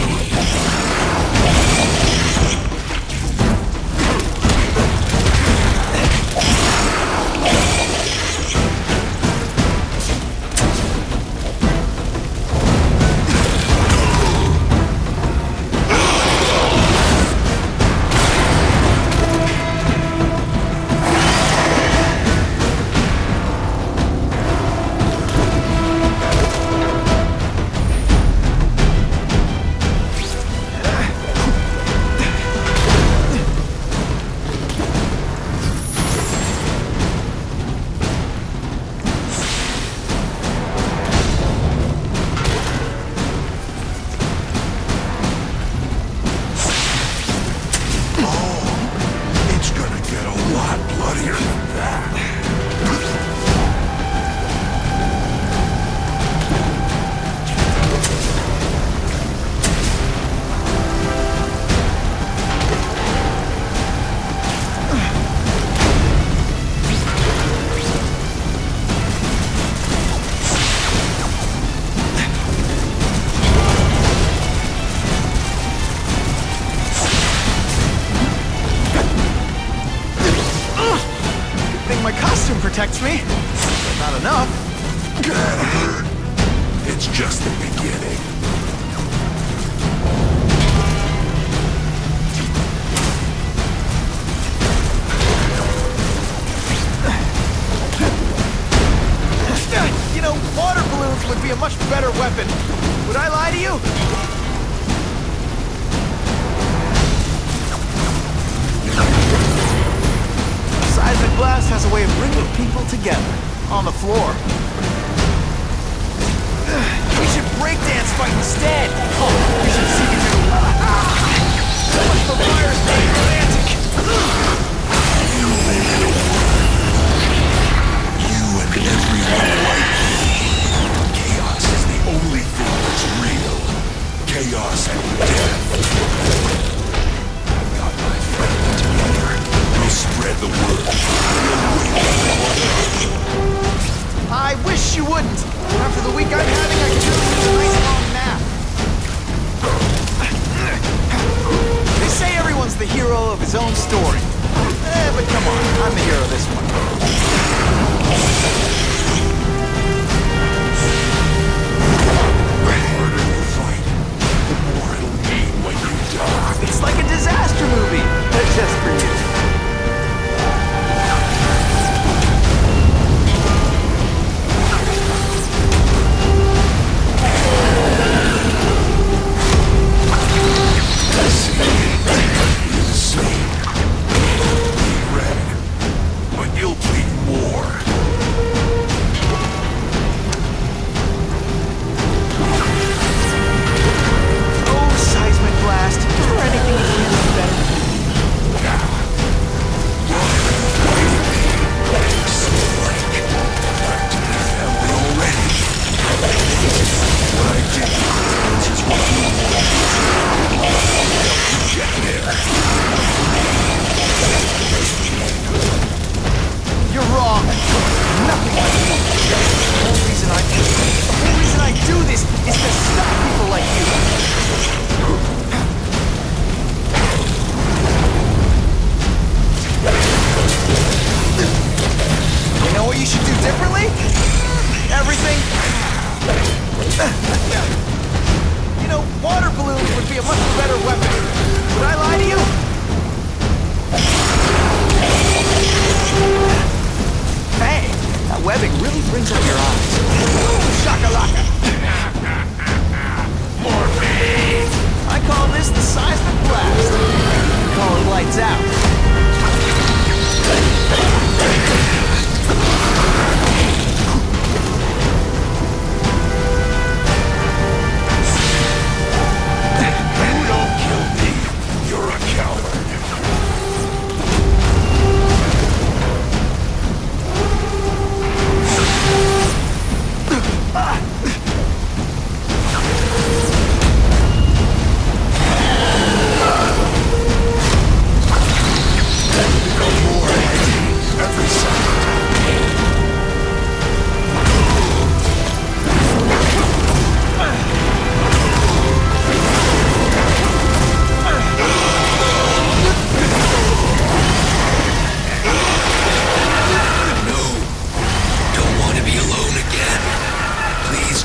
Protects me, but not enough. That hurt. It's just the beginning. You know, water balloons would be a much better weapon. Would I lie to you? Seismic blast has a way of bringing people together. On the floor. We should breakdance fight instead. Oh, we should see you do. So much for fire staying romantic. You made it a word. You and everyone like you. Chaos is the only thing that's real. Chaos and death. I've got my friends together. We'll spread the word. I wish you wouldn't. After the week I'm having, I could really use a nice long nap. They say everyone's the hero of his own story. But come on, I'm the hero of this one. The harder you fight, the more it'll mean when you die. It's like a disaster movie, but just for you. But you'll bleed more.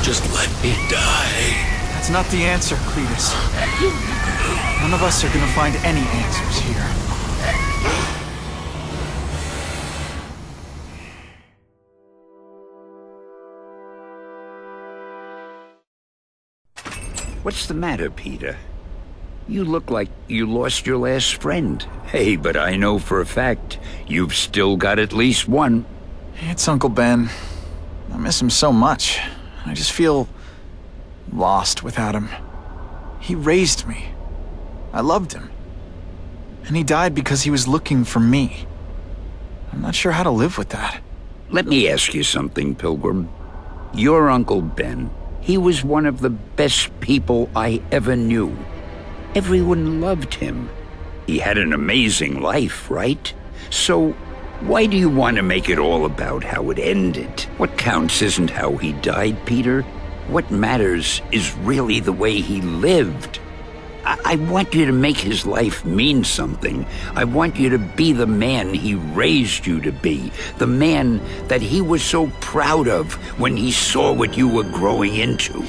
Just let me die. That's not the answer, Cletus. None of us are gonna find any answers here. What's the matter, Peter? You look like you lost your last friend. Hey, but I know for a fact you've still got at least one. It's Uncle Ben. I miss him so much. I just feel lost without him. He raised me. I loved him. And he died because he was looking for me. I'm not sure how to live with that. Let me ask you something, Pilgrim. Your Uncle Ben, he was one of the best people I ever knew. Everyone loved him. He had an amazing life, right? So, why do you want to make it all about how it ended? What counts isn't how he died, Peter. What matters is really the way he lived. I want you to make his life mean something. I want you to be the man he raised you to be. The man that he was so proud of when he saw what you were growing into.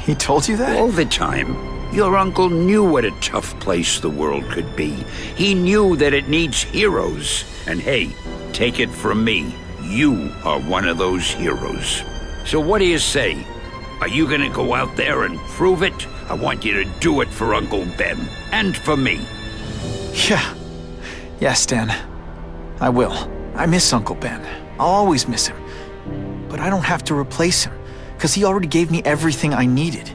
He told you that? All the time. Your uncle knew what a tough place the world could be. He knew that it needs heroes. And hey, take it from me, you are one of those heroes. So what do you say? Are you gonna go out there and prove it? I want you to do it for Uncle Ben, and for me. Yeah. Yes, Dan. I will. I miss Uncle Ben. I'll always miss him. But I don't have to replace him, because he already gave me everything I needed.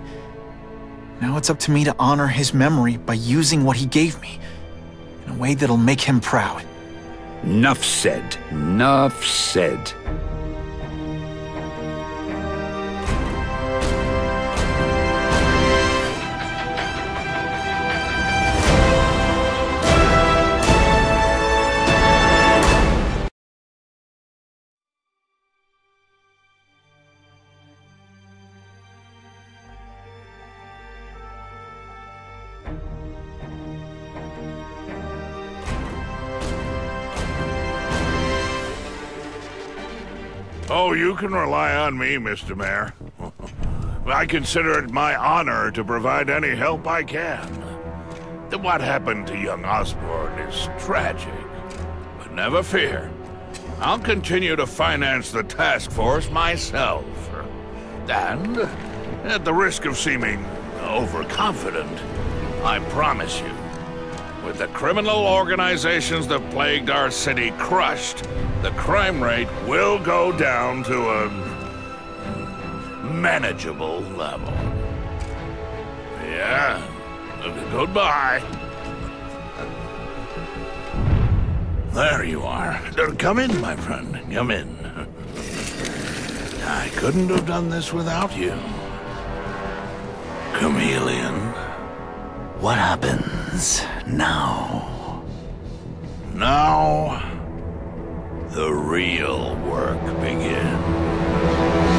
Now it's up to me to honor his memory by using what he gave me, in a way that'll make him proud. Nuff said. Nuff said. Oh, you can rely on me, Mr. Mayor. I consider it my honor to provide any help I can. What happened to young Osborn is tragic, but never fear. I'll continue to finance the task force myself. And, at the risk of seeming overconfident, I promise you, with the criminal organizations that plagued our city crushed, the crime rate will go down to a manageable level. Yeah, goodbye. There you are. Come in, my friend. Come in. I couldn't have done this without you. Chameleon. What happens now? Now, the real work begins.